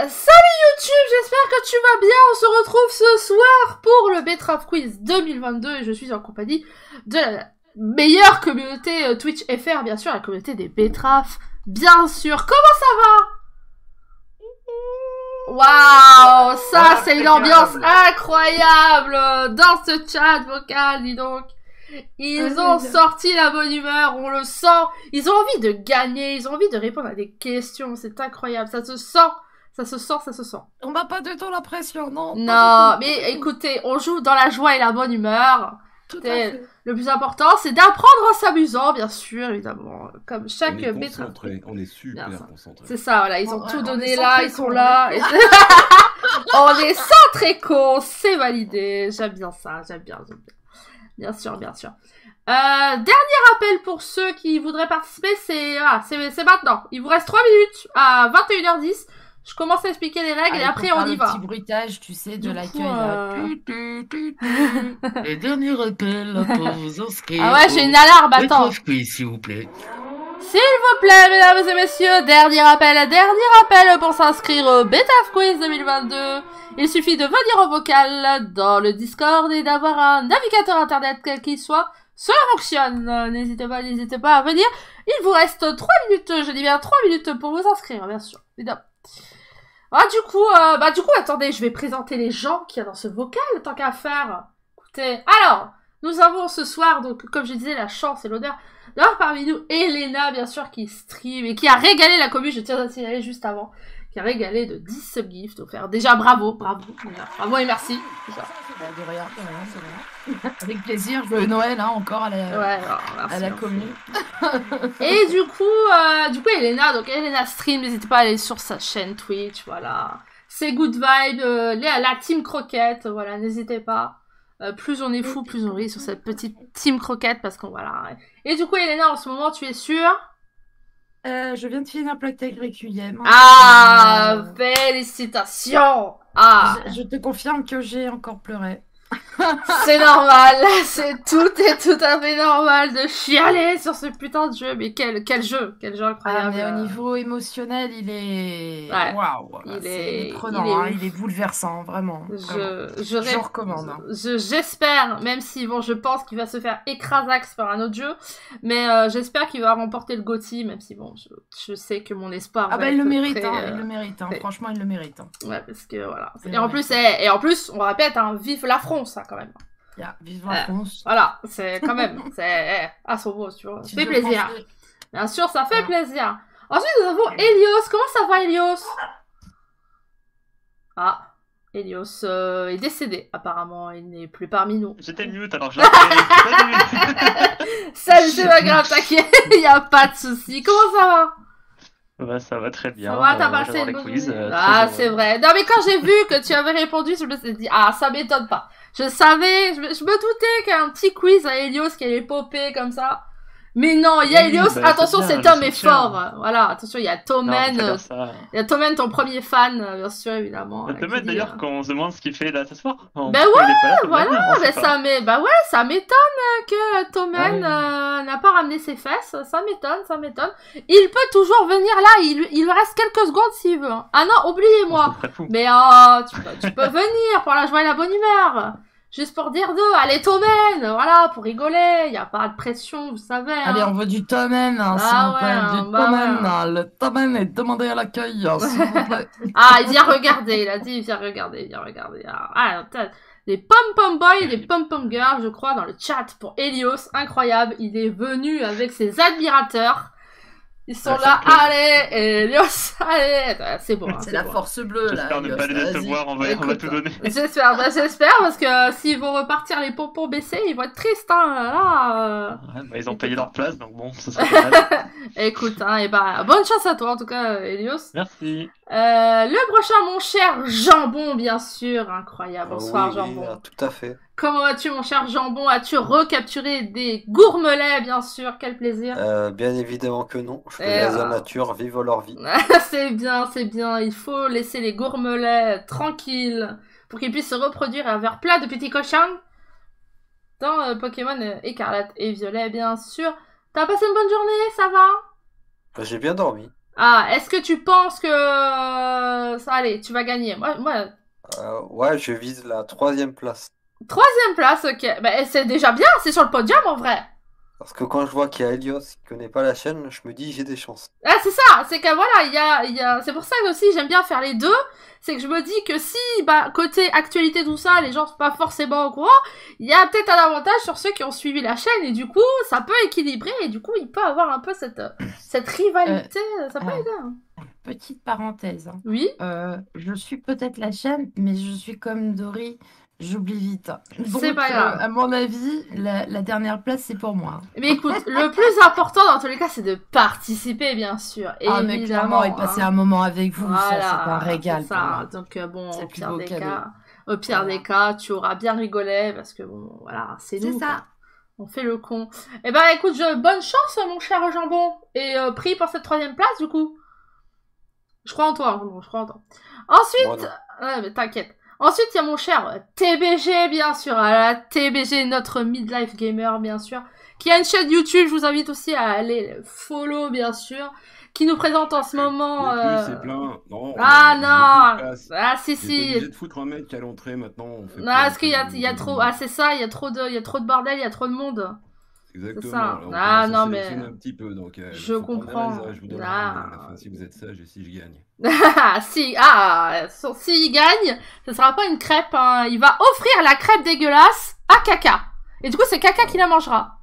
Salut YouTube, j'espère que tu vas bien. On se retrouve ce soir pour le Betterave Quiz 2022 et je suis en compagnie de la meilleure communauté Twitch FR, bien sûr, la communauté des betteraves, bien sûr. Comment ça va? Waouh, ça c'est une ambiance incroyable dans ce chat vocal, dis donc. Ils ont sorti la bonne humeur, on le sent. Ils ont envie de gagner, ils ont envie de répondre à des questions, c'est incroyable, ça se sent. Ça se sent, ça se sent. On n'a pas du tout la pression, non. Non, mais écoutez, on joue dans la joie et la bonne humeur. Tout à fait. Le plus important, c'est d'apprendre en s'amusant, bien sûr, évidemment. Comme chaque betterave. On est super concentrés. C'est ça, voilà, ils ont tout donné là, ils sont là. On est centré con, c'est validé. J'aime bien ça, j'aime bien. Bien sûr, bien sûr. Dernier appel pour ceux qui voudraient participer, c'est maintenant. Il vous reste 3 minutes à 21h10. Je commence à expliquer les règles et après on y va. Le petit bruitage, tu sais, de l'accueil. Les derniers appels pour vous inscrire. Ah ouais, j'ai une alarme, attends. S'il vous plaît. S'il vous plaît, mesdames et messieurs, dernier appel pour s'inscrire au Betterave Quiz 2022. Il suffit de venir en vocal dans le Discord et d'avoir un navigateur internet quel qu'il soit. Cela fonctionne. N'hésitez pas à venir. Il vous reste 3 minutes, je dis bien 3 minutes pour vous inscrire, bien sûr. Évidemment. Ah, du coup, attendez, je vais présenter les gens qu'il y a dans ce vocal, tant qu'à faire. Écoutez, alors, nous avons ce soir, donc, comme je disais, la chance et l'honneur d'avoir parmi nous Elena, bien sûr, qui stream et qui a régalé la commu, je tiens à signaler juste avant, qui a régalé de 10 subgifts offerts. Déjà, bravo et merci. De rien, c'est vrai. Avec plaisir, joyeux Noël, hein, encore à la commu. Et du coup, Elena stream, n'hésitez pas à aller sur sa chaîne Twitch, voilà. C'est Good Vibe, la Team Croquette, voilà, n'hésitez pas. Plus on est fou, plus on rit sur cette petite Team Croquette, parce qu'on, voilà. Et du coup, Elena, en ce moment, tu es sûre? Je viens de finir Plague Tale Requiem. Ah, félicitations! Ah! Je te confirme que j'ai encore pleuré. C'est normal, c'est tout à fait normal de chialer sur ce putain de jeu, mais quel jeu incroyable. Mais au niveau émotionnel, il est... Ouais. Waouh, il est prenant, il est bouleversant, vraiment. Je recommande. J'espère, même si, bon, je pense qu'il va se faire écrasax par un autre jeu, mais j'espère qu'il va remporter le GOTY, même si, bon, je sais que mon espoir va il être le mérite, très, il le mérite, franchement, il le mérite. Ouais, parce que, voilà. Et en plus, on répète, hein, vive la France, ça, quand même. Vive la France. Voilà, c'est quand même, c'est à son beau, tu vois. Ça fait plaisir. Bien sûr, ça fait plaisir. Ensuite, nous avons Elios. Comment ça va, Elios? Ah, Elios est décédé, apparemment. Il n'est plus parmi nous. J'étais mute, alors j'ai appelé. Salut, c'est pas grave, t'inquiète, il n'y a pas de souci. Comment ça va? Ouais, ça va très bien. Ça va, t'as passé une bonne quiz. Ah, c'est vrai. Non, mais quand j'ai vu que tu avais répondu, je me suis dit, ah, ça m'étonne pas. Je savais, je me doutais qu'un petit quiz à Elios qui allait popper comme ça. Mais non, il y a Elios, attention, cet homme est fort. Voilà, attention, il y a Tomen. Il y a Tomen, ton premier fan, bien sûr, évidemment. Tomen, d'ailleurs, quand on se demande ce qu'il fait là ce soir. Ben ouais, voilà, ça m'étonne que Tomen n'a pas ramené ses fesses. Ça m'étonne. Il peut toujours venir là, il lui reste quelques secondes s'il veut. Ah non, oubliez-moi. Mais tu peux venir pour la joie et la bonne humeur. Juste pour dire deux, allez Tomen, voilà, pour rigoler, y a pas de pression, vous savez. Hein. Allez, on veut du Tomen, s'il vous plaît, du Tomen, le Tomen est demandé à l'accueil, s'il vous plaît. Ah, il vient regarder, il a dit, il vient regarder. Ah, des pom-pom boys et des pom-pom girls, je crois, dans le chat pour Elios, incroyable, il est venu avec ses admirateurs. Ils sont là, allez, Elios, allez, c'est bon. C'est la force bleue, là. J'espère ne pas les décevoir, on va tout donner. J'espère, parce que s'ils vont repartir les pompons baissés, ils vont être tristes, hein, là. Ils ont payé leur place, donc bon, ça serait pas mal. Écoute, hein, et bonne chance à toi, en tout cas, Elios. Merci. Le prochain, mon cher Jambon, bien sûr, incroyable. Bonsoir, Jambon. Tout à fait. Comment vas-tu, mon cher Jambon? As-tu recapturé des gourmelets, bien sûr? Quel plaisir. Bien évidemment que non. Je laisse la nature vivre leur vie. C'est bien. Il faut laisser les gourmelets tranquilles pour qu'ils puissent se reproduire et avoir plein de petits cochons dans Pokémon Écarlate et Violet, bien sûr. T'as passé une bonne journée? Ça va? J'ai bien dormi. Ah, est-ce que tu penses que ça allez, tu vas gagner. Ouais, je vise la 3e place. 3e place, ok. Bah, c'est déjà bien, c'est sur le podium en vrai. Parce que quand je vois qu'il y a Helios qui connaît pas la chaîne, je me dis j'ai des chances. Ah, c'est ça, c'est que voilà, c'est pour ça que aussi j'aime bien faire les deux. C'est que je me dis que si, côté actualité, tout ça, les gens sont pas forcément au courant, il y a peut-être un avantage sur ceux qui ont suivi la chaîne, et du coup, ça peut équilibrer, et du coup, il peut avoir un peu cette rivalité, ça peut aider. Hein. Petite parenthèse. Hein. Oui. Je suis peut-être la chaîne, mais je suis comme Dory. J'oublie vite. C'est pas grave. À mon avis, la dernière place, c'est pour moi. Mais écoute, le plus important dans tous les cas, c'est de participer, bien sûr. Mais clairement, et passer un moment avec vous, voilà, ça, c'est un régal. Ça. Donc bon, au pire des cas, tu auras bien rigolé, parce que bon, voilà, c'est nous. C'est ça. Quoi. On fait le con. Eh ben, écoute, bonne chance, mon cher Jambon. Et prix pour cette 3e place, du coup. Je crois en toi, Jambon, je crois en toi. Ensuite, mais t'inquiète. Ensuite, il y a mon cher TBG, bien sûr. TBG, notre midlife gamer, bien sûr. Qui a une chaîne YouTube, je vous invite aussi à aller follow, bien sûr. Qui nous présente en ce moment... C'est plein. Non, si. J'ai obligé de foutre un mec à l'entrée, maintenant. On fait parce qu'il y a trop... Ah, c'est ça, il y a trop de bordel, il y a trop de monde. Exactement. Ça. Alors, non, mais... un petit peu, donc, je comprends. Je vous donnerai à la fin si vous êtes sage et si je gagne. S'il gagne, ce sera pas une crêpe, hein. Il va offrir la crêpe dégueulasse à Caca. Et du coup, c'est Caca qui la mangera.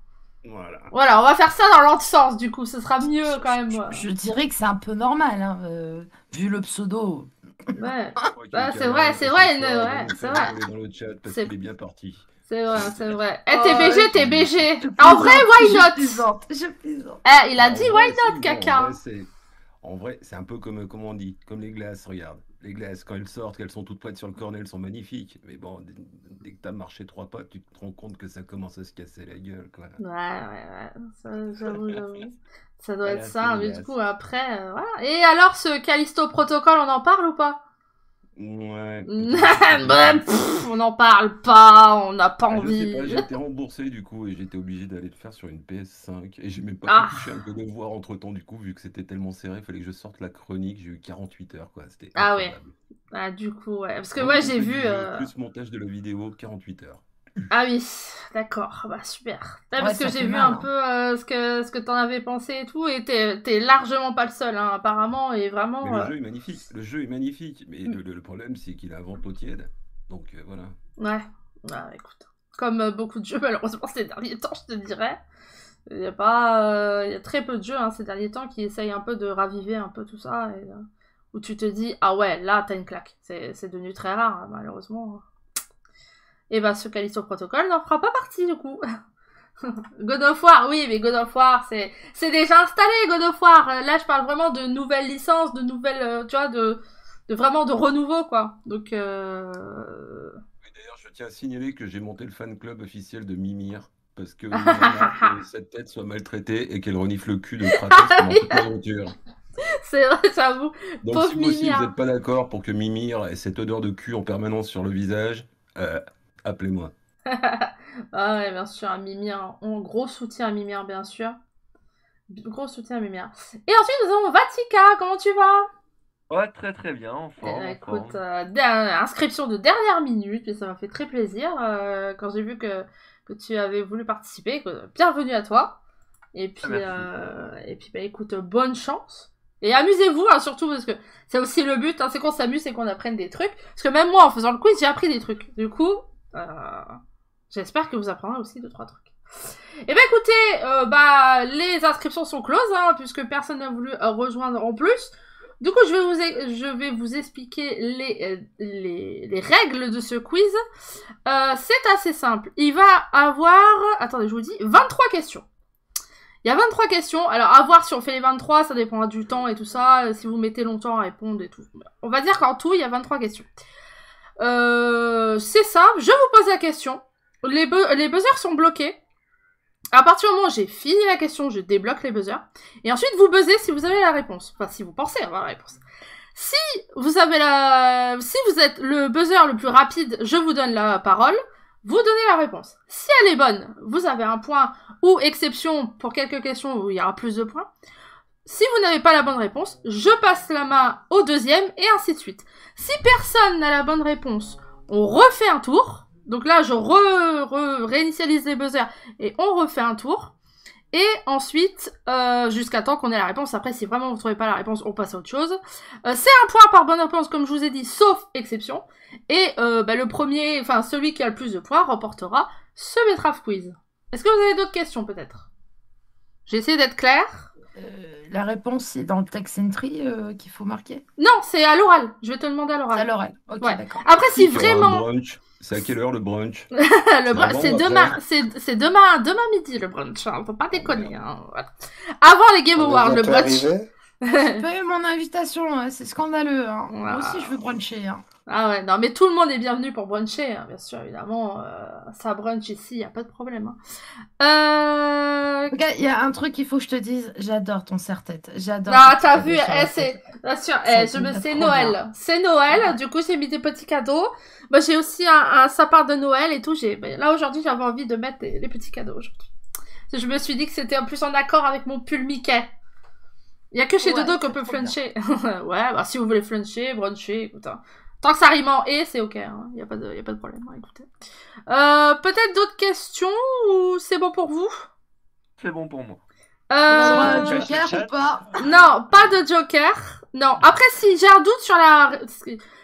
Voilà, on va faire ça dans l'autre sens, du coup, ce sera mieux quand même. Je dirais que c'est un peu normal, hein, vu le pseudo. Ouais, c'est vrai. Dans le chat parce qu'il est bien parti. C'est vrai. TBG. En vrai, why not? Je plaisante. Il a dit why not, Caca. En vrai, c'est un peu comme on dit, comme les glaces, regarde. Les glaces, quand elles sortent, qu'elles sont toutes prêtes sur le cornet, elles sont magnifiques. Mais bon, dès que t'as marché 3 pas, tu te rends compte que ça commence à se casser la gueule, quoi. Ouais. J'avoue. Ça doit être ça, mais du coup, après, voilà. Et alors, ce Callisto Protocol, on en parle ou pas? Ouais. On n'en parle pas, on n'a pas envie. Je sais pas, j'ai été remboursé du coup et j'étais obligé d'aller le faire sur une PS5 et j'ai même pas pu toucher un peu de voir entre temps du coup vu que c'était tellement serré, il fallait que je sorte la chronique, j'ai eu 48 heures quoi, c'était incroyable. Du coup ouais, parce que moi j'ai vu plus montage de la vidéo, 48 heures. Ah oui, d'accord, super. Parce que j'ai vu un peu ce que t'en avais pensé et tout, et t'es largement pas le seul, hein, apparemment, et vraiment... Mais le jeu est magnifique, mais le problème c'est qu'il a un vent au tiède, donc voilà. Ouais, écoute, comme beaucoup de jeux, malheureusement, ces derniers temps, je te dirais, il y a très peu de jeux, hein, ces derniers temps, qui essayent un peu de raviver un peu tout ça, et, où tu te dis, ah ouais, là, t'as une claque. C'est devenu très rare, hein, malheureusement. Et ce Callisto Protocol n'en fera pas partie, du coup. God of War, oui, mais God of War, c'est déjà installé, God of War. Là, je parle vraiment de nouvelles licences, de nouvelles, tu vois, de vraiment de renouveau, quoi. Donc, oui, d'ailleurs, je tiens à signaler que j'ai monté le fan club officiel de Mimir, parce que cette tête soit maltraitée et qu'elle renifle le cul de Kratos pendant toute l'aventure. C'est vrai, j'avoue. Donc, pauvre si vous aussi, Mimir. vous n'êtes pas d'accord pour que Mimir ait cette odeur de cul en permanence sur le visage, appelez-moi. Ouais, bien sûr, à Mimir. Gros soutien à Mimir, bien sûr. Gros soutien à Mimir. Et ensuite, nous avons Vatica. Comment tu vas? Ouais, très très bien, en forme. Écoute, inscription de dernière minute, et ça m'a fait très plaisir quand j'ai vu que tu avais voulu participer. Bienvenue à toi. Et puis, écoute, bonne chance. Et amusez-vous, hein, surtout, parce que c'est aussi le but, hein, c'est qu'on s'amuse et qu'on apprenne des trucs. Parce que même moi, en faisant le quiz, j'ai appris des trucs. Du coup, j'espère que vous apprendrez aussi 2-3 trucs. Et écoutez, les inscriptions sont closes, hein, puisque personne n'a voulu rejoindre en plus. Du coup, je vais vous expliquer les règles de ce quiz. C'est assez simple. Il va avoir, attendez, je vous dis, 23 questions. Il y a 23 questions. Alors, à voir si on fait les 23, ça dépendra du temps et tout ça. Si vous mettez longtemps à répondre et tout. On va dire qu'en tout, il y a 23 questions. C'est simple. Je vous pose la question. Les buzzers sont bloqués. À partir du moment où j'ai fini la question, je débloque les buzzers. Et ensuite, vous buzzez si vous avez la réponse. Enfin, si vous pensez avoir la réponse. Si vous êtes le buzzer le plus rapide, je vous donne la parole. Vous donnez la réponse. Si elle est bonne, vous avez un point ou exception pour quelques questions où il y aura plus de points. si vous n'avez pas la bonne réponse, je passe la main au deuxième et ainsi de suite. Si personne n'a la bonne réponse, on refait un tour. Donc là, je réinitialise les buzzers et on refait un tour. Et ensuite, jusqu'à temps qu'on ait la réponse. Après, si vraiment vous ne trouvez pas la réponse, on passe à autre chose. C'est un point par bonne réponse, comme je vous ai dit, sauf exception. Et le premier, enfin celui qui a le plus de points, remportera ce Betraf Quiz. Est-ce que vous avez d'autres questions, peut-être? J'ai essayé d'être claire. La réponse, c'est dans le text entry qu'il faut marquer? Non, c'est à l'oral. Je vais te demander à l'oral. C'est à l'oral. Ok, ouais. d'accord. Après, si Il y aura vraiment... un brunch. C'est à quelle heure le brunch? Le brunch, c'est demain, c'est demain midi le brunch. Hein. Faut pas déconner. Hein. Voilà. Avant les Game Awards, le brunch. J'ai pas eu mon invitation, hein. C'est scandaleux. Hein. Voilà. Moi aussi, je veux bruncher. Hein. Ah ouais, non, mais tout le monde est bienvenu pour bruncher, hein, bien sûr, évidemment. Ça brunch ici, y a pas de problème. Hein. Regarde, il y a un truc qu'il faut que je te dise. J'adore ton serre-tête. J'adore. Ah, t'as vu, c'est bien sûr. C'est Noël. Bien. C'est Noël. Ouais. Du coup, j'ai mis des petits cadeaux. Moi, j'ai aussi un sapin de Noël et tout. Là aujourd'hui, j'avais envie de mettre les petits cadeaux aujourd'hui. Je me suis dit que c'était en plus en accord avec mon pull Mickey. Il y a que chez Dodo qu'on peut fluncher. Ouais, bah si vous voulez fluncher, bruncher, écoute. Hein. Tant que ça rime en « et », c'est ok, hein. Y a pas de problème, hein, écoutez. Peut-être d'autres questions, ou c'est bon pour vous? C'est bon pour moi. Joker ou pas? Non, pas de Joker. Non, après, si j'ai un doute sur la...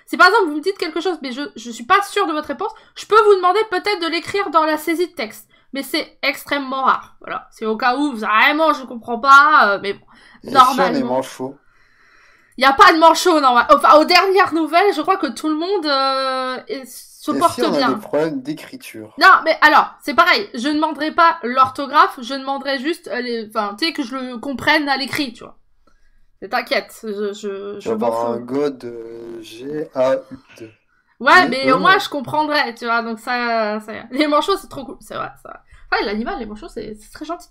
Si par exemple, vous me dites quelque chose, mais je suis pas sûre de votre réponse, je peux vous demander peut-être de l'écrire dans la saisie de texte. Mais c'est extrêmement rare, voilà. C'est au cas où, vraiment, je comprends pas, mais bon, normalement... les manchots. Il n'y a pas de manchot, non. Enfin, aux dernières nouvelles, je crois que tout le monde se porte bien. On a des problèmes d'écriture. Non, mais alors, c'est pareil. Je ne demanderai pas l'orthographe, je demanderai juste, enfin, tu sais, que je le comprenne à l'écrit, tu vois. T'inquiète, je m'en fous. Un God G-A-U-D. Ouais, mais au moins, je comprendrai, tu vois. Donc ça. Les manchots, c'est trop cool, c'est vrai, ça. Ouais, l'animal, les manchots, c'est très gentil.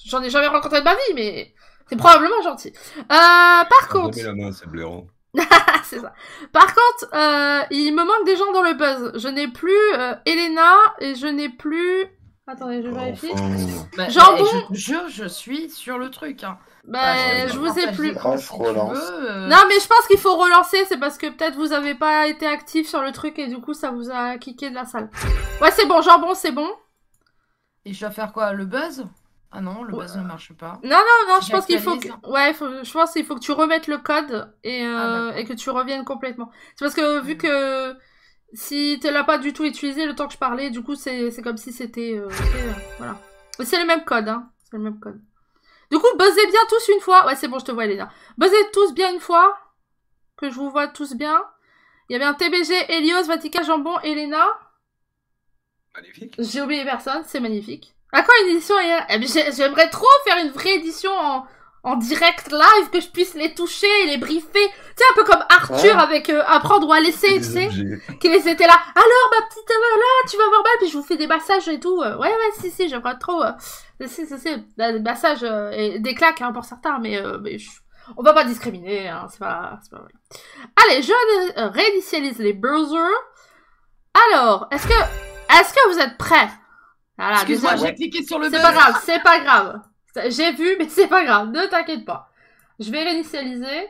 J'en ai jamais rencontré de ma vie, mais... C'est probablement gentil. Par contre... la main, c'est blaireau. c'est ça. Par contre, il me manque des gens dans le buzz. Je n'ai plus Elena et je n'ai plus... Attendez, je vérifie. Bah, Jambon. Je suis sur le truc. Hein. Je vous ai plus. Je relance. Non, mais je pense qu'il faut relancer. C'est parce que peut-être vous avez pas été actif sur le truc et du coup, ça vous a kické de la salle. Ouais, c'est bon. Jambon, c'est bon. Et je dois faire quoi? Le buzz? Ah non, le buzz ne marche pas. Non, je pense qu'il faut que... Ouais, je pense qu'il faut que tu remettes le code et que tu reviennes complètement. C'est parce que vu que si tu l'as pas du tout utilisé le temps que je parlais, du coup, c'est comme si c'était... voilà. C'est le même code, hein. C'est le même code. Du coup, buzzez bien tous une fois. Ouais, c'est bon, je te vois, Elena. Buzzez tous bien une fois. Que je vous vois tous bien. Il y a bien TBG, Helios, Vatica, Jambon, Elena. Magnifique. J'ai oublié personne, c'est magnifique. À quoi une édition j'aimerais trop faire une vraie édition en direct live, que je puisse les toucher et les briefer. Tu sais, un peu comme Arthur avec Apprendre ou à laisser, tu sais. Qu'ils étaient là. Alors, ma petite, là, tu vas voir mal, puis je vous fais des massages et tout. Ouais, si, j'aimerais trop. Des massages et des claques, hein, pour certains, mais on va pas discriminer, hein, c'est pas vrai. Allez, je réinitialise les browsers. Alors, est-ce que vous êtes prêts? Voilà, excuse-moi, j'ai cliqué sur le buzz. C'est pas grave. J'ai vu, mais c'est pas grave. Ne t'inquiète pas. Je vais réinitialiser.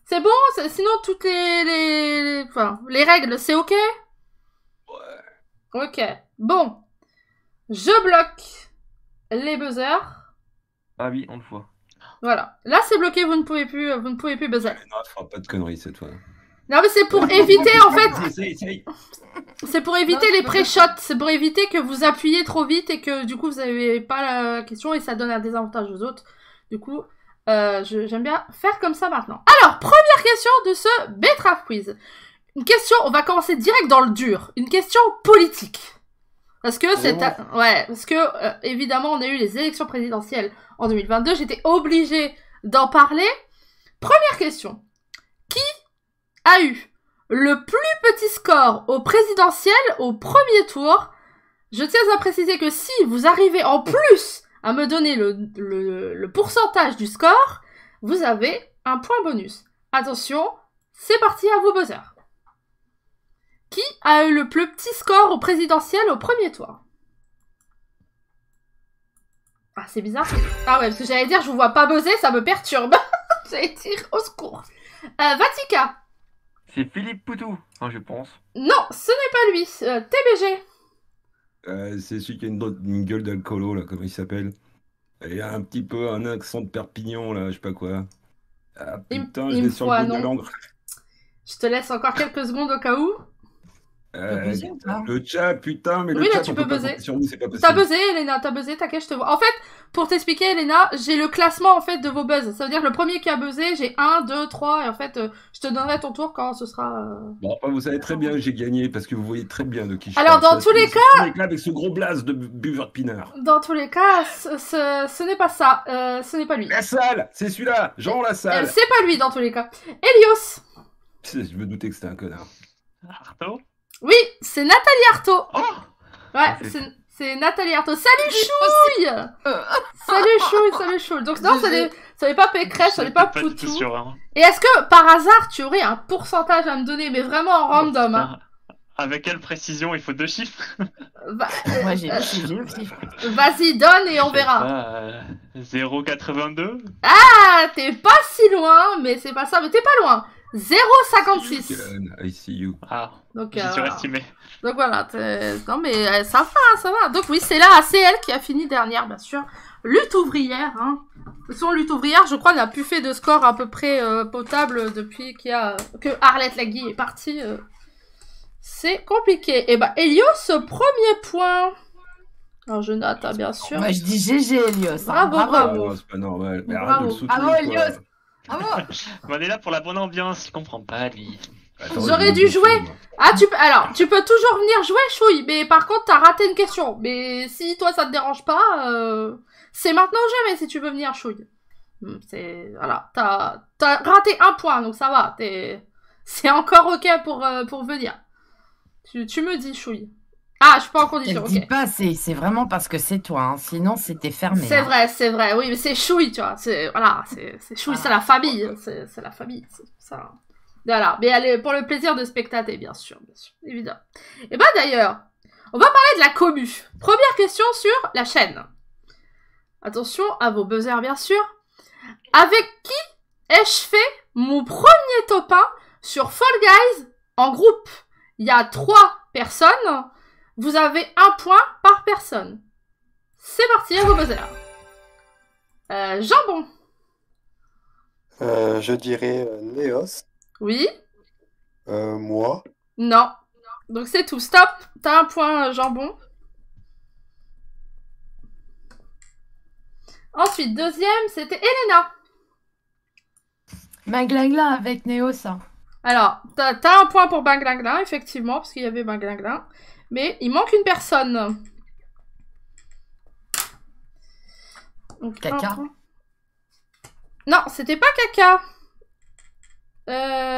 C'est bon? Sinon, toutes les règles, c'est ok? Ouais. Ok. Bon. Je bloque les buzzers. Ah oui, on le voit. Voilà. Là, c'est bloqué, vous ne pouvez plus buzzer. Non, elle fera pas de conneries cette fois. Non, mais c'est pour éviter, en fait... C'est pour éviter les pré-shots. C'est pour éviter que vous appuyez trop vite et que, du coup, vous n'avez pas la question et ça donne un désavantage aux autres. Du coup, j'aime bien faire comme ça maintenant. Alors, première question de ce Betraf Quiz. Une question, on va commencer direct dans le dur. Une question politique. Parce que évidemment, on a eu les élections présidentielles en 2022. J'étais obligée d'en parler. Première question. Qui a eu le plus petit score au présidentiel au premier tour? Je tiens à préciser que si vous arrivez en plus à me donner le pourcentage du score, vous avez un point bonus. Attention, c'est parti, à vos buzzers. Qui a eu le plus petit score au présidentiel au premier tour? Ah, c'est bizarre. Ah ouais, parce que j'allais dire, je vous vois pas buzzer, ça me perturbe. J'allais dire, au secours. Vatica. C'est Philippe Poutou, enfin, je pense. Non, ce n'est pas lui. TBG. C'est celui qui a une gueule d'alcoolo, là, comment il s'appelle? Il a un petit peu un accent de Perpignan, là, je sais pas quoi. Ah putain, je l'ai sur le bout de la langue. Je te laisse encore quelques secondes au cas où. Le chat, putain, mais oui, le chat, là, tu peux buzzer. T'as buzzé, Elena, t'inquiète, je te vois. En fait, pour t'expliquer, Elena, j'ai le classement, en fait, de vos buzz. Ça veut dire le premier qui a buzzé, j'ai 1, 2, 3, et en fait, je te donnerai ton tour quand ce sera... Bon, vous savez très bien que j'ai gagné, parce que vous voyez très bien de qui je Alors, parle. dans tous les cas... Avec ce gros blaze de buveur de pinard. Dans tous les cas, ce n'est pas ça. Ce n'est pas lui. La salle, c'est celui-là, Jean la salle. C'est pas lui, dans tous les cas. Elios. Je me doutais que c'était un connard. Arto? Oui, c'est Nathalie Arthaud. Oh ouais, c'est Nathalie Arthaud. Salut Chouille. Salut Chouille. Donc non, ça n'est pas Pécresse, ça n'est pas Poutou. Et est-ce que, par hasard, tu aurais un pourcentage à me donner, mais vraiment en random hein. Avec quelle précision? Il faut 2 chiffres. Moi, j'ai le chiffre. Vas-y, donne et on verra. 0,82. Ah, t'es pas si loin, mais c'est pas ça, mais t'es pas loin. 0,56. I see you. Ah, donc, j'ai surestimé. Donc voilà, non mais ça va. Donc oui, c'est là, c'est elle qui a fini dernière, bien sûr. Lutte ouvrière, hein. De toute façon, lutte ouvrière, je crois, n'a plus fait de score à peu près potable depuis que Arlette Lagui est partie. C'est compliqué. Et bah, Elios, premier point. Alors je note, hein, bien sûr. Moi, je dis GG, Elios. Bravo. Oh, c'est pas normal. Mais Bravo. arrête de le soutenir. Bravo, Elios. Bravo. On est là pour la bonne ambiance, il comprend pas, lui. J'aurais dû jouer. Ah, tu peux toujours venir jouer, Chouille, mais par contre, t'as raté une question. Mais si toi, ça te dérange pas, c'est maintenant ou jamais si tu veux venir, Chouille. Voilà, t'as raté un point, donc ça va. C'est encore ok pour venir. Tu me dis, Chouille. Ah, je suis pas en condition, ok. Je dis pas, c'est vraiment parce que c'est toi, hein. Sinon c'était fermé. C'est vrai, oui, mais c'est Chouille, tu vois. Voilà, c'est Chouille, c'est la famille. C'est la famille, c'est ça. Voilà, mais elle est pour le plaisir de spectater, bien sûr, évidemment. Et bah d'ailleurs, on va parler de la commu. Première question sur la chaîne. Attention à vos buzzers, bien sûr. Avec qui ai-je fait mon premier top 1 sur Fall Guys en groupe? Il y a 3 personnes. Vous avez 1 point par personne. C'est parti, à vos buzzers. Jambon. Je dirais Néos. Oui. Moi. Non. Donc c'est tout. Stop. T'as 1 point, Jambon. Ensuite, deuxième, c'était Elena. Banglingla avec Néo, ça. Alors, t'as 1 point pour Banglingla, effectivement, parce qu'il y avait Banglingla. Mais il manque une personne. Donc, Caca. Non, c'était pas Caca.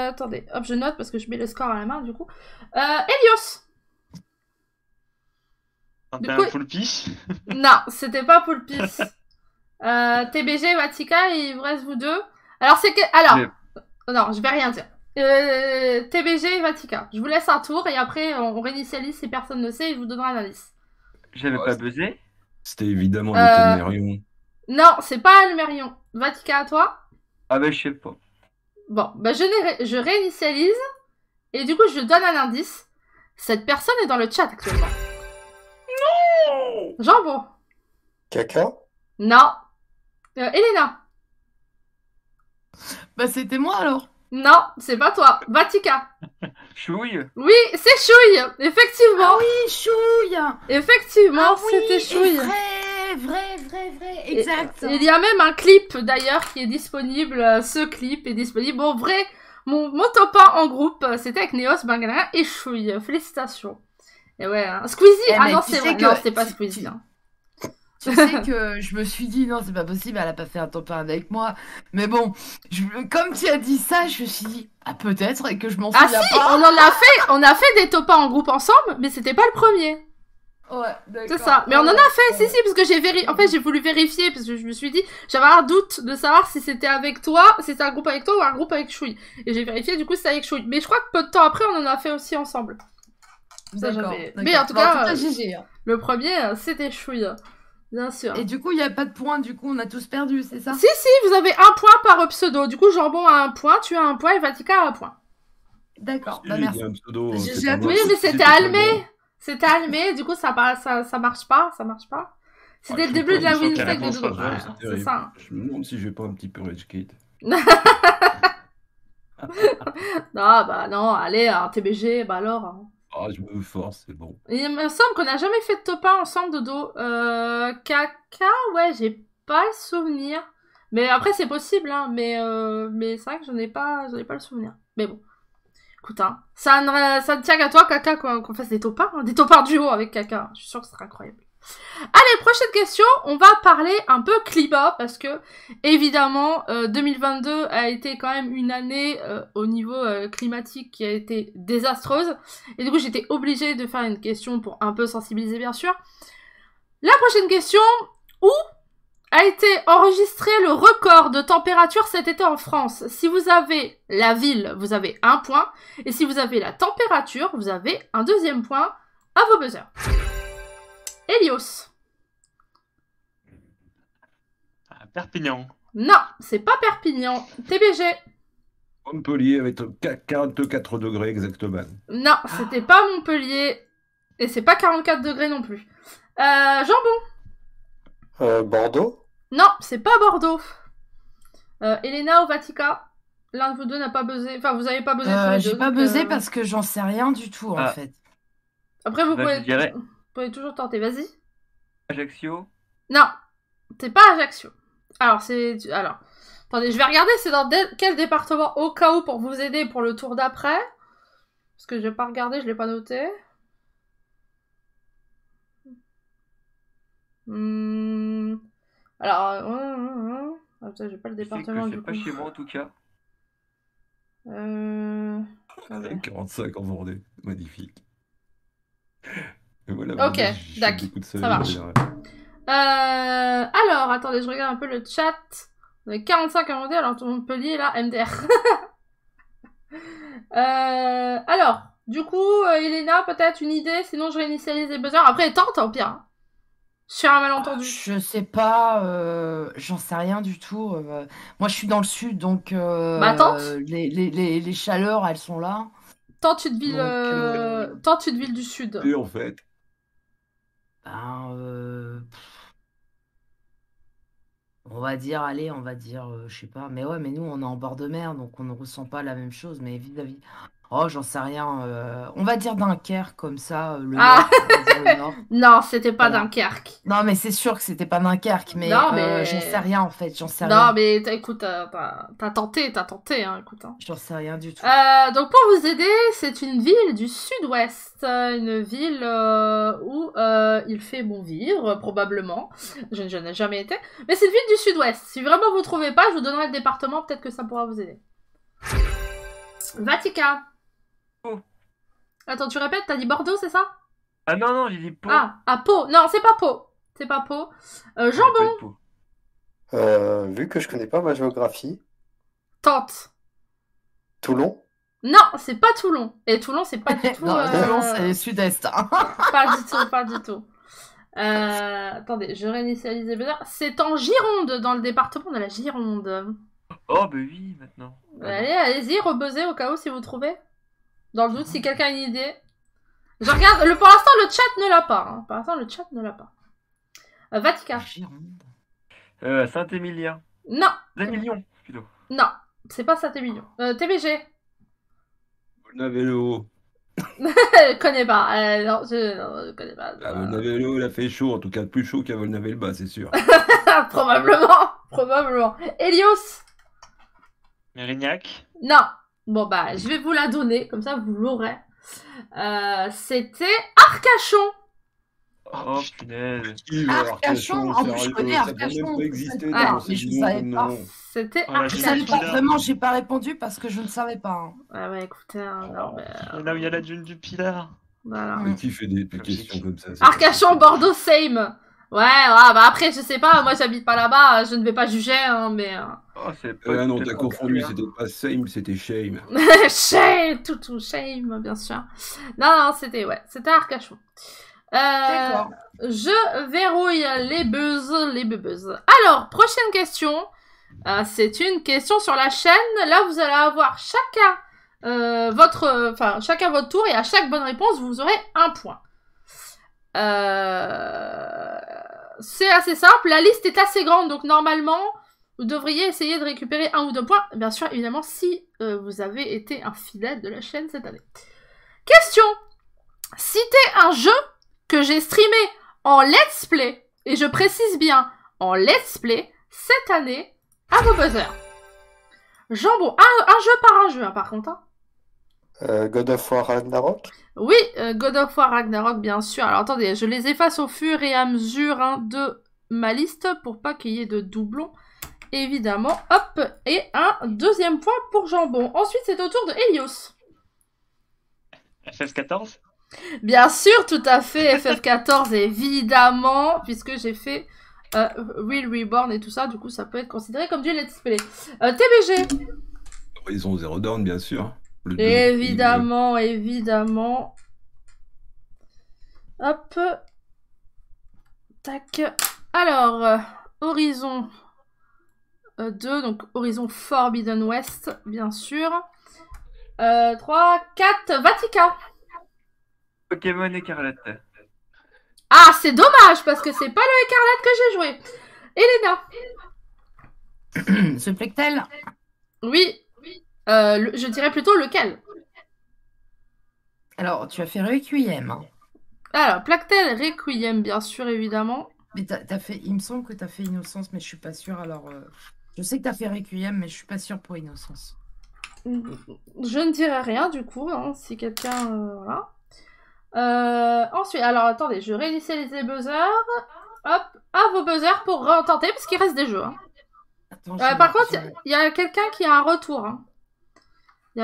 Attendez, hop, je note parce que je mets le score à la main, du coup. Elios. T'es un Poulpi? Non, c'était pas Poulpi. TBG, Vatica, il vous reste vous deux. Alors, c'est que... Alors, non, je vais rien dire. TBG et Vatica. Je vous laisse un tour et après, on réinitialise si personne ne sait et je vous donnerai un indice. J'avais pas buzzé. C'était évidemment le Mérion. Non, c'est pas le Mérion. Vatica, à toi? Ah bah je sais pas. Bon, bah je réinitialise et du coup, je donne un indice. Cette personne est dans le chat actuellement. Non! Jambon. Caca? Non. Elena. Bah c'était moi alors. Non, c'est pas toi. Vatica. Chouille. Oui, c'est Chouille. Effectivement. Ah oui, Chouille. Effectivement, oui, c'était Chouille. Vrai. Exact. Il y a même un clip d'ailleurs qui est disponible. Ce clip est disponible. Bon, vrai, mon top 1 en groupe, c'était avec Néos, Bangalana et Chouille. Félicitations. Et ouais, hein. Squeezie. Ah non, c'est vrai. Non, c'était pas Squeezie. Hein. Tu sais que je me suis dit, non, c'est pas possible, elle a pas fait un top 1 avec moi. Mais bon, comme tu as dit ça, je me suis dit, ah peut-être, et que je m'en souviens pas. On a fait des top 1 en groupe ensemble, mais c'était pas le premier. Ouais, d'accord. C'est ça. Mais on en a fait, si, parce que j'ai voulu vérifier, parce que je me suis dit, j'avais un doute de savoir si c'était avec toi, si c'était un groupe avec toi ou un groupe avec Chouille. Et j'ai vérifié, du coup, c'était avec Chouille. Mais je crois que peu de temps après, on en a fait aussi ensemble. D'accord. Mais en tout cas, GG. le premier, c'était Chouille. Bien sûr. Et du coup, il n'y a pas de points, du coup, on a tous perdu, c'est ça? Si, vous avez un point par pseudo. Du coup, Jambon a un point, tu as un point et Vatica a un point. D'accord, Si, bah il merci. y a un pseudo, J'ai c'est pas appris- moi. Oui, mais Si c'était pas Almé. moi. C'était Almé, du coup, ça marche pas. C'était Ah, le je sais début pas, de la il faut que la Winstack de réponse Dodo. soit Voilà, vraie, C'est c'est terrible. ça. Je me demande si je vais pas un petit peu rage quit. Non, bah non, allez, un TBG, bah alors. Hein. Ah, je me force, c'est bon. Il me semble qu'on n'a jamais fait de top 1 ensemble, Dodo. Caca, ouais, j'ai pas le souvenir. Mais après, c'est possible, hein. Mais c'est vrai que j'en ai pas le souvenir. Mais bon. Écoute, hein. Ça ne tient qu'à toi, Caca, qu'on fasse des top 1, hein. Des top 1 duo avec Caca. Je suis sûre que ce sera incroyable. Allez, prochaine question. On va parler un peu climat parce que, évidemment, 2022 a été quand même une année au niveau climatique qui a été désastreuse. Et du coup, j'étais obligée de faire une question pour un peu sensibiliser, bien sûr. La prochaine question, où a été enregistré le record de température cet été en France? Si vous avez la ville, vous avez un point. Et si vous avez la température, vous avez un deuxième point à vos buzzers. Elios. À Perpignan. Non, c'est pas Perpignan. TBG. Montpellier avec 44 degrés exactement. Non, c'était pas Montpellier. Et c'est pas 44 degrés non plus. Jambon. Bordeaux? Non, c'est pas Bordeaux. Elena ou Vatica. L'un de vous deux n'a pas buzzé. Enfin, vous avez pas buzzé tous les deux. J'ai pas donc, buzzé parce que j'en sais rien du tout, en Ah. fait. Après, vous Bah, je dirais pouvez toujours tenter. Vas-y. Ajaccio. Non, c'est pas Ajaccio. Alors, Alors, attendez, je vais regarder c'est dans quel département au cas où pour vous aider pour le tour d'après. Parce que je vais pas regarder, je l'ai pas noté. Alors, ah, putain, j'ai pas le Je sais que département c'est du pas coup. chez moi en tout cas. Attendez. 45 en Vendée, magnifique. Et voilà, Ok, j'ai d'accord, beaucoup de ça soleil, marche. là. Alors, attendez, je regarde un peu le chat. On est 45 à monter, alors Montpellier, là, MDR. Alors, du coup, Elena, peut-être une idée, sinon je réinitialise les buzzers. Après, tente, au pire. Hein. Sur un malentendu. Je sais pas, j'en sais rien du tout. Moi, je suis dans le sud, donc Bah, tente. les chaleurs, elles sont là. Tente une ville, Donc, tente une ville du sud. Et en fait, Ben, on va dire, allez, je sais pas. Mais ouais, mais nous, on est en bord de mer, donc on ne ressent pas la même chose. Mais vis-à-vis. Oh, j'en sais rien. On va dire Dunkerque, comme ça, le Ah. Nord. On va dire le Nord. Non, c'était pas Voilà. Dunkerque. Non, mais c'est sûr que c'était pas Dunkerque, mais, Non, mais- j'en sais rien, en fait. J'en sais Non, rien. mais écoute, t'as tenté, hein, écoute. Hein. J'en sais rien du tout. Donc pour vous aider, c'est une ville du sud-ouest, une ville où il fait bon vivre, probablement. Je n'ai jamais été, mais c'est une ville du sud-ouest. Si vraiment vous trouvez pas, je vous donnerai le département, peut-être que ça pourra vous aider. Vatica. Pau. Attends, tu répètes, t'as dit Bordeaux, c'est ça? Ah non, non, j'ai dit Pau. Ah, à Pau. Non, c'est pas Pau. C'est pas Pau. Jambon. Pau. Vu que je connais pas ma géographie, Tente. Toulon? Non, c'est pas Toulon. Et Toulon, c'est pas du tout... Non, Toulon, c'est sud-est. Hein. Pas du tout, pas du tout. Attendez, je réinitialise les buzzers. C'est en Gironde, dans le département de la Gironde. Oh, bah oui, maintenant. Allez, allez-y, rebuzzer au cas où si vous trouvez. Dans le doute, si quelqu'un a une idée. Je regarde, pour l'instant, le chat ne l'a pas. Hein. Pour l'instant, le chat ne l'a pas. Vatica. Gironde. Saint-Émilien. Non, Saint-Émilion, plutôt. non, c'est pas ça, Témillion. TBG. Volnavélo. Je connais pas. Non, je connais pas. Ah, Volnavélo, il a fait chaud, en tout cas plus chaud qu'à Volnavé-le-Bas, c'est sûr. Probablement, probablement. Elios. Mérignac. Non. Bon, bah, je vais vous la donner, comme ça vous l'aurez. C'était Arcachon. Oh, punaise. Arcachon, en plus, je connais Arcachon. Ça peut même pas exister Ah, dans mais ces je noms savais comme pas. nom. C'était Oh, la Je Arcachon. savais Arcachon. pas, vraiment, j'ai pas répondu parce que je ne savais pas. Hein. Ouais, ouais, écoutez, hein, non, mais, Et là où il y a la dune du Pilar. voilà. Mais qui fait des questions comme ça? c'est Arcachon, pas Bordeaux, same. Ouais, bah après, je sais pas, moi j'habite pas là-bas, je ne vais pas juger, hein, mais... Oh, c'est possible. pas Ah non, peut-être t'as pas confondu, clair. c'était pas Shame, c'était Shame. Shame, tout, shame, bien sûr. Non, non, c'était Arcachon. D'accord. Je verrouille les buzz. Alors, prochaine question. C'est une question sur la chaîne. Là, vous allez avoir chacun votre tour et à chaque bonne réponse, vous aurez un point. C'est assez simple. La liste est assez grande, donc normalement, vous devriez essayer de récupérer 1 ou 2 points. Bien sûr, évidemment, si vous avez été un fidèle de la chaîne cette année. Question. Citez un jeu que j'ai streamé en let's play, et je précise bien en let's play, cette année, à vos buzzers. Jambon, un jeu par un jeu, hein, par contre. Hein. God of War Ragnarok. Oui, God of War Ragnarok, bien sûr. Alors attendez, je les efface au fur et à mesure de ma liste pour pas qu'il y ait de doublons. Évidemment, hop, et un deuxième point pour Jambon. Ensuite, c'est au tour de Helios. FF14. Bien sûr, tout à fait, FF14, évidemment, puisque j'ai fait Real Reborn et tout ça, du coup, ça peut être considéré comme du let's play. TBG. Horizon Zero Dawn, bien sûr. Le 2, Évidemment, évidemment. Hop. Tac. Alors, Horizon 2, donc Horizon Forbidden West, bien sûr. 3, 4, Vatica. Pokémon Écarlate. Ah, c'est dommage, parce que c'est pas le Écarlate que j'ai joué. Elena. Ce Plectel. Oui. Je dirais plutôt lequel. Alors, tu as fait Requiem. Hein. Alors, Plactel, Requiem, bien sûr, évidemment. Mais t'as fait... Il me semble que tu as fait Innocence, mais je suis pas sûre. Alors, je sais que tu as fait Requiem, mais je suis pas sûre pour Innocence. Je ne dirais rien, du coup, hein, si quelqu'un... voilà. Ensuite, alors, attendez, je réinitialise les buzzers. Hop, à vos buzzers pour retenter, parce qu'il reste des jeux. Hein. Attends, par contre, il y a quelqu'un qui a un retour. Hein.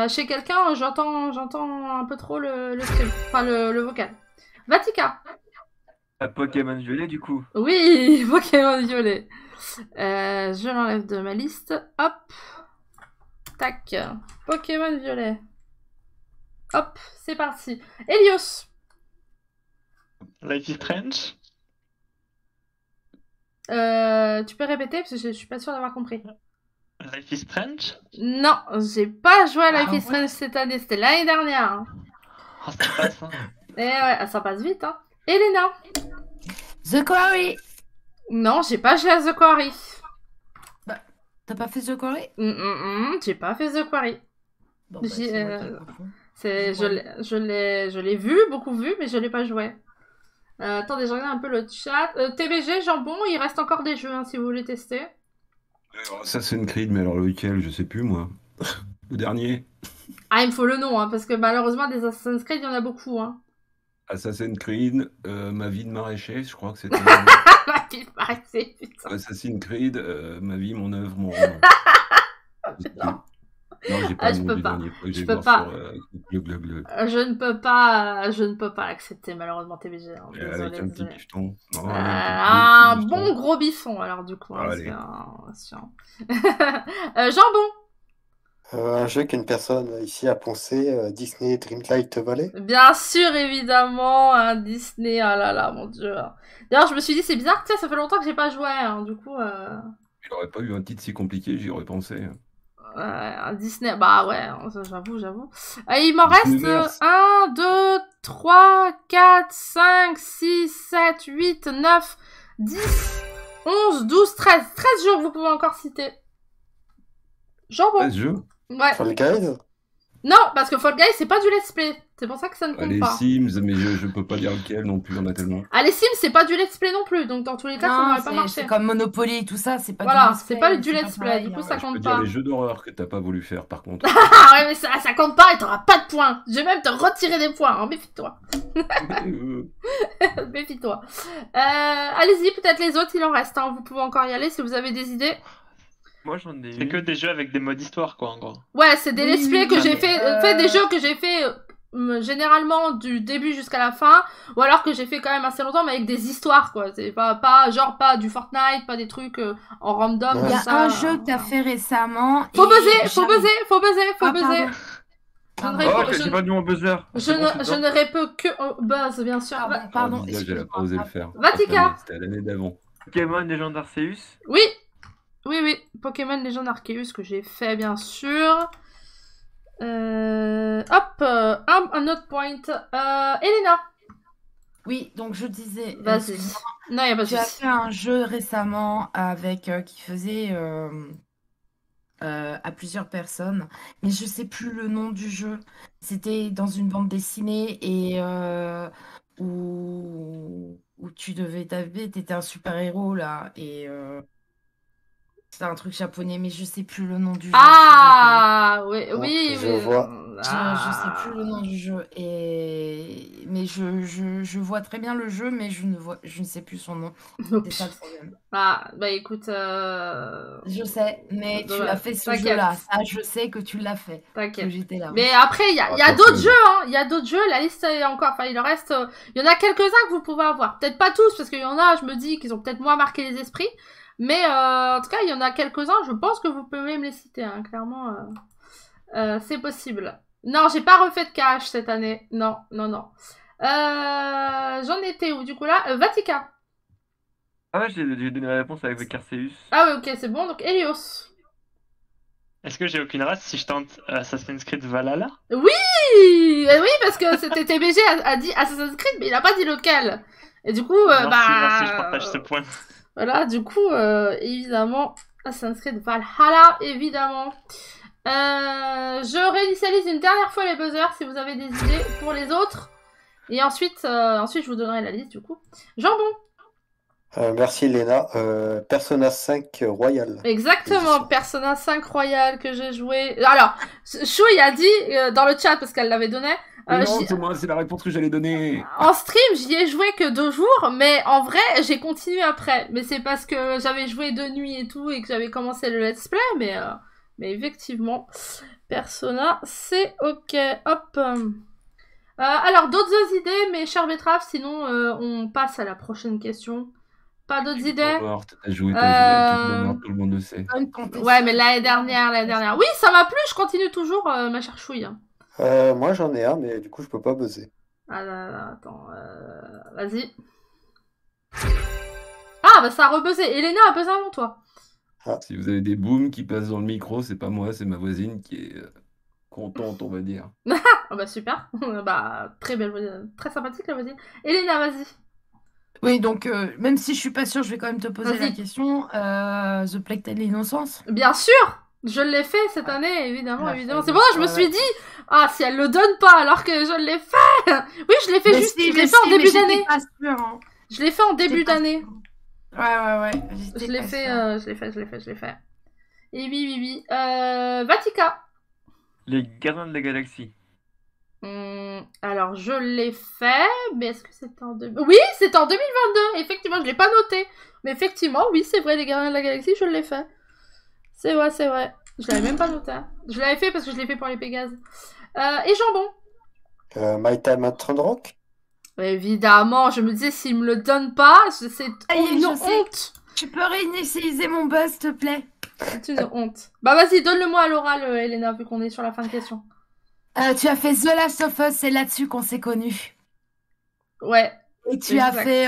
Chez quelqu'un, j'entends un peu trop le stream, enfin le vocal. Vatica. Pokémon Violet, du coup. Oui, Pokémon Violet. Je l'enlève de ma liste. Hop. Tac. Pokémon Violet. Hop, c'est parti. Helios. Life is Strange. Tu peux répéter parce que je suis pas sûre d'avoir compris. Life is Strange. Non, j'ai pas joué à Life is ouais. Strange cette année, c'était l'année dernière. Hein. Oh, ça passe, hein. Et ouais, ça passe vite. Hein. Elena. The Quarry. Non, j'ai pas joué à The Quarry. Bah, t'as pas fait The Quarry? J'ai pas fait The Quarry. Bon, bah, c'est moi qui confonds. Je l'ai vu, beaucoup vu, mais je l'ai pas joué. Attendez, je regarde un peu le chat. TBG, Jambon, il reste encore des jeux hein, si vous voulez tester. Assassin's Creed, mais alors lequel? Je sais plus, moi. Le dernier. Ah, il me faut le nom, hein, parce que malheureusement, des Assassin's Creed, il y en a beaucoup. Hein. Assassin's Creed, ma vie de maraîcher, je crois que c'était. Ma vie de maraîcher, putain. Assassin's Creed, ma vie, mon œuvre, mon roman. Non, j'ai pas je le nom peux du pas. dernier. Je peux pas. Sur, Je ne peux pas l'accepter, malheureusement, TBG. Hein. avec un petit bifton. Non, un bon gros bifton, alors, du coup. Hein, allez. Jambon. Un jeu qu'une personne ici a poncé, Disney Dreamlight Valley. Bien sûr, évidemment, un Disney. Ah là là, mon dieu. D'ailleurs, je me suis dit, c'est bizarre, tu sais, ça fait longtemps que j'ai pas joué. Hein, du coup. Il aurait pas eu un titre si compliqué, j'y aurais pensé. Un Disney, bah ouais, j'avoue. Il m'en reste 1, 2, 3, 4, 5, 6, 7, 8, 9, 10, 11, 12, 13. 13 jeux que vous pouvez encore citer. Jambon. 13 jeux? Ouais. Fall Guys? Non, parce que Fall Guys, c'est pas du let's play. C'est pour ça que ça ne compte Les pas. Sims, mais je peux pas dire lequel non plus, on a tellement. Ah, les Sims, c'est pas du let's play non plus. Donc, dans tous les cas, ça n'aurait pas marché. C'est comme Monopoly et tout ça, c'est pas voilà, du let's play. c'est pas du let's play. pareil, Du coup, hein. ça Je peux compte dire pas. les jeux d'horreur que t'as pas voulu faire, par contre. Ah ouais, mais ça compte pas et t'auras pas de points. Je vais même te retirer des points. Hein. Méfie-toi. Méfie-toi. Allez-y, peut-être les autres, il en reste. Hein. Vous pouvez encore y aller si vous avez des idées. Moi, j'en ai C'est que des jeux avec des modes histoire, quoi, en gros. Ouais, c'est des let's play que j'ai mais, fait des jeux que j'ai fait généralement du début jusqu'à la fin, ou alors que j'ai fait quand même assez longtemps, mais avec des histoires, quoi. C'est pas du Fortnite, pas des trucs en random. Ouais. Il y comme a ça. un jeu que t'as fait récemment. Faut et buzzer, faut j'arrive- buzzer, faut buzzer, faut Ah, buzzer. pardon. Je ne Pardon. réponds- Oh, j'ai pas dit mon buzzer. Je C'est bon, ne, c'est je bon. ne réponds que au buzz, bien sûr. Pardon, Oh, pardon. visage, elle a pas osé le faire. Vatica. C'était à l'année d'avant. Pokémon Légende Arceus. Oui, oui, oui. Pokémon Légende Arceus que j'ai fait, bien sûr. Hop, un autre point. Elena, Oui, donc je disais, vas-y. Non, y a pas de tu as souci. fait un jeu récemment avec qui faisait à plusieurs personnes, mais je sais plus le nom du jeu. C'était dans une bande dessinée et où tu devais taper, t'étais un super-héros là et c'était un truc japonais, mais je sais plus le nom du jeu. Ah, oui, Ah, oui, je oui. vois. Je sais plus le nom du jeu mais je vois très bien le jeu, mais je ne sais plus son nom. C'est ça le problème. Ah, bah écoute, Je sais, mais tu Ouais, as fait ce t'inquiète. jeu-là. Ça, je sais que tu l'as fait. Que t'inquiète. j'étais là. Mais après, il y a Ah, d'autres personne. jeux, hein. Il y a d'autres jeux, la liste est encore. Enfin, il en reste. Il y en a quelques-uns que vous pouvez avoir. Peut-être pas tous, parce qu'il y en a, je me dis, qu'ils ont peut-être moins marqué les esprits. Mais en tout cas, il y en a quelques-uns, je pense que vous pouvez me les citer, hein. Clairement, c'est possible. Non, j'ai pas refait de cash cette année. Non, non, non. J'en étais où, du coup, là Vatica. Ah ouais, j'ai donné la réponse avec Arceus. Ah ouais, ok, c'est bon. Donc, Helios. Est-ce que j'ai aucune race si je tente Assassin's Creed Valhalla? Oui, oui, parce que c'était TBG a dit Assassin's Creed, mais il a pas dit lequel. Et du coup, Merci, merci, je partage ce point. Voilà, du coup, évidemment, Assassin's Creed Valhalla, évidemment. Je réinitialise une dernière fois les buzzers si vous avez des idées pour les autres. Et ensuite, je vous donnerai la liste, du coup. Jambon. Merci Léna. Persona 5 Royal. Exactement, Édition. Persona 5 Royal que j'ai joué. Alors, Chouille a dit dans le chat, parce qu'elle l'avait donné, non, j'y- c'est moi, c'est la réponse que j'allais donner. en stream, j'y ai joué que 2 jours, mais en vrai, j'ai continué après. Mais c'est parce que j'avais joué de nuit et tout, et que j'avais commencé le let's play, mais effectivement, Persona, c'est ok. Hop. Alors, d'autres idées, mes chers betteraves, sinon on passe à la prochaine question. Pas d'autres idées? Morte, t'as joué, tout le monde le sait. Bonne compter Ouais, sur- mais l'année dernière. Oui, ça m'a plu, je continue toujours, ma chère chouille. Moi j'en ai un, mais du coup je peux pas buzzer. Ah, là, attends, vas-y. Ah, bah ça a rebuzzé. Elena a buzzé avant toi. Si vous avez des booms qui passent dans le micro, c'est pas moi, c'est ma voisine qui est contente, on va dire. Ah bah super. Bah, très belle voisine, très sympathique la voisine. Elena, vas-y. Oui, donc même si je suis pas sûre, je vais quand même te poser Vas-y. la question. The Plague Tale Innocence. Bien sûr, je l'ai fait cette année, évidemment, Ah, évidemment. ouais, C'est pour ça que je me ouais, suis ouais. dit, ah, si elle le donne pas alors que je l'ai fait. Oui, je l'ai fait Mais juste, si, je mais l'ai fait en si, mais début j'étais d'année. pas sûre, hein. Je l'ai fait en début J'étais pas d'année. sûre. Ouais. Je j'étais l'ai pas fait, sûre. je l'ai fait. Et oui. Vatica. Les Gardiens de la Galaxie. Alors, je l'ai fait, mais est-ce que c'était en... Oui, c'était en 2022, effectivement, je l'ai pas noté. Mais effectivement, oui, c'est vrai, les Gardiens de la Galaxie, je l'ai fait. C'est vrai. Je l'avais même pas noté. Hein. Je l'avais fait parce que je l'ai fait pour les Pégases. Et Jambon. My Time at Rock. Évidemment, je me disais, s'il me le donne pas, c'est Ah, y est, une je sais. honte. Tu peux réinitialiser mon buzz, s'il te plaît? C'est une honte. Bah vas-y, donne-le-moi à l'oral, Elena, vu qu'on est sur la fin de question. Tu as fait The Last of Us, c'est là-dessus qu'on s'est connus. Ouais. Et tu as Exact. fait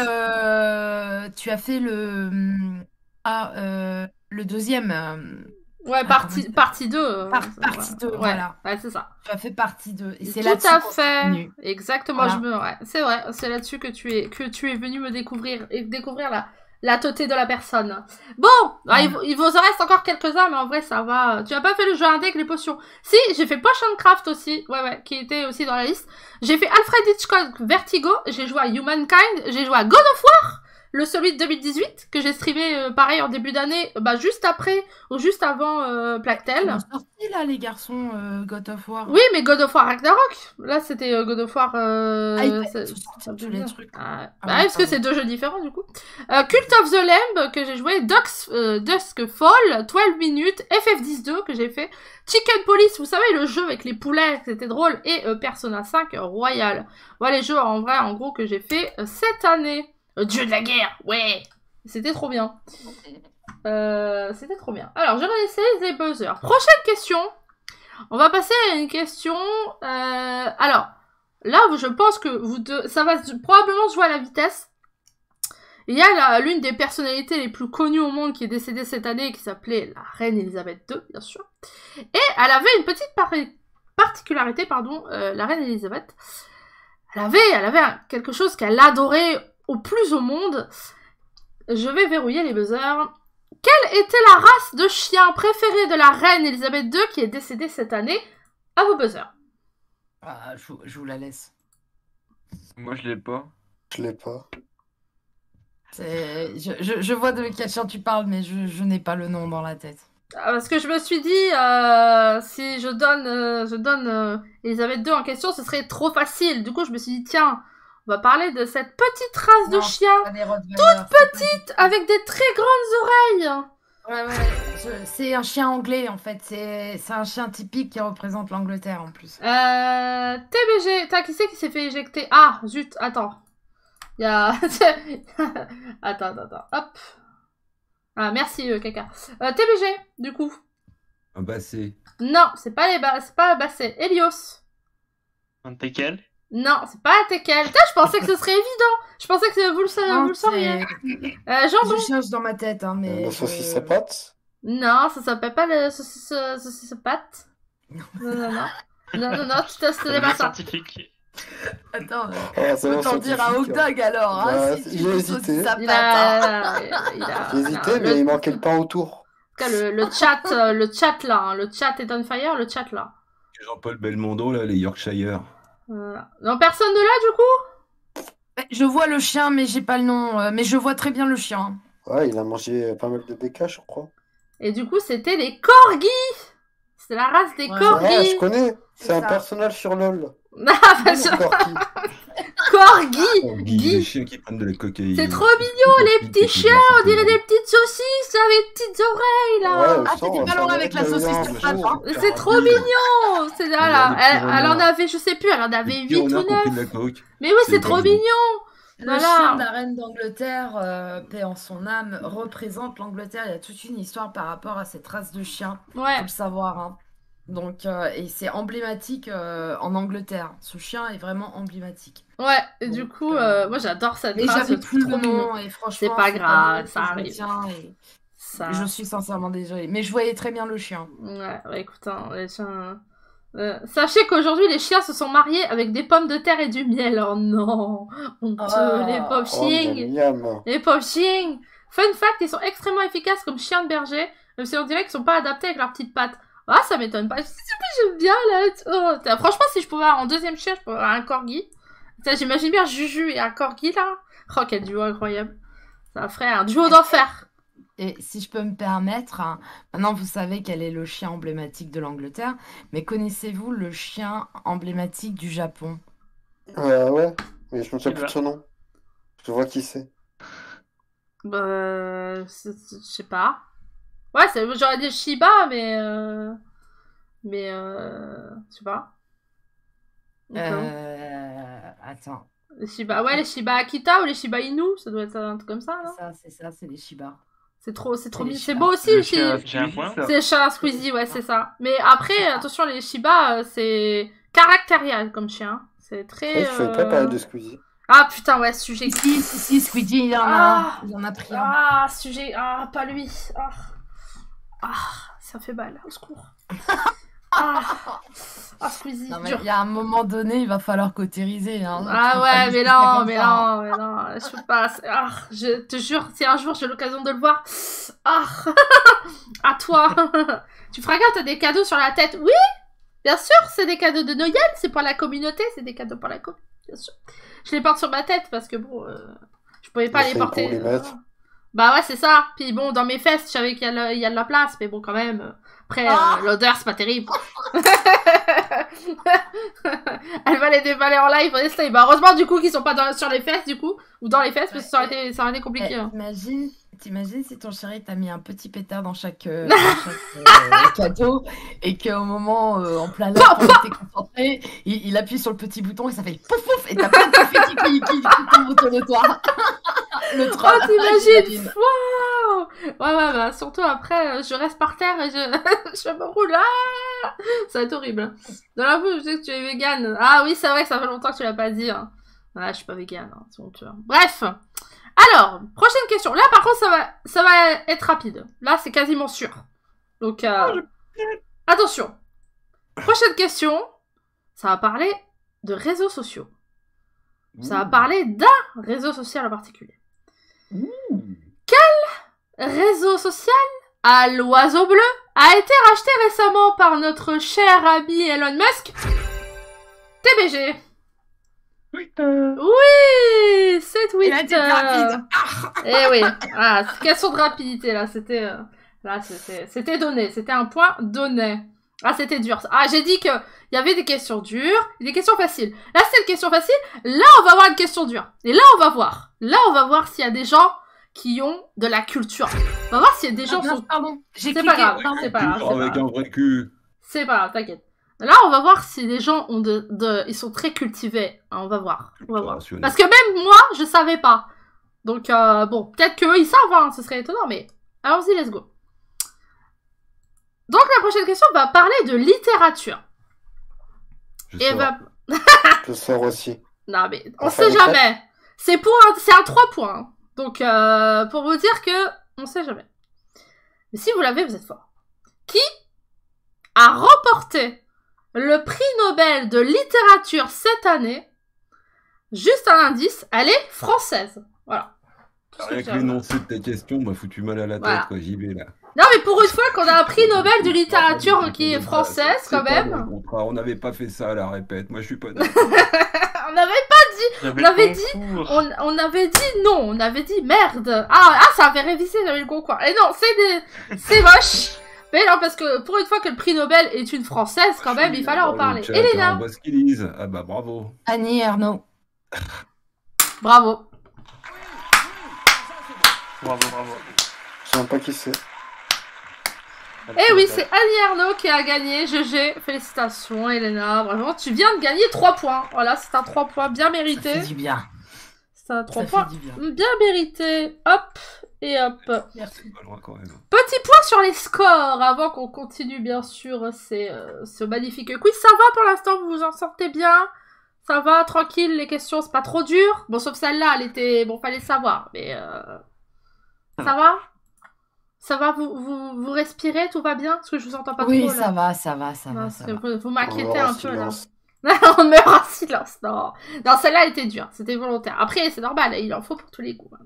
le deuxième. Ouais, Ah, partie 2. Partie 2, voilà. Ouais, c'est ça. Tu as fait partie 2. Et c'est Tout là-dessus à qu'on s'est fait. connus. Exactement. Voilà. Ouais, c'est vrai. C'est là-dessus que tu es venu me découvrir et découvrir la teuté de la personne. Bon, il vous en reste encore quelques-uns, mais en vrai, ça va. Tu as pas fait le jeu indé avec les potions. Si, j'ai fait Potion Craft aussi. Ouais, qui était aussi dans la liste. J'ai fait Alfred Hitchcock Vertigo. J'ai joué à Humankind. J'ai joué à God of War. Celui de 2018, que j'ai streamé pareil en début d'année, juste après ou juste avant Plague Tale. Ils sont sortis là, les garçons, God of War. Oui, mais God of War Ragnarok. Là, c'était God of War. Ils c'est- sont sortis tous les trucs. parce que c'est 2 jeux différents du coup. Cult of the Lamb que j'ai joué, Dusk Fall, 12 minutes, FF12 que j'ai fait, Chicken Police, vous savez le jeu avec les poulets, c'était drôle, et Persona 5 Royal. Voilà les jeux en vrai, en gros que j'ai fait cette année. Dieu de la guerre, ouais. C'était trop bien. C'était trop bien. Alors, je réessaye les buzzers. Prochaine question. On va passer à une question. Alors, là, je pense que ça va probablement se jouer à la vitesse. Il y a l'une des personnalités les plus connues au monde qui est décédée cette année, qui s'appelait la reine Elisabeth II, bien sûr. Et elle avait une petite particularité, la reine Elisabeth. Elle avait quelque chose qu'elle adorait au plus au monde. Je vais verrouiller les buzzers. Quelle était la race de chien préférée de la reine Elisabeth II qui est décédée cette année? À vos buzzers. Ah, je vous la laisse. Moi, je l'ai pas. Je l'ai pas. Je vois de quel chien tu parles, mais je n'ai pas le nom dans la tête. Parce que je me suis dit, si je donne Elisabeth II en question, ce serait trop facile. Du coup, je me suis dit, tiens, on va parler de cette petite race de chiens, toute petite, avec des très grandes oreilles. Ouais, c'est un chien anglais, en fait. C'est un chien typique qui représente l'Angleterre, en plus. TBG, qui c'est qui s'est fait éjecter? Ah, zut, attends. Il y a... attends, hop. Ah, merci, Kaka. TBG, du coup. Un basset. Non, c'est pas un basset. Helios. Un teckel? Non, c'est pas un teckel. Putain, je pensais que ce serait évident. Je pensais que vous le sauriez. Jambon. Je cherche dans ma tête, hein, mais... La saucisse à pâte. Non, ça s'appelle pas le saucisse à pâte. Non, c'était pas ça. Scientifique. Attends, C'est autant dire un hot dog alors, hein, Bah, si tu j'ai veux hésité. saucisse à Il pâte, J'ai hésité, mais il manquait le pain autour. En tout cas, le chat là, hein, le chat est on fire, le chat là. Jean-Paul Belmondo, là, les Yorkshire. Non, personne de là, du coup? Je vois le chien, mais j'ai pas le nom. Mais je vois très bien le chien. Ouais, il a mangé pas mal de BK, je crois. Et du coup, c'était les corgis. C'est la race des corgis. Ah, je connais. C'est C'est un ça. personnage sur LoL. Ah, bah, Corgi. corgis. Les chiens qui prennent de la cocaïne. C'est trop mignon, les petits chiens. On dirait des petites saucisses avec des petites oreilles, là. Ouais, Ah, ça, t'étais on pas loin s'en avec la est saucisse un sur jour. pâte, hein. C'est trop mignon. C'est voilà. Elle en avait, je sais plus, elle en Les avait petits 8 ou renards qui ont pris 9. de la coke. Mais oui, c'est trop corgis. mignon. Le Voilà. chien de la reine d'Angleterre, paix en son âme, représente l'Angleterre. Il y a toute une histoire par rapport à cette race de chien. Ouais. Faut le savoir, hein. Donc, et c'est emblématique en Angleterre. Ce chien est vraiment emblématique. Ouais, et Donc, du coup, moi j'adore cette Mais race, j'avais c'est plus le trop mignon. nom et franchement, C'est pas le grave, nom ça que je arrive. retiens et Ça... je suis sincèrement désolée. Mais je voyais très bien le chien. Ouais, écoute, hein, les chiens... sachez qu'aujourd'hui, les chiens se sont mariés avec des pommes de terre et du miel. Oh non, honteux, Oh. les pauvres Oh, chiens. miam, miam. Les pauvres chiens. Fun fact, ils sont extrêmement efficaces comme chiens de berger, même si on dirait qu'ils sont pas adaptés avec leurs petites pattes. Ah, ça m'étonne pas. J'aime bien, là. Oh, franchement, si je pouvais avoir en deuxième chien, je pourrais avoir un corgi. J'imagine bien Juju et un corgi, là. Oh, quel duo incroyable. Ça ferait un duo d'enfer. Et si je peux me permettre, hein, maintenant vous savez quel est le chien emblématique de l'Angleterre, mais connaissez-vous le chien emblématique du Japon? Ouais, mais je me souviens Il plus va. de son nom. Je vois qui c'est. Je sais pas. Ouais, j'aurais dit Shiba, mais je sais pas. Attends, Les Shiba, ouais, les Shiba Akita ou les Shiba Inu, ça doit être un truc comme ça, non? c'est ça, c'est les Shiba. C'est trop les mignon. C'est Shiba. beau aussi, Le les chien Shiba. J'ai un Squeezie, point. ça. C'est chat Squeezie, ouais, c'est ça. Mais après, attention, les Shiba, c'est caractériel comme chien. C'est très... Ouais, je fais pas parler de Squeezie. Ah putain, ouais, sujet... Si, Squeezie, il en a Ah. un. Il en a pris un. Ah, sujet... Ah, pas lui. Ah, ça fait mal, au secours. Squeezie, Non, mais dur. il y a un moment donné, il va falloir cautériser. Hein. Ah Tu peux pas ouais, laisser mais ça non, comme mais ça, hein. non, mais non, je peux pas. Je te jure, si un jour j'ai l'occasion de le voir, à toi. Tu feras gaffe, t'as des cadeaux sur la tête. Oui, bien sûr, c'est des cadeaux de Noël, c'est pour la communauté, c'est des cadeaux pour la communauté, bien sûr. Je les porte sur ma tête parce que bon, je pouvais pas les Essaye porter. pour les mettre. Bah ouais, c'est ça. Puis bon, dans mes fesses, je savais qu'il y a de la place, mais bon, quand même. Après, l'odeur, c'est pas terrible. Elle va les déballer en live, essaye. Bah, heureusement, du coup, qu'ils sont pas sur les fesses, du coup. Ou dans les fesses, parce que ça aurait été compliqué. Hein. T'imagines si ton chéri t'a mis un petit pétard dans chaque, cadeau et qu'au moment, en plein l'air, quand t'es concentré, il appuie sur le petit bouton et ça fait pouf pouf et t'as plein de confettis qui tombent autour de toi. Le troll. Oh, t'imagines? Wow. Ouais, bah, surtout après, je reste par terre et je me roule. Ça va être horrible. Dans l'info, je sais que tu es vegan. Ah oui, c'est vrai que ça fait longtemps que tu l'as pas dit. Hein. Ouais, je suis pas vegan. Hein, c'est honteux. Bref. Alors, prochaine question. Là, par contre, ça va être rapide. Là, c'est quasiment sûr. Donc, attention. Prochaine question. Ça va parler de réseaux sociaux. Ça va parler d'un réseau social en particulier. Quel réseau social à l'oiseau bleu a été racheté récemment par notre cher ami Elon Musk? TBG. Twitter. Oui, c'est Il a Twitter. été rapide. Eh oui, ah, question de rapidité là, c'était donné, c'était un point donné. Ah, c'était dur. Ah, j'ai dit que il y avait des questions dures, et des questions faciles. Là, c'est une question facile. Là, on va avoir une question dure. Et là, on va voir. Là, on va voir s'il y a des gens qui ont de la culture. On va voir s'il y a des gens qui sont... Pardon, j'ai C'est cliqué. pas grave, Pardon. c'est pas grave. c'est pas Avec grave. un vrai cul. C'est pas grave, t'inquiète. Là, on va voir si les gens ont ils sont très cultivés. Hein, on va voir. On va voir. Rationnel. Parce que même moi, je savais pas. Donc, bon, peut-être qu'eux, ils savent, hein, ce serait étonnant, mais allons-y, let's go. Donc, la prochaine question va parler de littérature. Je Et sors. va... Je sors aussi. Non, mais on Enfin, sait les jamais. C'est un 3 points. Hein. Donc, pour vous dire que on sait jamais. Mais si vous l'avez, vous êtes fort. Qui a remporté le prix Nobel de littérature cette année? Juste un indice, elle est française. Voilà. Tout ce que Avec j'ai à vous. l'énoncé de ta question, m'a foutu mal à la tête, Voilà. quoi. J'y vais là. Non, mais pour une fois qu'on a un prix Nobel de littérature qui est française, C'est quand pas même. dans le contrat. On n'avait pas fait ça à la répète. Moi, je suis pas d'accord. On avait J'avais On avait le dit- concours. on avait dit non, on avait dit merde. Ah, ça avait révisé, j'avais le concours. Et non, c'est moche. Mais non, parce que pour une fois que le prix Nobel est une française, quand même, il fallait en parler. Chat, Elena, On voit ce qu'ils disent. Ah bah bravo. Annie Ernaux. bravo. Bravo, bravo. Je sais même pas qui c'est. Eh oui, c'est Annie Ernaux qui a gagné. GG, félicitations, Elena. Vraiment, tu viens de gagner 3 points. Voilà, c'est un 3 points bien Ça mérité. fait du bien. C'est un 3 Ça points fait du bien. bien mérité. Hop, et hop. Merci. Pas loin quand même. Petit point sur les scores avant qu'on continue bien sûr ce magnifique quiz. Ça va pour l'instant, vous vous en sortez bien? Ça va, tranquille, les questions c'est pas trop dur. Bon, sauf celle-là, elle était... Bon, fallait savoir, mais ça va? Ça va, vous respirez, tout va bien? Parce que je vous entends pas Oui, trop là. ça va, ça va, ça Non, va, parce ça que va. vous m'inquiétez On un va peu en là. silence. On meurt en silence, non. Non, celle-là était dure, c'était volontaire. Après, c'est normal, il en faut pour tous les goûts. Hein.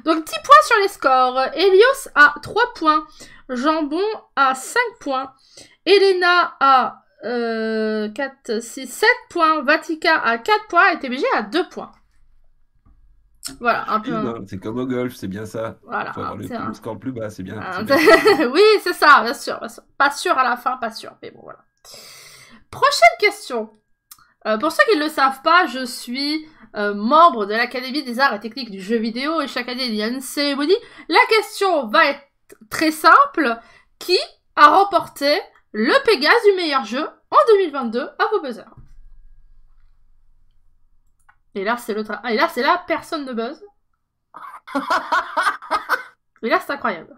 Donc, petit point sur les scores. Helios a 3 points. Jambon a 5 points. Elena a 4, 6, 7 points. Vatica a 4 points. Et TBG a 2 points. Voilà, un peu... C'est comme au golf, c'est bien ça. Voilà, Faut avoir c'est le un- score plus bas, c'est bien. Ah, c'est bien. oui, c'est ça, bien sûr, bien sûr. Pas sûr à la fin, pas sûr. Mais bon, voilà. Prochaine question. Pour ceux qui ne le savent pas, je suis membre de l'Académie des arts et techniques du jeu vidéo et chaque année il y a une cérémonie. La question va être très simple. Qui a remporté le Pégase du meilleur jeu en 2022 à vos buzzers? Et là, c'est et là, c'est là, personne ne buzz. Et là, c'est incroyable.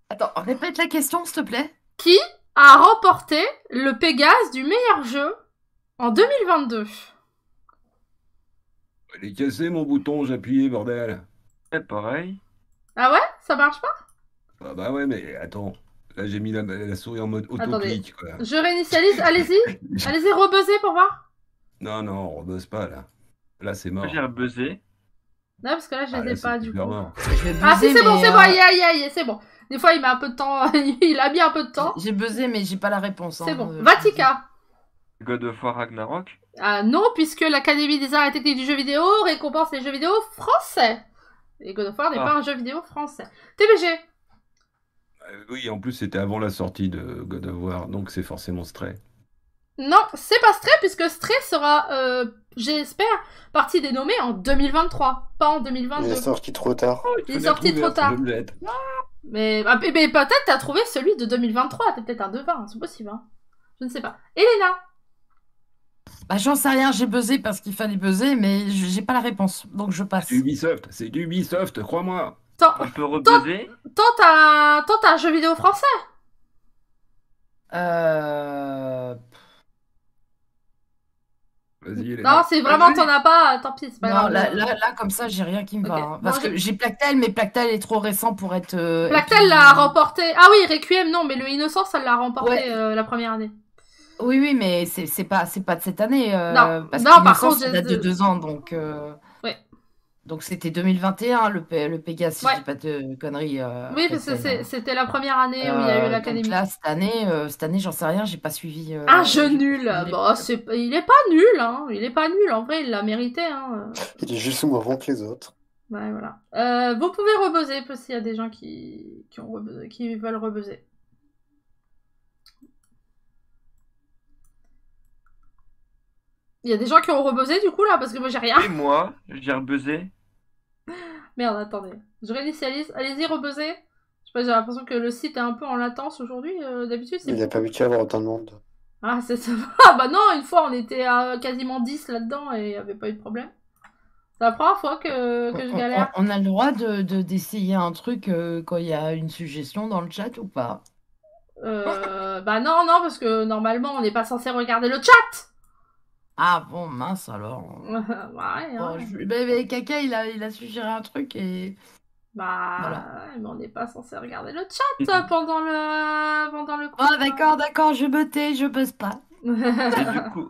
Attends, répète la question, s'il te plaît. Qui a remporté le Pégase du meilleur jeu en 2022? Il est cassé mon bouton, j'ai appuyé, bordel. C'est pareil. Ah ouais? Ça marche pas? Ah bah ouais, mais attends. Là, j'ai mis la souris en mode Attendez. autoclic, quoi. Je réinitialise, allez-y. Allez-y, rebuzzer pour voir. Non, non, on rebosse pas, là. Là, c'est mort. Moi, j'ai un buzzé. Non, parce que là, je Ah, les là, ai pas c'est du super coup. mort. Je vais Ah si, buzzer, c'est bon, mais, c'est bon, aïe, c'est bon. Des fois, il met un peu de temps, il a mis un peu de temps. J'ai buzzé, mais j'ai pas la réponse. C'est hein, bon. je- Vatica. God of War Ragnarok. Ah non, puisque l'Académie des arts et techniques du jeu vidéo récompense les jeux vidéo français. Et God of War n'est Ah. pas un jeu vidéo français. TBG. Oui, en plus, c'était avant la sortie de God of War, donc c'est forcément Stray. Non, c'est pas Stray, puisque Stray sera, j'espère, partie des nommés en 2023, pas en Il 2022. est sorti trop tard. Il est sorti trop tard. Je me jette. Mais peut-être t'as trouvé celui de 2023, t'es peut-être un devin, hein, c'est possible. Hein. Je ne sais pas. Elena. Bah, j'en sais rien, j'ai buzzé parce qu'il fallait buzzer, mais j'ai pas la réponse. Donc je passe. C'est du Ubisoft, crois-moi. Tant On peut rebuzzer. t'as un jeu vidéo français. Euh... Vas-y, Non, Elena. c'est vraiment, Vas-y. t'en as pas, tant pis, c'est pas Non, grave. là, comme ça, j'ai rien qui me va. Ok. Hein. Parce Non, que j'ai Plactel, mais Plactel est trop récent pour être. Et Plactel puis- l'a remporté. Ah oui, Requiem, non, mais le Innocence, elle l'a remporté Ouais. la première année. Oui, oui, mais c'est pas de cette année. Non, Parce non, que par l'Innocence, contre, ça date de 2 ans. Donc, Ouais. donc c'était 2021, le Pégase, si je Ouais. dis pas de conneries. Oui, parce que Plactel, hein. c'était la première année où il y a eu Donc l'Académie. là, cette année, j'en sais rien, j'ai pas suivi. Un jeu j'ai pas nul. suivi les- Bon, il est pas nul, hein. Il est pas nul, en vrai, il l'a mérité, hein. Il est juste moins bon que les autres. Ouais, voilà. Vous pouvez rebuzzer s'il y a des gens qui veulent rebuzzer. Il y a des gens qui ont rebuzzé du coup là, parce que moi j'ai rien. Et moi, j'ai rebuzzé. Merde, attendez. Je réinitialise. Allez-y, rebuzzer. Je sais pas, j'ai l'impression que le site est un peu en latence aujourd'hui. D'habitude, c'est. Il n'a pas habitué à avoir autant de monde. Ah, c'est ça. Ah, bah non, une fois on était à quasiment 10 là-dedans et il n'y avait pas eu de problème. C'est la première fois que je galère. On a le droit d'essayer un truc quand il y a une suggestion dans le chat ou pas? Bah non, parce que normalement on n'est pas censé regarder le chat. Ah bon, mince alors. Ouais, Bon, hein. mais Kaka, il a suggéré un truc et. Bah, Voilà. mais on n'est pas censé regarder le chat pendant le Oh, d'accord, je buzz pas. Et du coup,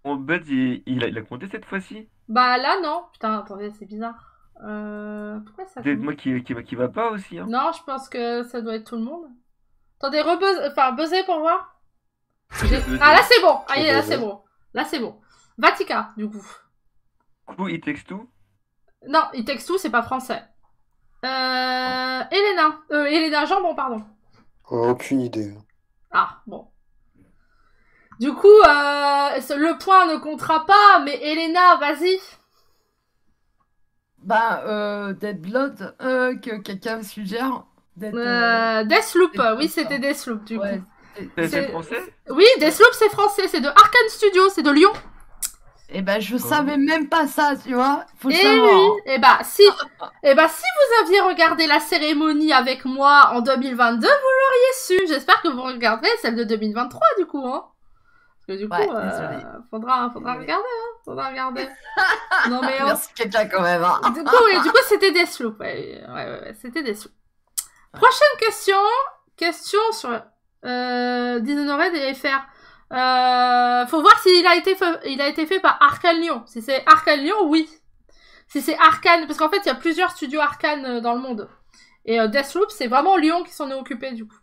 mon bud, il a compté cette fois-ci. Bah là non. Putain, attendez, c'est bizarre. Pourquoi ça Peut-être tombe moi qui va pas aussi. Hein. Non, je pense que ça doit être tout le monde. Attendez, buzzer pour voir. J'ai buzzé. Ah là c'est bon. Ah J'ai là buzzé. c'est bon. Là c'est bon. Vatica, du coup. Du coup, il texte tout. Non, il texte tout, c'est pas français. Elena Jambon, pardon. Aucune idée. Ah, bon. Du coup, le point ne comptera pas, mais Elena, vas-y. Bah, Dead Blood, que Kaka me suggère. Deathloop, oui, c'était Deathloop, du Ouais. coup. C'est C'est- français. Oui, Deathloop, c'est français, c'est de Arkane Studio, c'est de Lyon. Et ben, je savais même pas ça, tu vois. Faut le Et savoir. oui, et bah si vous aviez regardé la cérémonie avec moi en 2022, vous l'auriez su. J'espère que vous regarderez celle de 2023 du coup, hein. Parce que du coup, Ouais, désolé. faudra Désolé. regarder, hein. Faudra regarder. Non mais Merci Kaka quand même. Hein. du coup, c'était Deathloop. Ouais, c'était Deathloop. Prochaine question sur Dishonored et FR. Faut voir s'il a été fait par Arkane Lyon. Si c'est Arkane Lyon, oui. Si c'est Arkane, parce qu'en fait, il y a plusieurs studios Arkane dans le monde. Et Deathloop, c'est vraiment Lyon qui s'en est occupé, du coup.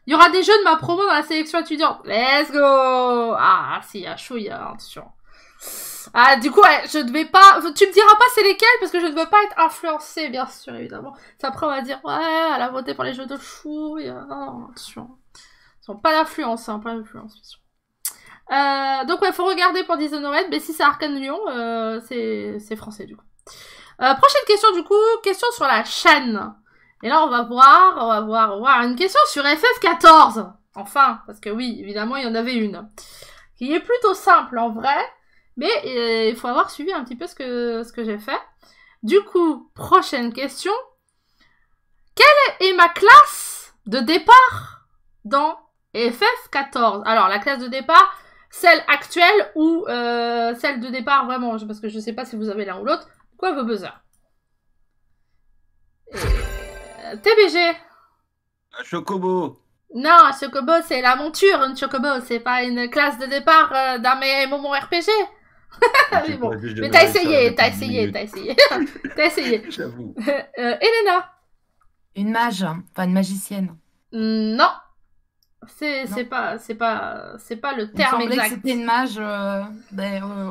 Il y aura des jeux de ma promo dans la sélection étudiante. Let's go! Ah, si, il y a chouille, attention. Ah, du coup, ouais, je ne vais pas... Tu me diras pas c'est lesquels, parce que je ne veux pas être influencée, bien sûr, évidemment. C'est après, on va dire, ouais, elle a voté pour les jeux de chouille. Non, attention. Pas d'influence, hein, pas d'influence, bien sûr. Donc ouais, faut regarder pour Dishonored, mais si c'est Arkane Lyon, c'est français du coup. Prochaine question du coup, question sur la chaîne. Et là on va voir une question sur FF14. Enfin, parce que oui, évidemment il y en avait une. Qui est plutôt simple en vrai, mais il faut avoir suivi un petit peu ce que j'ai fait. Du coup, prochaine question. Quelle est ma classe de départ dans FF14? Alors la classe de départ, celle actuelle ou celle de départ vraiment, parce que je sais pas si vous avez l'un ou l'autre. Quoi vos buzzers? TBG. Un chocobo. Non, un chocobo c'est la monture, une chocobo c'est pas une classe de départ d'un moments RPG. Mais bon, mais t'as essayé. T'as essayé. J'avoue. Elena. Une mage, enfin une magicienne. Non. C'est pas le Il me terme semblait exact. que c'était une mage,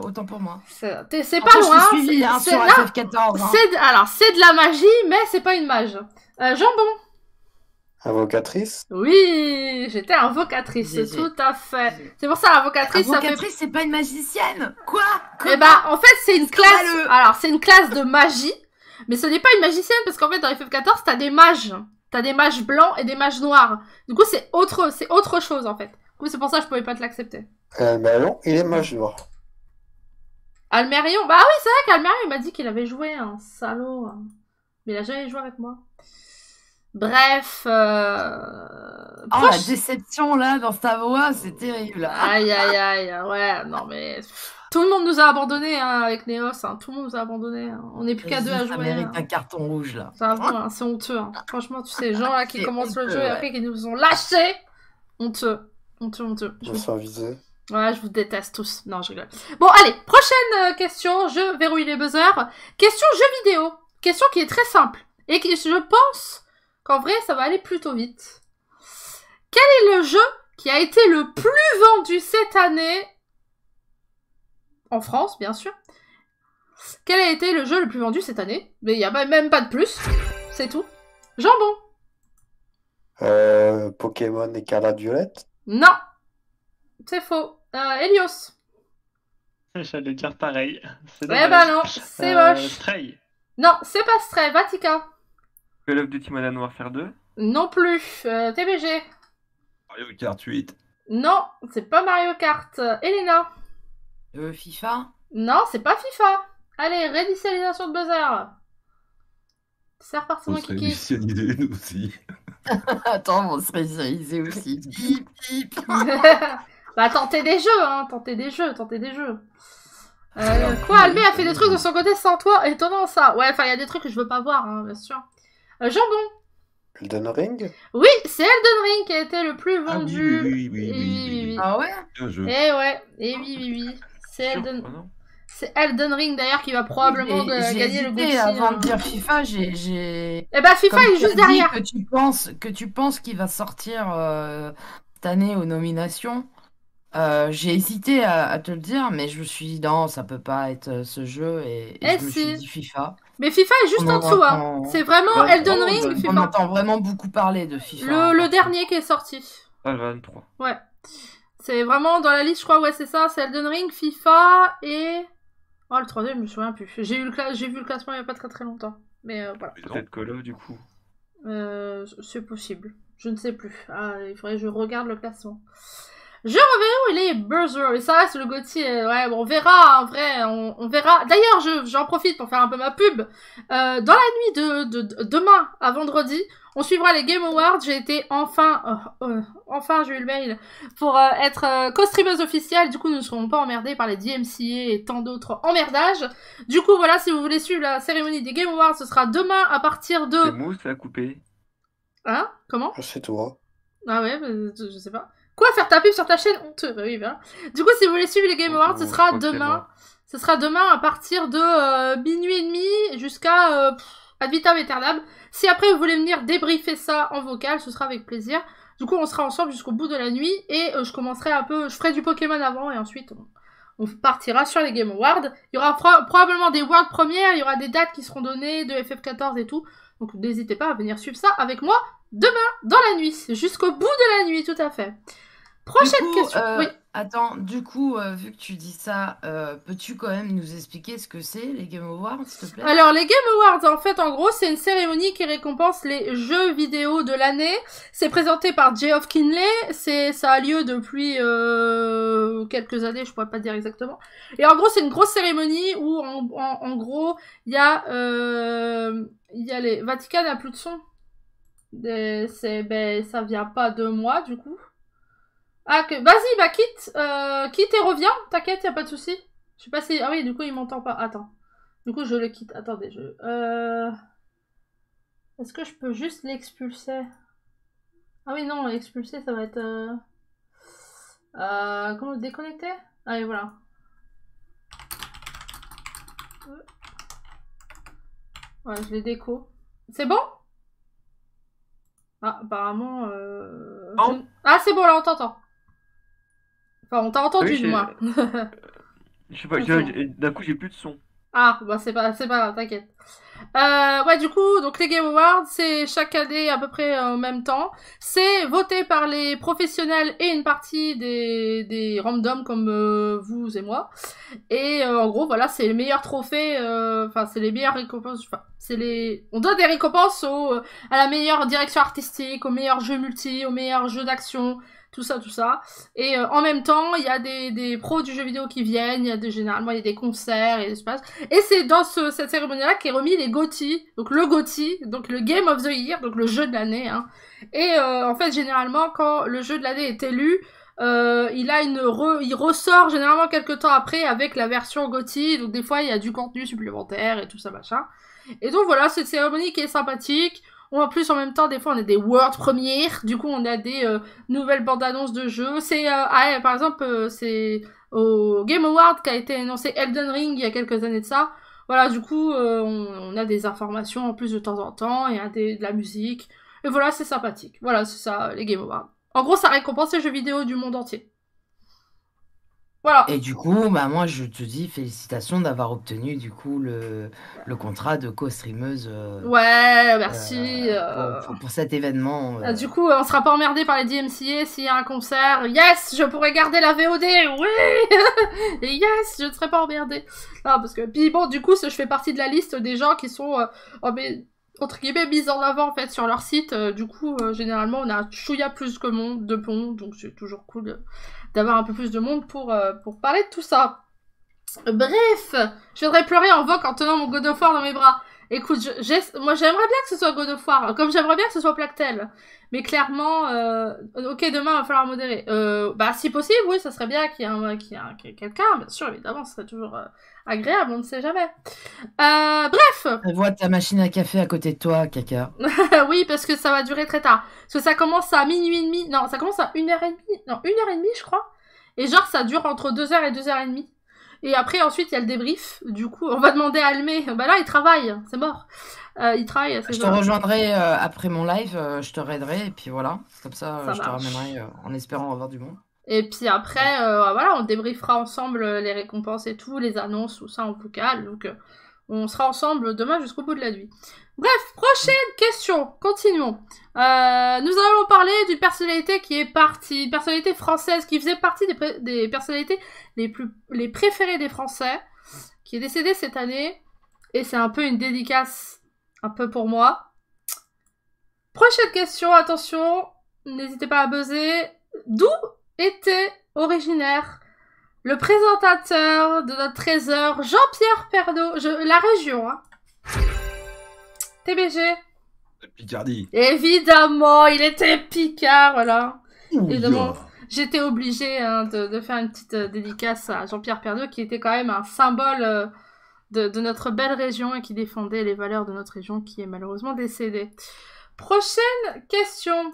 autant pour moi. C'est Après, pas loin. Je t'ai suivi hein, sur non, FF14. Hein. Alors, c'est de la magie, mais c'est pas une mage. Jambon. Invocatrice? Oui, j'étais invocatrice, GG. tout à fait. C'est pour ça, invocatrice, ça fait... Invocatrice, c'est pas une magicienne. Quoi? Eh ben, en fait, c'est une classe... Scandaleux. Alors, c'est une classe de magie, mais ce n'est pas une magicienne, parce qu'en fait, dans FF14, t'as des mages. T'as des mages blancs et des mages noirs. Du coup, c'est autre chose, en fait. Du coup, c'est pour ça que je pouvais pas te l'accepter. Bah non, il est mage noir. Almerion, bah oui, c'est vrai qu'Almerion, il m'a dit qu'il avait joué, un salaud. Mais il a jamais joué avec moi. Bref, Oh, la déception, là, dans ta voix, c'est terrible. Aïe, aïe, aïe, ouais, non mais... Tout le monde nous a abandonnés hein, avec Neos, hein. Tout le monde nous a abandonnés. Hein. On n'est plus qu'à 2 à Ça jouer. mérite Hein. un carton rouge, là. Ça va, hein, c'est honteux. Hein. Franchement, tu sais, les gens là qui C'est commencent le honteux, jeu et ouais. après qui nous ont lâchés. Honteux. Honteux, honteux. Je me sens visé. Ouais, je vous déteste tous. Non, je rigole. Bon, allez, prochaine question. Je verrouille les buzzers. Question jeu vidéo. Question qui est très simple. Et qui, je pense qu'en vrai, ça va aller plutôt vite. Quel est le jeu qui a été le plus vendu cette année en France, bien sûr. Quel a été le jeu le plus vendu cette année? Mais il n'y a même pas de plus. C'est tout. Jambon. Pokémon Écarlate Violette. Non. C'est faux. Helios. J'allais dire pareil. C'est Eh dommage. ben non, c'est moche. Stray. Non, c'est pas Stray. Vatica. Call of Duty Modern Warfare 2. Non plus. TBG. Mario Kart 8. Non, c'est pas Mario Kart. Elena. FIFA. Non, c'est pas FIFA. Allez, réinitialisation de buzzer. C'est reparti On mon se kiki. réinitialiser, nous aussi. Attends, on se réalisait aussi. Hip, hip. Bah tentez des jeux, hein. Tentez des jeux. Quoi, Albé a fait des trucs de son côté sans toi? Étonnant ça. Ouais, enfin, il y a des trucs que je veux pas voir, hein, bien sûr. Jambon. Elden Ring. Oui, c'est Elden Ring qui a été le plus Ah oui, vendu. oui. Ah ouais? Bien joué. Et ouais, et oui. C'est Elden... Surprenant. C'est Elden Ring d'ailleurs qui va probablement J'ai gagner le hésité GOTY. avant de hein. dire FIFA, j'ai... Eh ben FIFA Comme il est tu juste as dit derrière. que tu penses qu'il va sortir cette année aux nominations. J'ai hésité à te le dire, mais je me suis dit non, ça peut pas être ce jeu et Eh je me suis si. dit FIFA. Mais FIFA est juste On en en dessous. Hein. entend- C'est vraiment Ouais, Elden oh, Ring, bah, On FIFA. entend vraiment beaucoup parler de FIFA. Le dernier qui est sorti. Ah, le 23. Ouais. C'est vraiment dans la liste, je crois, ouais, c'est ça. C'est Elden Ring, FIFA et... Oh, le troisième, je me souviens plus. J'ai vu le classement il y a pas très longtemps. Mais voilà. Mais non. Peut-être Call of du coup. C'est possible. Je ne sais plus. Ah, il faudrait que je regarde le classement. Je reverrai où il est Buzzer. Et ça reste le GOTY. Ouais, bon, on verra, en vrai. On verra. D'ailleurs, j'en profite pour faire un peu ma pub. Dans la nuit de demain à vendredi, on suivra les Game Awards. J'ai été enfin j'ai eu le mail pour être co-streameuse officielle. Du coup, nous ne serons pas emmerdés par les DMCA et tant d'autres emmerdages. Du coup, voilà, si vous voulez suivre la cérémonie des Game Awards, ce sera demain à partir C'est de... mousse à couper. Hein? Comment? C'est toi. Ah ouais, je sais pas. Quoi, faire ta pub sur ta chaîne? Honteux, bah oui, voilà. Du coup, si vous voulez suivre les Game Awards, ce sera demain. Ce sera demain à partir de minuit et demi jusqu'à ad vitam aeternam. Si après vous voulez venir débriefer ça en vocal, ce sera avec plaisir. Du coup, on sera ensemble jusqu'au bout de la nuit et je commencerai un peu, je ferai du Pokémon avant et ensuite on partira sur les Game Awards. Il y aura probablement des World Premières, il y aura des dates qui seront données de FF14 et tout. Donc n'hésitez pas à venir suivre ça avec moi demain dans la nuit, jusqu'au bout de la nuit, tout à fait. Prochaine question. Oui. Attends, du coup, vu que tu dis ça, peux-tu quand même nous expliquer ce que c'est, les Game Awards, s'il te plaît? Alors, les Game Awards, en fait, en gros, c'est une cérémonie qui récompense les jeux vidéo de l'année. C'est présenté par Geoff Keighley. Ça a lieu depuis quelques années, je pourrais pas dire exactement. Et en gros, c'est une grosse cérémonie où, en gros, il y a les... Vatican n'a plus de son. Ça vient pas de moi, du coup. Ah, vas-y, bah quitte et reviens, t'inquiète, y a pas de souci. Je sais pas si... Ah oui, du coup, il m'entend pas. Attends. Du coup, je le quitte. Attendez, Est-ce que je peux juste l'expulser? Ah oui, non, l'expulser, ça va être... Comment le déconnecter? Allez, voilà. Ouais, je l'ai déco. C'est bon? Ah, apparemment... Non. Ah, c'est bon, là, on t'entend. Enfin, on t'a entendu, Oui, du moins. Je sais pas, d'un coup j'ai plus de son. Ah, bah c'est pas grave, t'inquiète. Ouais, du coup, donc les Game Awards, c'est chaque année à peu près au même temps. C'est voté par les professionnels et une partie des randoms comme vous et moi. Et en gros, voilà, c'est les meilleurs trophées, enfin, c'est les meilleures récompenses, enfin, on donne des récompenses à la meilleure direction artistique, aux meilleurs jeux multi, aux meilleurs jeux d'action, tout ça, tout ça. Et en même temps, il y a des pros du jeu vidéo qui viennent, généralement il y a des concerts et espace. Et c'est dans cette cérémonie-là qu'est remis les GOTY, donc le GOTY, donc le Game of the Year, donc le jeu de l'année. Hein. Et en fait, généralement, quand le jeu de l'année est élu, il ressort généralement quelques temps après avec la version GOTY, donc des fois il y a du contenu supplémentaire et tout ça machin. Et donc voilà, cette cérémonie qui est sympathique. En plus, en même temps, des fois, on a des world premières. Du coup, on a des nouvelles bandes annonces de jeux. Par exemple, c'est au Game Award qu'a été annoncé Elden Ring il y a quelques années de ça. Voilà, du coup, on a des informations en plus de temps en temps. Il y a de la musique. Et voilà, c'est sympathique. Voilà, c'est ça, les Game Awards. En gros, ça récompense les jeux vidéo du monde entier. Voilà. Et du coup, bah moi je te dis félicitations d'avoir obtenu du coup le contrat de co-streameuse. Ouais, merci. Pour cet événement. Du coup, on sera pas emmerdé par les DMCA s'il y a un concert. Yes, je pourrais garder la VOD. Oui. Et yes, je ne serai pas emmerdé. Non, parce que puis bon, du coup, je fais partie de la liste des gens qui sont entre guillemets mis en avant en fait sur leur site. Du coup, généralement, on a chouïa plus que monde de pont, donc c'est toujours cool d'avoir un peu plus de monde pour parler de tout ça. Bref, je viendrai pleurer en vogue en tenant mon God of War dans mes bras. Écoute, moi j'aimerais bien que ce soit God of War, comme j'aimerais bien que ce soit Plactel. Mais clairement, ok, demain il va falloir modérer. Bah si possible, oui, ça serait bien qu'il y ait quelqu'un, bien sûr, évidemment, ce serait toujours agréable, on ne sait jamais. Bref. Vois ta machine à café à côté de toi, caca. Oui, parce que ça va durer très tard. Parce que ça commence à minuit et demi. Non, ça commence à 1h30. Non, 1h30, je crois. Et genre, ça dure entre 2h et 2h30. Et après, ensuite, il y a le débrief. Du coup, on va demander à Almé. Bah là, il travaille. C'est mort. Il travaille. Je te rejoindrai après mon live. Je te raiderai. Et puis voilà. Comme ça je te ramènerai en espérant avoir du monde. Et puis après, voilà, on débriefera ensemble les récompenses et tout, les annonces, tout ça en vocal. Donc, on sera ensemble demain jusqu'au bout de la nuit. Bref, prochaine question. Continuons. Nous allons parler d'une personnalité qui est partie, une personnalité française qui faisait partie des personnalités les préférées des Français, qui est décédée cette année. Et c'est un peu une dédicace, un peu pour moi. Prochaine question, attention. N'hésitez pas à buzzer. D'où était originaire le présentateur de notre trésor, Jean-Pierre Pernaut, la région, hein. TBG. Picardie. Évidemment, il était Picard, voilà. Évidemment, j'étais obligée de faire une petite dédicace à Jean-Pierre Pernaut, qui était quand même un symbole de notre belle région et qui défendait les valeurs de notre région, qui est malheureusement décédée. Prochaine question.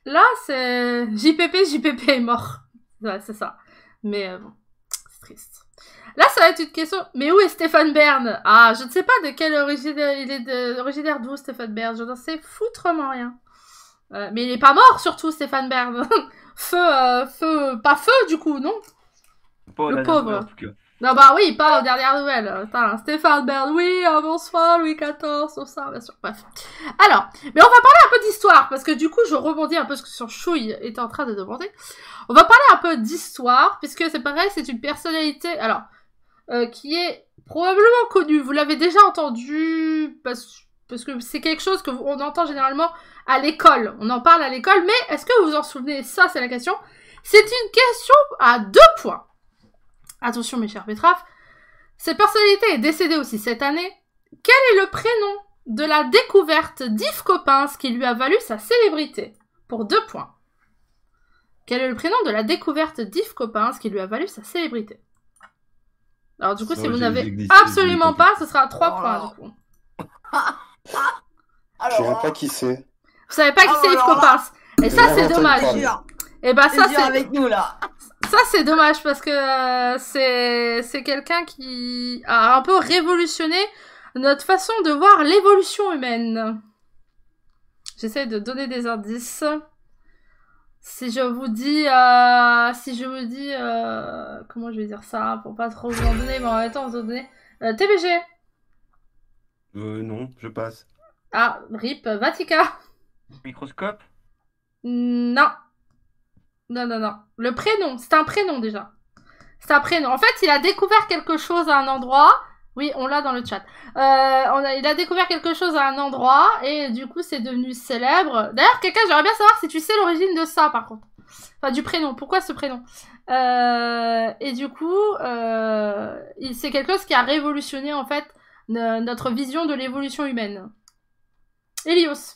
Là, c'est JPP est mort. Ouais, c'est ça. Mais bon, c'est triste. Là, ça va être une question. Mais où est Stéphane Bern? Ah, je ne sais pas de quelle origine il est originaire d'où Stéphane Bern. Je n'en sais foutrement rien. Mais il est pas mort surtout, Stéphane Bern. Pas feu du coup, non? Pas le la pauvre. dernière, en tout cas. Non, bah oui, pas aux dernières nouvelles. Attends, Stéphane Bern, oui, bonsoir, Louis XIV, tout ça, bien sûr, bref. Alors, mais on va parler un peu d'histoire, parce que du coup, je rebondis un peu sur Chouille était en train de demander. On va parler un peu d'histoire, puisque c'est pareil, c'est une personnalité, alors, qui est probablement connue. Vous l'avez déjà entendu, parce que c'est quelque chose qu'on entend généralement à l'école. On en parle à l'école, mais est-ce que vous vous en souvenez? Ça, c'est la question. C'est une question à 2 points. Attention mes chers betteraves, cette personnalité est décédée aussi cette année. Quel est le prénom de la découverte d'Yves Coppens qui lui a valu sa célébrité? Pour 2 points. Quel est le prénom de la découverte d'Yves Coppens qui lui a valu sa célébrité? Alors du coup, si vous n'avez absolument pas, ce sera à 3 points du coup. Je sais même pas qui c'est. Vous savez pas qui c'est Yves Coppens? Et ça, c'est dommage. Et bah ça, c'est avec nous là. Ça, c'est dommage parce que c'est quelqu'un qui a un peu révolutionné notre façon de voir l'évolution humaine. J'essaie de donner des indices. Si je vous dis, comment je vais dire ça pour pas trop vous en donner, mais en même temps vous en donner. TBG. Non, je passe. Ah, RIP, Vatica. Microscope? Non. Non. Le prénom, c'est un prénom déjà. C'est un prénom. En fait, il a découvert quelque chose à un endroit. Oui, on l'a dans le chat. Il a découvert quelque chose à un endroit et du coup, c'est devenu célèbre. D'ailleurs, quelqu'un, j'aimerais bien savoir si tu sais l'origine de ça, par contre. Enfin, du prénom. Pourquoi ce prénom? Et du coup, c'est quelque chose qui a révolutionné, en fait, notre vision de l'évolution humaine. Helios.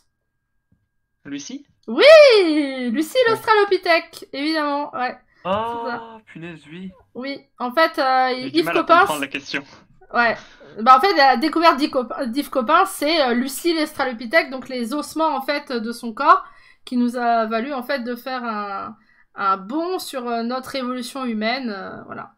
Lucie? Oui, Lucie l'Australopithèque, évidemment, ouais. Oh, punaise, oui. Oui, en fait, J'ai du Yves mal à Coppens... comprendre la question. Ouais. Bah, en fait, la découverte d'Yves Coppens, c'est Lucie l'Australopithèque, donc les ossements, en fait, de son corps, qui nous a valu, en fait, de faire un bond sur notre évolution humaine, voilà.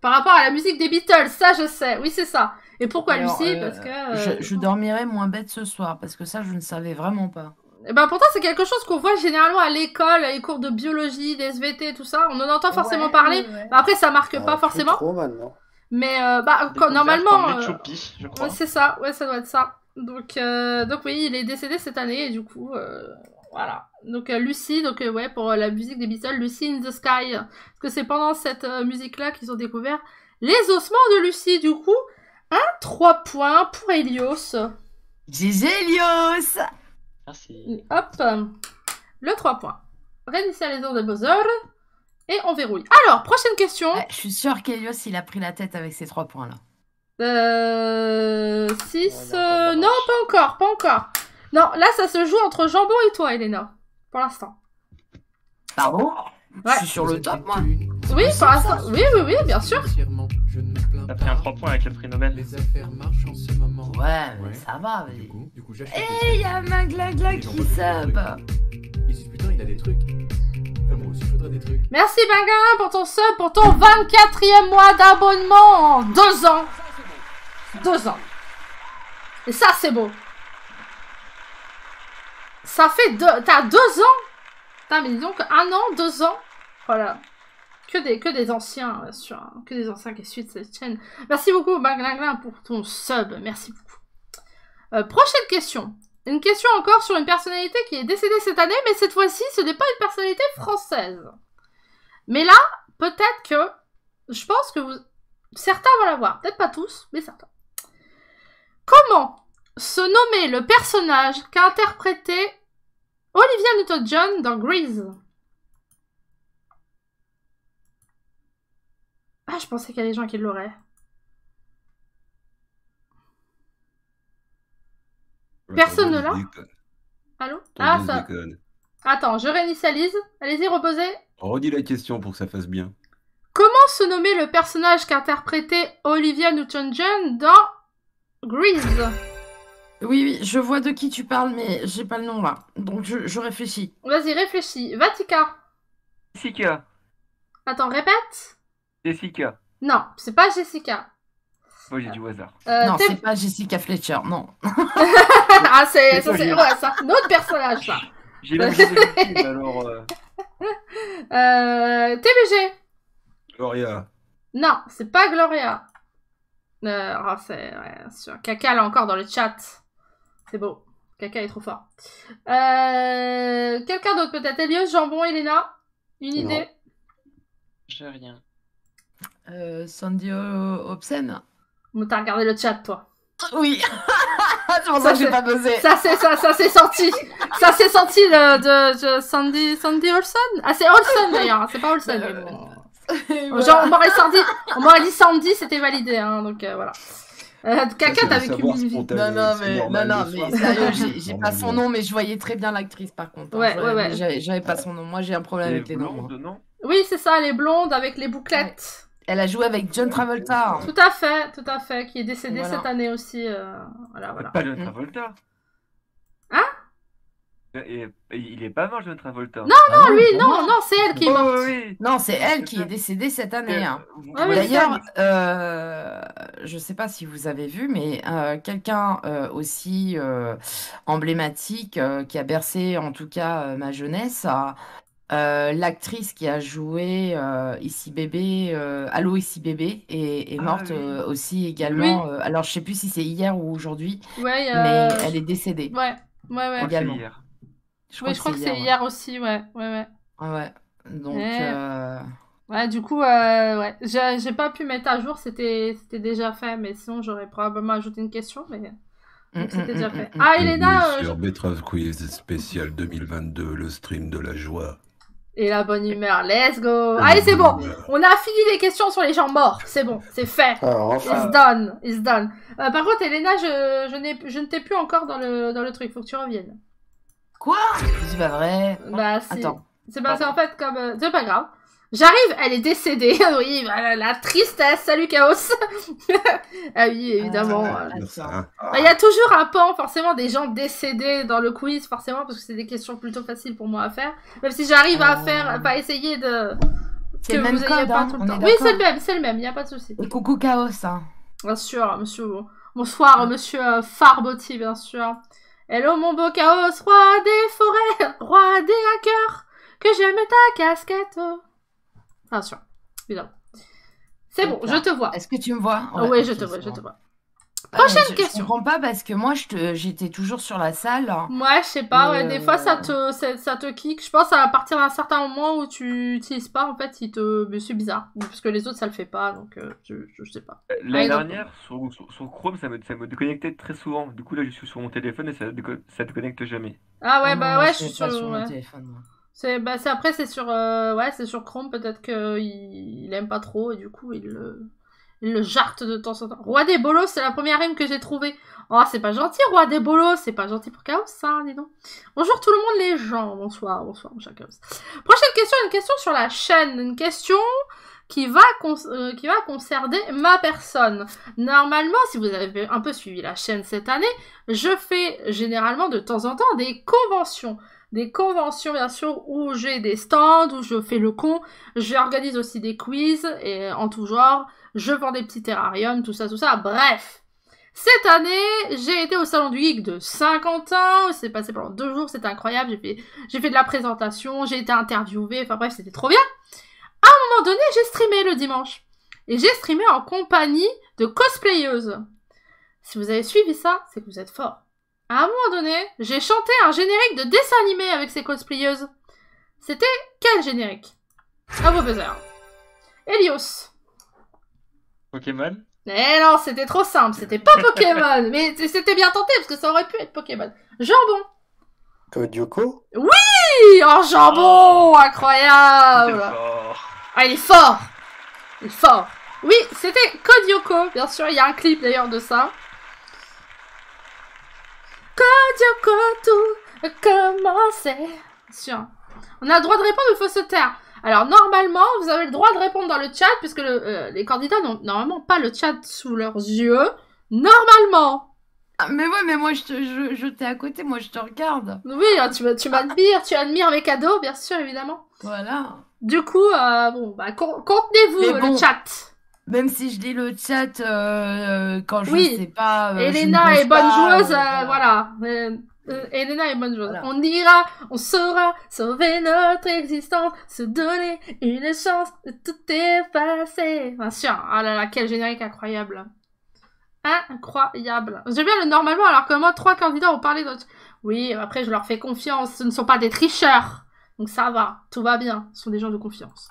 Par rapport à la musique des Beatles, ça, je sais. Oui, c'est ça. Et pourquoi Alors, Lucie? Parce que... je dormirai moins bête ce soir, parce que ça, je ne savais vraiment pas. Eh ben, pourtant, c'est quelque chose qu'on voit généralement à l'école, les cours de biologie, des SVT, tout ça. On en entend forcément parler. Ouais. Bah, après, ça marque Ah, pas plus forcément. trop maintenant. Mais, bah, Découverte normalement... en Éthiopie, je crois. Ouais, c'est ça. Ouais, ça doit être ça. Donc oui, il est décédé cette année, et du coup, voilà. Donc, Lucie, donc, ouais, pour la musique des Beatles, Lucy in the Sky. Parce que c'est pendant cette musique-là qu'ils ont découvert les ossements de Lucie. Du coup, 3 points pour Helios. GG Elios. Merci. Hop, le 3 points. Réinitialisons des buzzers et on verrouille. Alors, prochaine question. Ouais, je suis sûre qu'Elios, il a pris la tête avec ces 3 points-là. 6... Ouais, il y a encore de la non, marche. pas encore. Non, là, ça se joue entre Jambon et toi, Elena. Pour l'instant. Pardon? Ouais. Je suis sur le top, moi. Oui, pour l'instant. Oui, bien sûr. T'as pris un 3 points avec le prix Nobel. Ouais, mais ça va. Mais... Du coup, j'achète. Eh, y'a Maglagla qui sub. Il dit putain, il a des trucs. Moi aussi, je voudrais des trucs. Merci, Bengamin, pour ton sub, pour ton 24e mois d'abonnement en 2 ans. 2 ans. Et ça, c'est beau. Ça fait T'as 2 ans? Putain, mais dis donc, 1 an, 2 ans. Voilà. Que des anciens, bien sûr. Hein. Que des anciens qui suivent cette chaîne. Merci beaucoup, Bengamin, pour ton sub. Merci beaucoup. Prochaine question. Une question encore sur une personnalité qui est décédée cette année, mais cette fois-ci, ce n'est pas une personnalité française. Mais là, peut-être que... Je pense que certains vont la voir. Peut-être pas tous, mais certains. Comment se nommer le personnage qu'a interprété Olivia Newton-John dans Grease? Ah, je pensais qu'il y a des gens qui l'auraient. Personne ne l'a? Allô? Ah, ça... Déconne. Attends, je réinitialise. Allez-y, reposez. Redis la question pour que ça fasse bien. Comment se nommer le personnage qu'interprétait Olivia Newton-John dans Grease? Oui, je vois de qui tu parles, mais j'ai pas le nom là. Donc je réfléchis. Vas-y, réfléchis. Vatica. Jessica. Attends, répète. Jessica. Non, c'est pas Jessica. Moi, j'ai du au hasard. Non, t'es- c'est pas Jessica Fletcher, non. Ah, c'est C'est pas ouais, Jessica. ça, un autre personnage, ça. J'ai même pas de film, alors. TBG. Gloria. Non, c'est pas Gloria. Oh, c'est ouais, sûr. Caca, là encore dans le chat. C'est beau. Caca est trop fort. Quelqu'un d'autre peut-être? Elios, Jambon, Elena? Une Non. idée? J'ai rien. Sandy Hobson. Bon, t'as regardé le chat, toi. Oui. C'est pour Ça, ça que j'ai c'est- pas buzzé. Ça s'est senti. Ça s'est senti de Sandy Olsen. Ah, c'est Olsen d'ailleurs, hein, c'est pas Olsen. Mais bon. Genre, on m'aurait dit Sandy, c'était validé, hein, donc voilà. Caca, t'as vécu une vie. Non, mais sérieux, j'ai pas son nom, mais je voyais très bien l'actrice par contre. Ouais, ouais. J'avais pas son nom. Moi, j'ai un problème avec les noms. moi. blonde, non? Oui, c'est ça, les blondes avec les bouclettes. Elle a joué avec John Travolta. Tout à fait, qui est décédé Voilà. cette année aussi. Voilà. Pas John Travolta. Hein? Et il est pas mort, John Travolta. Non, Ah lui, pour moi. non, c'est elle qui est morte. Oh, oui. Non, c'est elle qui est décédée cette année. Hein. Ah oui, D'ailleurs, je sais pas si vous avez vu, mais quelqu'un aussi emblématique qui a bercé en tout cas ma jeunesse, l'actrice qui a joué Ici Bébé, Allô Ici Bébé, est morte oui. aussi également. Alors je sais plus si c'est hier ou aujourd'hui, Ouais, mais elle est décédée ouais. C'est également. hier. Oui, je crois que c'est ouais. hier aussi, ouais. Ouais. Donc Ouais, du coup, ouais. J'ai pas pu mettre à jour, c'était déjà fait, mais sinon j'aurais probablement ajouté une question, mais donc c'était déjà fait. Ah, Elena, Sur Betrave Quiz spécial 2022, le stream de la joie. Et la bonne humeur, let's go. Allez, c'est bon. On a fini les questions sur les gens morts. C'est bon, c'est fait. Alors, enfin, It's done. Par contre, Elena, je ne t'ai plus encore dans le truc. Faut que tu reviennes. Quoi? C'est pas vrai. Bah, si. Attends. C'est en fait comme... c'est pas grave. J'arrive, elle est décédée. Oui, bah, la tristesse. Salut, Chaos. Ah oui, évidemment. Il y a toujours un pan, forcément, des gens décédés dans le quiz, forcément, parce que c'est des questions plutôt faciles pour moi à faire. Même si j'arrive à essayer de... C'est le même code, hein, tout on le est temps. Oui, d'accord. c'est le même, il n'y a pas de souci. Et coucou Chaos, hein. Bien sûr, monsieur. Bonsoir, monsieur Farbotti, bien sûr. Hello, mon beau Chaos, roi des forêts, roi des hackers, que j'aime ta casquette. Bien sûr, évidemment. C'est bon, je te vois. Est-ce que tu me vois? Oui, je ok, te vois, c'est je bon. te vois. Prochaine Je question. comprends pas parce que moi, j'étais toujours sur la salle. Moi, je sais pas, ouais, des fois ça te kick. Je pense à partir d'un certain moment où tu utilises pas, en fait, mais c'est bizarre. Parce que les autres, ça le fait pas, donc je sais pas. L'année donc- dernière, sur Chrome, ça me déconnectait très souvent. Du coup, là, je suis sur mon téléphone et ça déconnecte jamais. Ah ouais, Non, bah moi, ouais, je je suis suis pas sur ouais. mon téléphone. Moi. Après, c'est sur Chrome, peut-être qu'il aime pas trop, et du coup, il le jarte de temps en temps. Roi des bolos, c'est la première rime que j'ai trouvée. Oh, c'est pas gentil, roi des bolos, c'est pas gentil pour Chaos, ça, dis donc. Bonjour tout le monde, les gens. Bonsoir, mon cher Chaos. Prochaine question, une question sur la chaîne. Une question qui va concerner ma personne. Normalement, si vous avez un peu suivi la chaîne cette année, je fais généralement de temps en temps des conventions. Des conventions, bien sûr, où j'ai des stands, où je fais le con. J'organise aussi des quiz, et en tout genre. Je vends des petits terrariums, tout ça. Bref. Cette année, j'ai été au Salon du Geek de Saint-Quentin. C'est passé pendant 2 jours, c'était incroyable. J'ai fait de la présentation, j'ai été interviewée. Enfin bref, c'était trop bien. À un moment donné, j'ai streamé le dimanche. Et j'ai streamé en compagnie de cosplayeuses. Si vous avez suivi ça, c'est que vous êtes forts. À un moment donné, j'ai chanté un générique de dessin animé avec ces cosplayeuses. C'était quel générique? À vos buzzers. Helios. Pokémon. Eh non, c'était trop simple, c'était pas Pokémon. Mais c'était bien tenté, parce que ça aurait pu être Pokémon. Jambon. Kodyoko? Oui, oh, jambon, incroyable. Ah, il est fort. Oui, c'était Kodyoko, bien sûr, il y a un clip d'ailleurs de ça. Kodyoko, tout commençait. Bien sûr. On a le droit de répondre, il faut se taire. Alors, normalement, vous avez le droit de répondre dans le chat, puisque les candidats n'ont normalement pas le chat sous leurs yeux. Normalement. Ah, mais ouais, mais moi, je t'ai à côté, moi, je te regarde. Oui, tu admires mes cadeaux, bien sûr, évidemment. Voilà. Du coup, contenez-vous bon, le chat. Même si je lis le chat quand je Oui. sais pas... Elena est bonne joueuse, voilà. Elena est bonne joueuse. Voilà. On ira, on saura sauver notre existence, se donner une chance de tout effacer. Bien sûr. Ah là là, quel générique incroyable. Incroyable. J'aime bien le normalement, alors que moi, 3 candidats ont parlé d'autres. Oui, après, je leur fais confiance. Ce ne sont pas des tricheurs. Donc ça va, tout va bien. Ce sont des gens de confiance.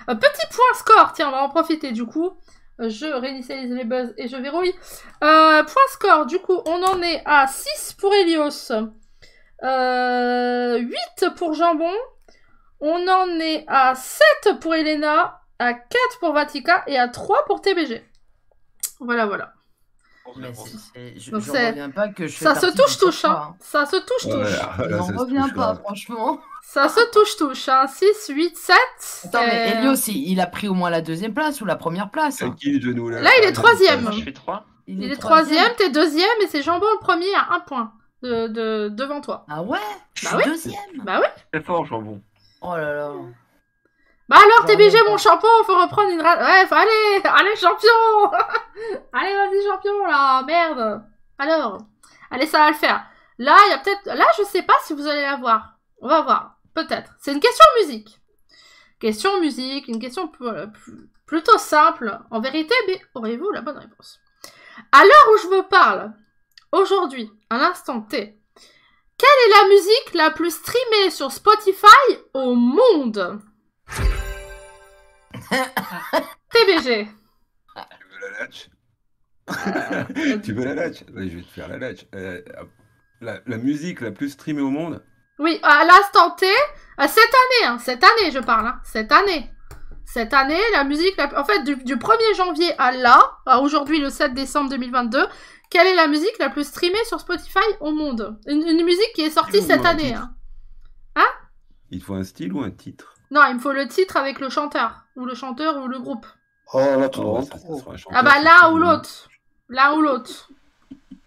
Petit point score. Tiens, on va en profiter du coup. Je réinitialise les buzz et je verrouille. Point score, du coup, on en est à 6 pour Helios. 8 pour Jambon. On en est à 7 pour Elena. À 4 pour Vatica. Et à 3 pour TBG. Voilà. Je Donc reviens pas que je fais Ça se partie touche, de hein. Ça se touche. J'en reviens pas, franchement. Ça se touche, hein. 6, 8, 7. Attends, mais Helios, il a pris au moins la 2e place ou la première place. C'est qui de nous là? Là, il est 3ème. Moi, je fais 3. Il est 3ème, t'es 2ème, et c'est Jambon le premier à 1 point devant toi. Ah ouais? Je Bah suis oui. 2ème. Bah oui. Très fort, jambon. Oh là là. Bah alors, J'en TBG, reviens mon champion, faut reprendre une... Ouais, allez, champion. Allez, vas-y, champion, là, merde. Alors, allez, ça va le faire. Là, il y a peut-être... Là, je sais pas si vous allez la voir. On va voir, peut-être. C'est une question musique. Une question plutôt simple. En vérité, mais aurez-vous la bonne réponse? À l'heure où je vous parle, aujourd'hui, à l'instant T, quelle est la musique la plus streamée sur Spotify au monde? TBG. Tu veux la latch? Tu veux la latch? Ouais, je vais te faire la latch. La musique la plus streamée au monde? Oui, à l'instant T, cette année, je parle, hein, cette année, la musique, en fait, du 1er janvier à là, à aujourd'hui, le 7 décembre 2022, quelle est la musique la plus streamée sur Spotify au monde? Une musique qui est sortie cette année. Hein. Il faut un style ou un titre? Non, il me faut le titre avec le chanteur, ou le groupe. Oh là, tout le Oh, monde. ça sera un chanteur, Ah bah c'est l'un ça, ou non? l'autre. L'un ou l'autre.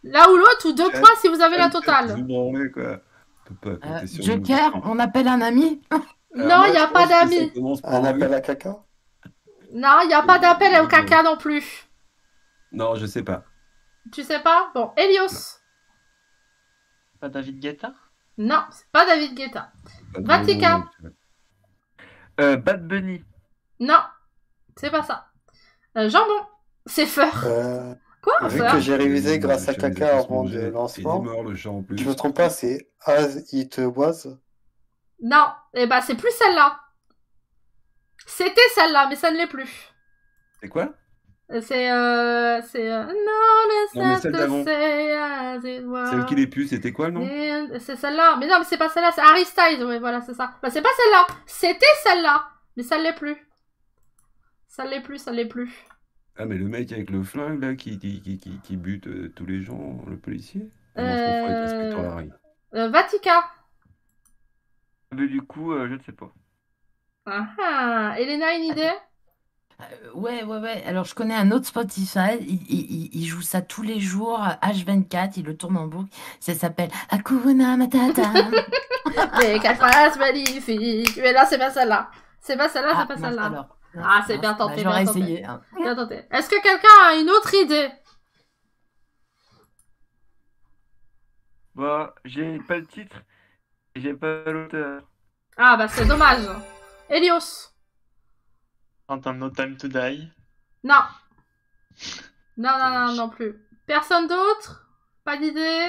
L'un ou l'autre, ou 2 points si vous avez la totale. Vous branlez, quoi. On peut pas compter sur nous. Joker, on appelle un ami. Non, il n'y a pas d'amis. Un appel à caca? Non, il n'y a pas d'appel au caca non plus. Non, je sais pas. Tu sais pas? Bon, Helios. Pas David Guetta? Non, c'est pas David Guetta. Pas de Vatican. nom, tu vois. Bad Bunny. Non, c'est pas ça. Jambon. C'est Feur. Quoi, Vu Feur? que j'ai révisé Il grâce à je les ai caca tous avant mangés. de Il est lancement, mort, le chat, en plus. je me trompe pas, c'est As It Was. Non, eh ben c'est plus celle-là. C'était celle-là, mais ça ne l'est plus. C'est quoi? C'est Non, mais celle d'avant. Celle qui l'est plus, c'était quoi le nom? C'est celle-là. Mais non, mais c'est pas celle-là, c'est Harry Styles. Ouais, voilà, c'est ça. Bah, c'est pas celle-là. C'était celle-là. Mais ça ne l'est plus. Ça ne l'est plus, ça ne l'est plus. Ah, mais le mec avec le flingue, là, qui bute tous les gens, le policier? Ah non, je confonds avec l'inspecteur Harry. Vatican. Mais du coup, je ne sais pas. Ah ah. Elena, une idée? Ouais. Alors, je connais un autre Spotify. Il joue ça tous les jours, H24. Il le tourne en boucle. Ça s'appelle Hakuna Matata. Les 4 phrases magnifiques. Mais là, c'est pas celle-là. C'est pas celle-là, c'est pas mince, celle-là. alors. Ah, c'est bien tenté, J'aurais bien tenté. essayé. Hein. Bien tenté. Est-ce que quelqu'un a une autre idée? Bah, j'ai pas le titre et j'ai pas l'auteur. Ah, bah, c'est dommage. Helios. No Time to Die. Non. Non plus. Personne d'autre? Pas d'idée?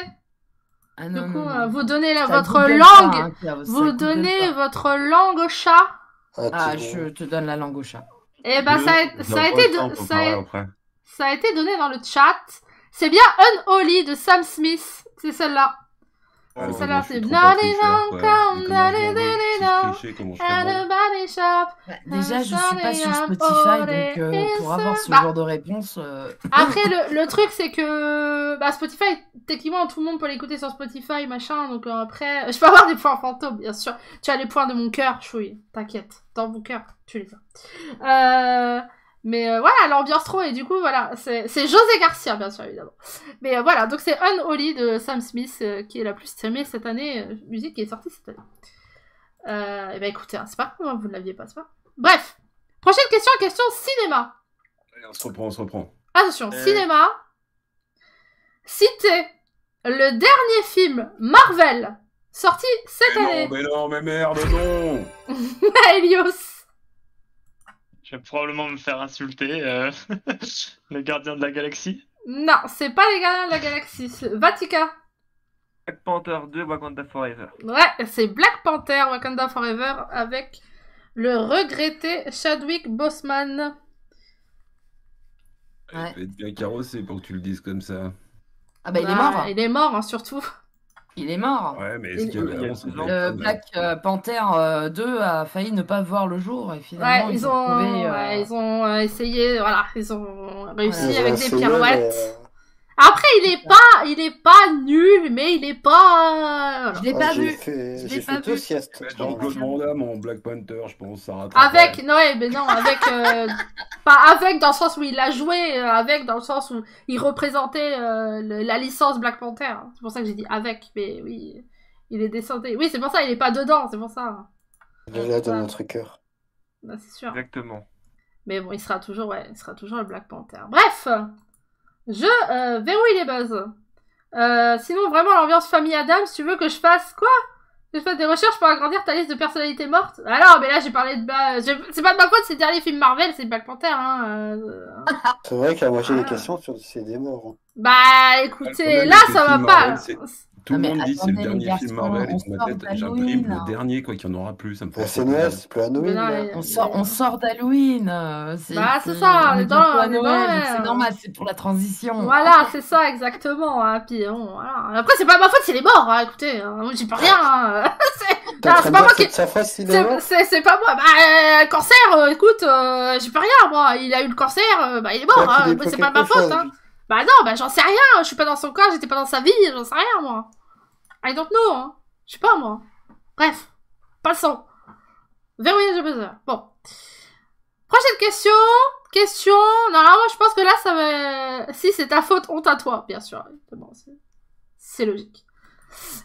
Ah, Du non, coup, non. vous donnez Ça votre Google langue. pas, hein, Pierre, ça Vous Google donnez pas. votre langue au chat. Ah, je te donne la langue au chat. Et bah, ça a été donné dans le chat. C'est bien Unholy de Sam Smith. C'est celle-là. Ah, celle-là, vraiment, je c'est suis trop pas tricheur, Come, quoi. Et comment je Nalina, l'envoie? Si je trichais, comment je ferais bon? Everybody shop. Bah, déjà, je suis pas sur Sunny Spotify, donc and pour avoir ce Bah, genre de réponse. Après, le truc, c'est que bah, Spotify, techniquement, tout le monde peut l'écouter sur Spotify, machin. Donc après, je peux avoir des points fantômes, bien sûr. Tu as les points de mon cœur, chouille. T'inquiète. Dans mon cœur, tu les as. Mais voilà, l'ambiance trop. Et du coup, voilà. C'est José Garcia, bien sûr, évidemment. Mais voilà, donc c'est Unholy de Sam Smith qui est la plus streamée cette année. Musique qui est sortie cette année. Et ben écoutez, hein, c'est pas comment vous ne l'aviez pas, c'est pas. Bref. Prochaine question cinéma. Allez, on se reprend. Attention, cinéma. Citez le dernier film Marvel sorti cette année. Mais non, mais merde, non. Helios. Je vais probablement me faire insulter. Le gardien de la galaxie. Non, c'est pas les Gardiens de la Galaxie. C'est Vatican. Black Panther 2, Wakanda Forever. Ouais, c'est Black Panther, Wakanda Forever, avec le regretté Chadwick Boseman. Ouais. Il va être bien carrossé pour que tu le dises comme ça. Ah bah il est mort. Il est mort, hein, surtout. Il est mort. Ouais, mais est-ce qu'il y avait avant Le Black Panther 2 a failli ne pas voir le jour et finalement Ouais, ils ont trouvé, ils ont essayé, voilà, ils ont réussi Ouais, avec Ils ont des essayé, pirouettes. Après, il est pas nul, mais il est pas. Je l'ai pas vu. J'ai fait deux siestes. Jean-Claude Van Damme en Black Panther, je pense, ça rattrape. Avec, non, mais non, avec, pas avec dans le sens où il a joué, avec dans le sens où il représentait la licence Black Panther. C'est pour ça que j'ai dit avec, mais oui, il est descendé. Oui, c'est pour ça, il est pas dedans, c'est pour ça. Il est là dans notre cœur. Bah, c'est sûr. Exactement. Mais bon, il sera toujours le Black Panther. Bref, je verrouille les buzz. Sinon, vraiment, l'ambiance famille Adams, tu veux que je fasse quoi? Que je fasse des recherches pour agrandir ta liste de personnalités mortes? Ah non, mais là, j'ai parlé de... c'est pas de ma faute, c'est le dernier film Marvel, c'est Black Panther, hein. C'est vrai qu'à moitié des questions sur c'est des morts. Bah, écoutez, là, ça va pas. Tout le mais monde dit c'est le attendez, les dernier film garçons, Marvel et on dans ma sort tête, j'ai un d'Halloween. prime, le dernier, quoi, qu'il n'y en aura plus, ça me fait C'est trop Noël, mal. c'est plus Mais Halloween, non, là. On sort d'Halloween. Bah, c'est ça, on est dans, bientôt à on est dans Noël, la- donc c'est normal, c'est pour la transition. Voilà, c'est ça, exactement. Hein. Puis, bon, voilà. Après, c'est pas ma faute s'il est mort, hein. Écoutez, moi, j'y peux rien. Hein. T'es en Non, train c'est de pas dire moi que qui... de sa faute, il est mort? C'est pas moi. Bah, cancer, écoute, j'y peux rien, moi. Il a eu le cancer, bah, il est mort. Ouais, Hein. qu'il ait Bah, fait c'est pas ma quelque faute, chose, hein. lui. Bah, non, bah, j'en sais rien. Je suis pas dans son corps, j'étais pas dans sa vie, j'en sais rien, moi. I don't know, hein. Je sais pas, moi. Bref. Passons. Verrouillage de buzzer. Bon. Prochaine question. Normalement, je pense que là, ça va... Si, c'est ta faute, honte à toi, bien sûr. Bon, c'est logique.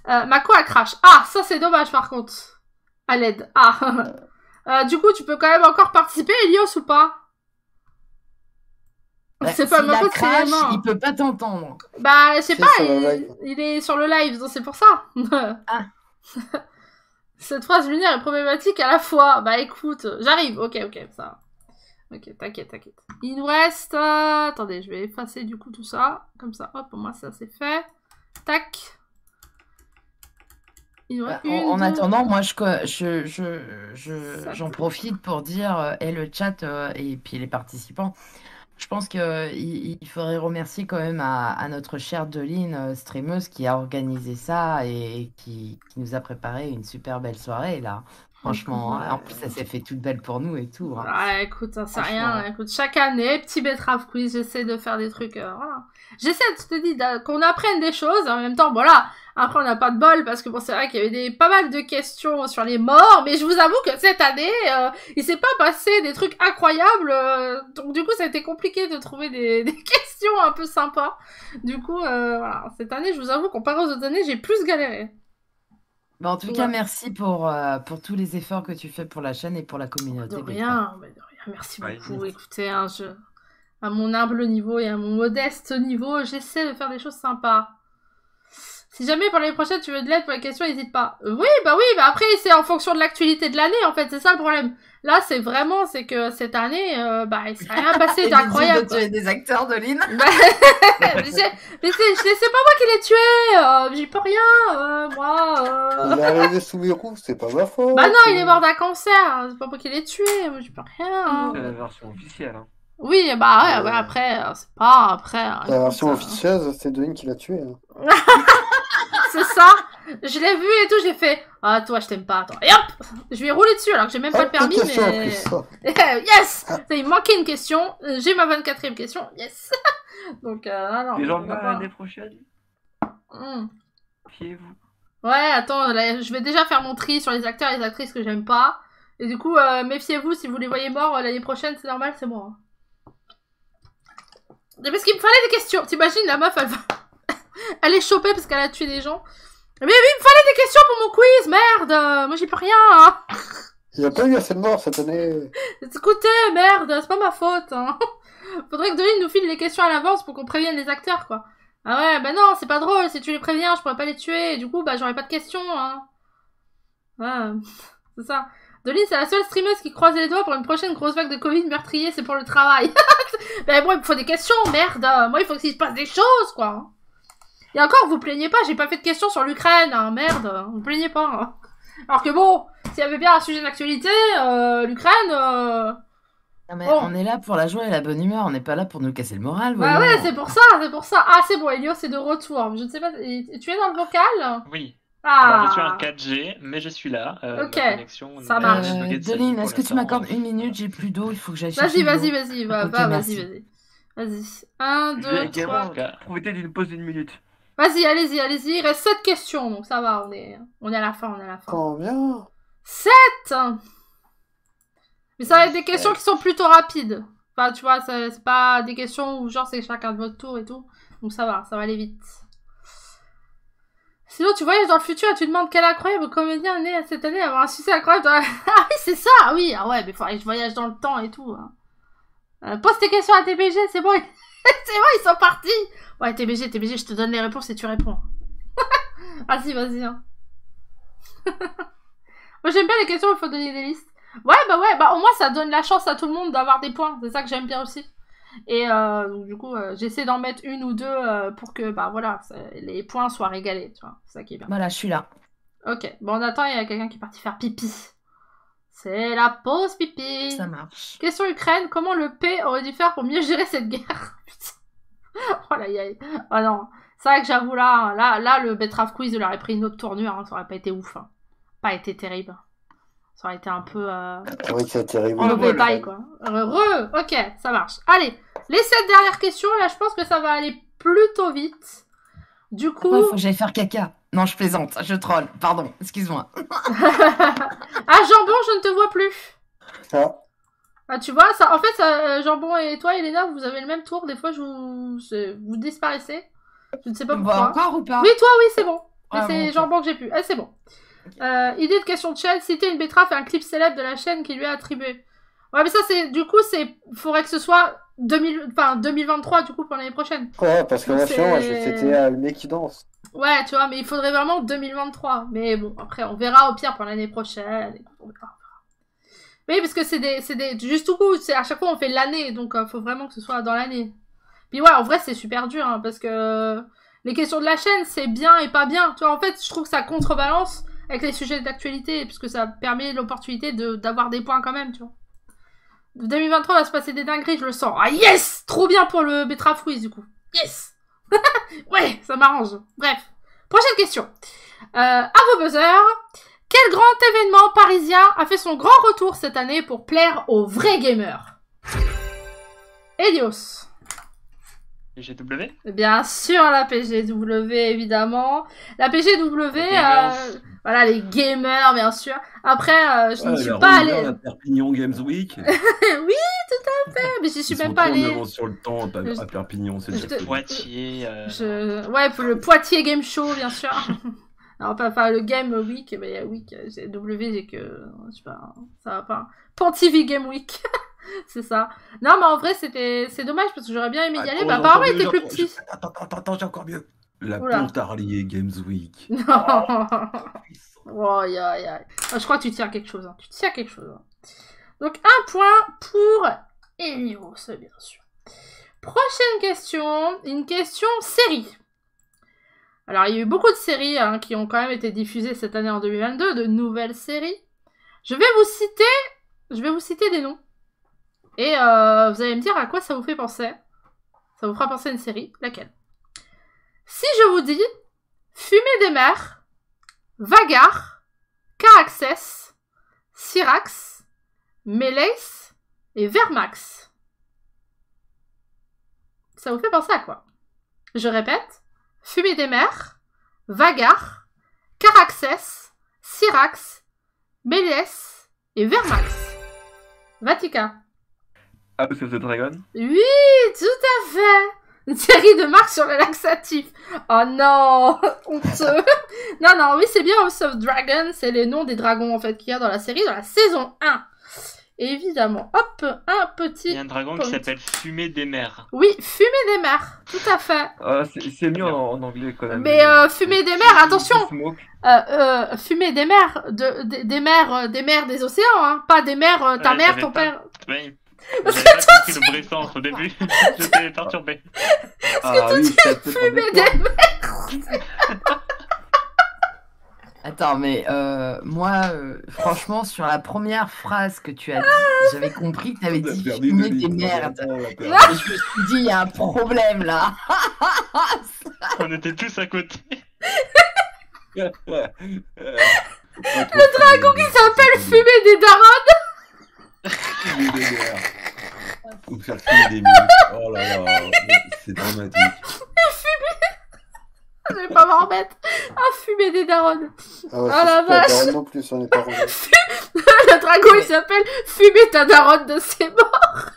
Mako a crash. Ah, ça, c'est dommage, par contre. À l'aide. Ah. Du coup, tu peux quand même encore participer, Elios, ou pas? C'est pas ma faute, c'est les mains. Il peut pas t'entendre. Bah, je sais Si, pas, sur le live. il est sur le live, donc c'est pour ça. Ah. Cette phrase lunaire est problématique à la fois. Bah écoute, j'arrive. Ok, ça va. Ok, t'inquiète. Il nous reste... Attendez, je vais effacer du coup tout ça. Comme ça, hop, pour moi ça c'est fait. Tac. Il nous reste En deux. attendant, moi, Ça j'en profite pour dire, et le chat et puis les participants, je pense qu'il faudrait remercier quand même à notre chère Deline, streameuse, qui a organisé ça et qui nous a préparé une super belle soirée, là. Franchement, Ouais. en plus, ça s'est fait toute belle pour nous et tout. Hein. Ouais, écoute, ça c'est Franchement. rien. Écoute, chaque année, petit betterave quiz, j'essaie de faire des trucs. Voilà. J'essaie, je te dis, qu'on apprenne des choses. En même temps, voilà. Après, on n'a pas de bol parce que bon, c'est vrai qu'il y avait pas mal de questions sur les morts. Mais je vous avoue que cette année, il s'est pas passé des trucs incroyables. Donc, du coup, ça a été compliqué de trouver des questions un peu sympas. Du coup, voilà. Cette année, je vous avoue, comparé aux autres années, j'ai plus galéré. Bah, en tout Ouais. cas, merci pour tous les efforts que tu fais pour la chaîne et pour la communauté. De Béca. rien, mais de rien. Merci Ouais, beaucoup. merci. Écoutez, hein, à mon humble niveau et à mon modeste niveau, j'essaie de faire des choses sympas. Si jamais pour l'année prochaine tu veux de l'aide pour les questions, n'hésite pas. Oui, bah après c'est en fonction de l'actualité de l'année en fait, c'est ça le problème. Là c'est que cette année, il s'est rien passé d'incroyable. Tu es des acteurs, Deline. Mais c'est pas moi qui l'ai tué, j'y peux rien, moi. Il est arrivé sous mes roues, c'est pas ma faute. Bah non, il est mort d'un cancer, c'est pas moi qui l'ai tué, moi j'y peux rien. C'est la version officielle. Hein. Oui, bah ouais, après, c'est pas après. La version écoute, officieuse, c'est Deline qui l'a tué. Hein. C'est ça. Je l'ai vu et tout, j'ai fait ah toi je t'aime pas toi. Et hop, je lui ai roulé dessus alors que j'ai même pas le permis Une question en mais plus. yes. Ah. Il manquait une question, j'ai ma 24e question. Yes. Donc non, Les gens pourquoi pas. l'année prochaine, Hmm. fiez-vous. Ouais, attends, là, je vais déjà faire mon tri sur les acteurs et les actrices que j'aime pas. Et du coup, méfiez-vous si vous les voyez morts l'année prochaine, c'est normal, c'est moi. Mais parce qu'il me fallait des questions. T'imagines, la meuf, elle va... elle est chopée parce qu'elle a tué des gens. Mais oui, il me fallait des questions pour mon quiz, merde. Moi, j'y peux rien, hein. Il n'y a pas eu assez de morts cette année. Écoutez, merde, c'est pas ma faute, hein. Faudrait que Deline nous file les questions à l'avance pour qu'on prévienne les acteurs, quoi. Ah ouais, bah non, c'est pas drôle. Si tu les préviens, je pourrais pas les tuer. Et du coup, bah, j'aurais pas de questions, hein. Ouais, c'est ça. Deline, c'est la seule streameuse qui croise les doigts pour une prochaine grosse vague de Covid meurtrier, c'est pour le travail. Mais bon, il me faut des questions, merde. Moi, il faut qu'il se passe des choses, quoi. Et encore, vous plaignez pas, j'ai pas fait de questions sur l'Ukraine, hein, merde. Vous plaignez pas, hein. Alors que bon, s'il y avait bien un sujet d'actualité, l'Ukraine, Non, mais Bon. on est là pour la joie et la bonne humeur, on n'est pas là pour nous casser le moral. Bah voyons. ouais, c'est pour ça. Ah, c'est bon, Elio, c'est de retour. Je ne sais pas, tu es dans le vocal? Oui. Ah. Alors, je suis en 4G, mais je suis là. Ok, Ma connexion ça n'a marche. pas bugué de sa vie Deline, pour est-ce que tu l'instant. m'accordes une minute? J'ai plus d'eau, il faut que j'aille chercher. Vas-y, de l'eau. vas-y. Ok, merci. Vas-y. 1, Je vais 2, également 3. profiter d'une pause d'une minute. Vas-y, allez-y. Il reste 7 questions, donc ça va, on est à la fin, Combien? 7! Mais ça va être des questions qui sont plutôt rapides. Enfin, tu vois, c'est pas des questions où genre c'est chacun de votre tour et tout. Donc ça va aller vite. Sinon, tu voyages dans le futur et tu demandes quel incroyable comédien est né cette année à avoir un succès incroyable dans la... Ah oui, c'est ça, oui. Ah ouais, mais faudrait que je voyage dans le temps et tout. Hein. Pose tes questions à TBG, c'est bon. C'est bon, ils sont partis. Ouais, TBG, je te donne les réponses et tu réponds. Vas-y. Hein. Moi, j'aime bien les questions où il faut donner des listes. Ouais, bah au moins ça donne la chance à tout le monde d'avoir des points. C'est ça que j'aime bien aussi. Et donc, du coup, j'essaie d'en mettre une ou deux pour que, bah voilà, les points soient régalés, tu vois. C'est ça qui est bien. Voilà, je suis là. Ok, bon, on attend, il y a quelqu'un qui est parti faire pipi. C'est la pause pipi. Ça marche. Question Ukraine, comment le P aurait dû faire pour mieux gérer cette guerre? Putain. Oh là, oh non. C'est vrai que j'avoue, là, le Betrave Quiz, il aurait pris une autre tournure, hein. Ça aurait pas été ouf. Hein. Pas été terrible. Ça aurait été un peu... C'est vrai que c'est terrible. mauvais bail, quoi. Ok, ça marche. Allez, les 7 dernières questions, là, je pense que ça va aller plutôt vite. Du coup... Attends, faut que j'aille faire caca. Non, je plaisante, je troll. Pardon, excuse-moi. Ah, Jambon, je ne te vois plus. Ah, Ah, tu vois, ça, en fait, ça, Jambon et toi, Elena, vous avez le même tour. Des fois, vous disparaissez. Je ne sais pas On pourquoi. va encore ou pas? Oui, toi, oui, c'est bon. Mais Ah, c'est bon, ok. Jambon que j'ai plus. Ah, c'est bon. Idée de question de chaîne. Citer une betterave et un clip célèbre de la chaîne qui lui est attribué. Ouais, mais ça, du coup, faudrait que ce soit 2023, du coup, pour l'année prochaine. ouais, parce que Donc, moi, c'est- sinon, c'était le mec qui danse. Ouais, tu vois, mais il faudrait vraiment 2023. Mais bon, après, on verra au pire pour l'année prochaine. Écoute, on verra. Oui, parce que c'est des, juste au coup, à chaque fois on fait l'année, donc faut vraiment que ce soit dans l'année. Puis ouais, en vrai, c'est super dur, hein, parce que les questions de la chaîne, c'est bien et pas bien. Tu vois, en fait, je trouve que ça contrebalance avec les sujets d'actualité, puisque ça permet l'opportunité d'avoir des points quand même, tu vois. 2023 va se passer des dingueries, je le sens. Ah yes! Trop bien pour le Betrave Quiz, du coup. Yes! Ouais, ça m'arrange. Bref. Prochaine question. À vos buzzers. Quel grand événement parisien a fait son grand retour cette année pour plaire aux vrais gamers? Elios. GW? Bien sûr, la PGW, évidemment. La PGW, voilà, les gamers, bien sûr. Après, je ne suis pas allée... à Perpignan Games Week. Oui, tout à fait, mais j'y suis Ils même sont pas trop en allée. avance sur le temps à Perpignan, c'est déjà fait. Poitiers. Ouais, pour le Poitiers Game Show, bien sûr. Alors, enfin, le Game Week, mais Week, W, j'ai que, je sais pas, ça va pas. Pontivy Game Week, c'est ça. Non, mais en vrai, c'est dommage, parce que j'aurais bien aimé y aller, mais apparemment, il était plus petit. Attends, j'ai encore mieux. La Oula. Pontarlier Games Week. Non. Oh, aïe, aïe, aïe. Ah, je crois que tu tiens quelque chose, hein. Tu tiens quelque chose. Hein. Donc, 1 point pour Elios, bien sûr. Prochaine question, une question série. Alors, il y a eu beaucoup de séries hein, qui ont quand même été diffusées cette année en 2022, de nouvelles séries. Je vais vous citer des noms. Et vous allez me dire à quoi ça vous fait penser. Ça vous fera penser à une série. Laquelle? Si je vous dis Fumée des mers, Vagar, Caraxès, Syrax, Mélace et Vermax. Ça vous fait penser à quoi? Je répète. Fumée des mers, Vagar, Caraxès, Syrax, Mélace et Vermax. Vatica. House of the Dragon. Oui, tout à fait. Une série de marques sur le laxatif. Oh non, honteux. Non, oui, c'est bien House of Dragon. C'est les noms des dragons, en fait, qu'il y a dans la série, dans la saison 1. Évidemment. Hop, un petit... Il y a un dragon qui s'appelle Fumée des mers. Oui, Fumée des mers. Tout à fait. C'est mieux en anglais quand même. Mais Fumée des mers, attention. Smoke. Fumée des mers, des mers des océans, hein. Pas des mers, ta Ouais, mère, j'avais ton pas- père. Oui. Parce J'avais que pas toi, compris le vrai sens au début. J'étais perturbé. Parce que tout est fumée des mers. Attends, mais moi, franchement, sur la première phrase que tu as dit, j'avais compris que tu avais On a dit perdu fumer Denis, des merdes. on a Et perdu. je me suis dit, il y a un problème là. On était tous à côté. Le dragon qui s'appelle Fumée des darons. Fumer des mers. Ou faire fumer des minutes. Oh là là, c'est dramatique. Je vais pas m'en remettre. Ah, Fumée des darons. Ah ouais, Ah, la c'est super, vache. Daron non plus, on n'est pas rendu. Le dragon, il s'appelle Fumée ta daronne de ses morts.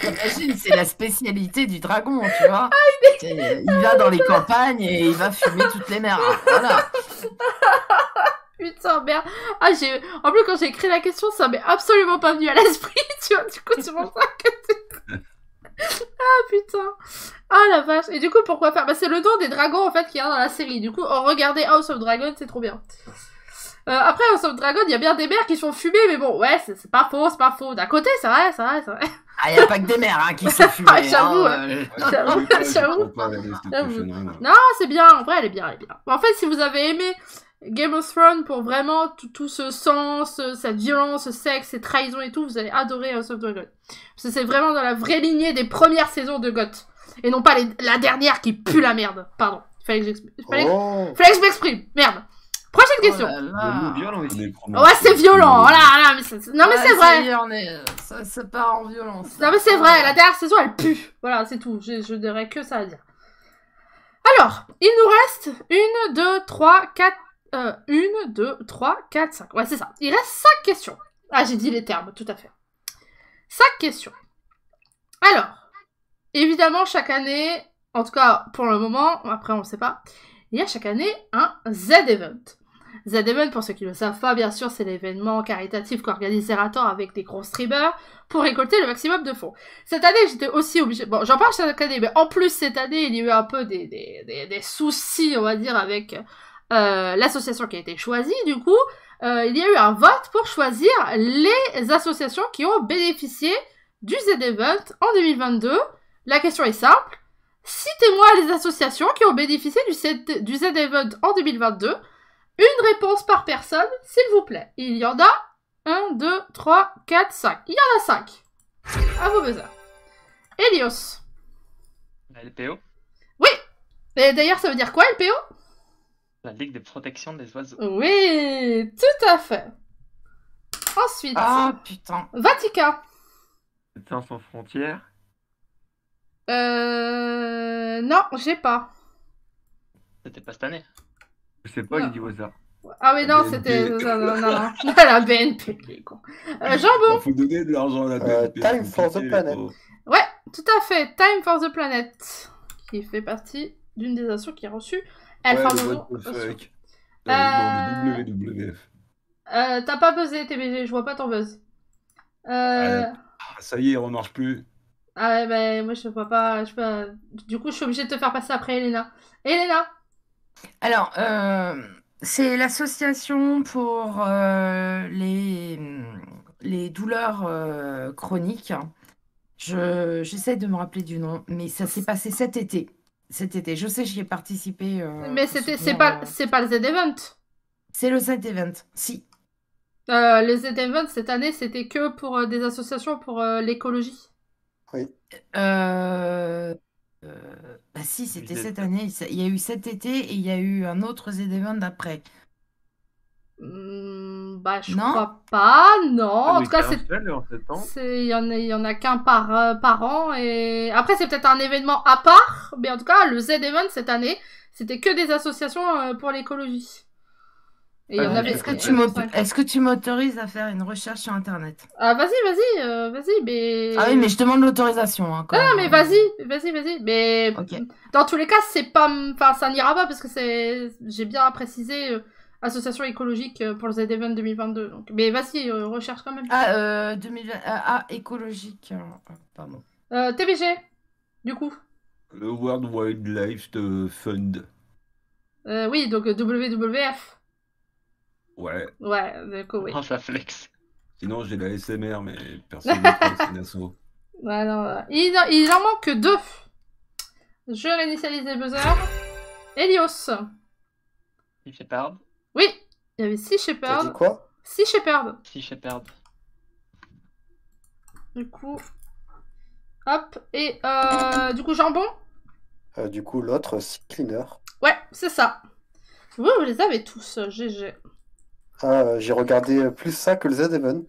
Imagine, c'est la spécialité du dragon, tu vois. Il va dans les campagnes et il va fumer toutes les mers. Voilà. Putain, merde. Ah, en plus, quand j'ai écrit la question, ça m'est absolument pas venu à l'esprit, tu vois. Du coup, c'est pour ça que Ah, putain. Ah, la vache. Et du coup, pourquoi faire? Bah, c'est le nom des dragons, en fait, qu'il y a dans la série. Du coup, regardez House of Dragon, c'est trop bien. Après, House of Dragon, il y a bien des mers qui sont fumées, mais bon, ouais, c'est pas faux, c'est pas faux. D'un côté, c'est vrai. Ah, y a pas que des mères hein, qui se fument. Ah, j'avoue, j'avoue. Non, c'est bien, en vrai, elle est bien, elle est bien. En fait, si vous avez aimé Game of Thrones pour vraiment tout ce sens, cette violence, ce sexe, ces trahisons et tout, vous allez adorer House of Dragon. Parce que c'est vraiment dans la vraie lignée des premières saisons de GOT. Et non pas la dernière qui pue la merde. Pardon. Fallait que je m'exprime. Merde. Prochaine question. Ouais, c'est violent. Voilà, mais non, mais c'est vrai. Ça part en violence. Non, mais c'est vrai. La dernière saison, elle pue. Voilà, c'est tout. Je dirais que ça à dire. Alors, il nous reste 1, 2, 3, 4... 1, 2, 3, 4, 5. Ouais, c'est ça. Il reste 5 questions. Ah, j'ai dit les termes, tout à fait. 5 questions. Alors, évidemment, chaque année, en tout cas pour le moment, après on ne sait pas, il y a chaque année un Z-Event. Z-Event, pour ceux qui ne le savent pas, bien sûr, c'est l'événement caritatif qu'organise Zerator avec des gros streamers pour récolter le maximum de fonds. Cette année, j'étais aussi obligée... Bon, j'en parle chaque année, mais en plus, cette année, il y a eu un peu des soucis, on va dire, avec l'association qui a été choisie. Du coup, il y a eu un vote pour choisir les associations qui ont bénéficié du Z-Event en 2022. La question est simple. Citez-moi les associations qui ont bénéficié du Z-Event en 2022. Une réponse par personne, s'il vous plaît. Il y en a 1, 2, 3, 4, 5. Il y en a 5. À vos besoins. Elios. La LPO. Oui. Et d'ailleurs, ça veut dire quoi, LPO? La Ligue de protection des oiseaux. Oui, tout à fait. Ensuite. Ah, putain. Vatican. Médecins sans frontières. Non, j'ai pas. C'était pas cette année. Je sais pas, Non. j'ai dit au hasard. Ah oui, non, c'était... Non. La BNP, quoi. Jambon. Faut donner de l'argent à la BNP. Time for the Planet. Ouais, tout à fait. Time for the Planet. Qui fait partie d'une des actions qui a reçu Alpha What the fuck. Non, le WWF. T'as pas buzzé, TBG, je vois pas ton buzz. Ça y est, on marche plus. Ah ouais, bah moi je vois pas, Du coup, je suis obligée de te faire passer après Elena. Elena. Alors, c'est l'association pour les douleurs chroniques. J'essaie de me rappeler du nom, mais ça s'est passé cet été. Je sais, j'y ai participé. Mais c'est pas le Z-Event. C'est le Z-Event, si. Le Z-Event, cette année, c'était que pour des associations pour l'écologie. Oui. Bah si, c'était cette année. Il y a eu cet été et il y a eu un autre Z-Event après. Bah, je Non. crois pas, non. En tout cas, Il il y en a qu'un par an. Et après, c'est peut-être un événement à part. Mais en tout cas, le Z-Event cette année, c'était que des associations pour l'écologie. Et il y en avait. Est-ce que tu m'autorises à faire une recherche sur Internet? Ah, vas-y, mais. Ah oui, mais je demande l'autorisation. Hein, non, mais vas-y. Mais Ok. dans tous les cas, c'est pas. Enfin, ça n'ira pas parce que c'est. J'ai bien précisé. Association écologique pour le Z-Event 2022. Donc. Mais vas-y, recherche quand même. Ah, 2020. Écologique. Pardon. TBG, du coup. Le World Wildlife Fund. Oui, donc WWF. Ouais. Ouais, d'accord, oui. Oh, ça flex. Sinon, j'ai la SMR, mais personne ne croit que c'est une asso. Ouais, non, il en manque 2. Je réinitialise les buzzers. Helios. Sea Shepherd. Oui, il y avait Sea T'as dit Shepherd. quoi? Sea Shepherd. Sea Shepherd. Du coup. Hop. Et du coup, jambon. Du coup, l'autre, Sea Cleaner. Ouais, c'est ça. Vous les avez tous. GG. Ah, j'ai regardé plus ça que le Z-Event.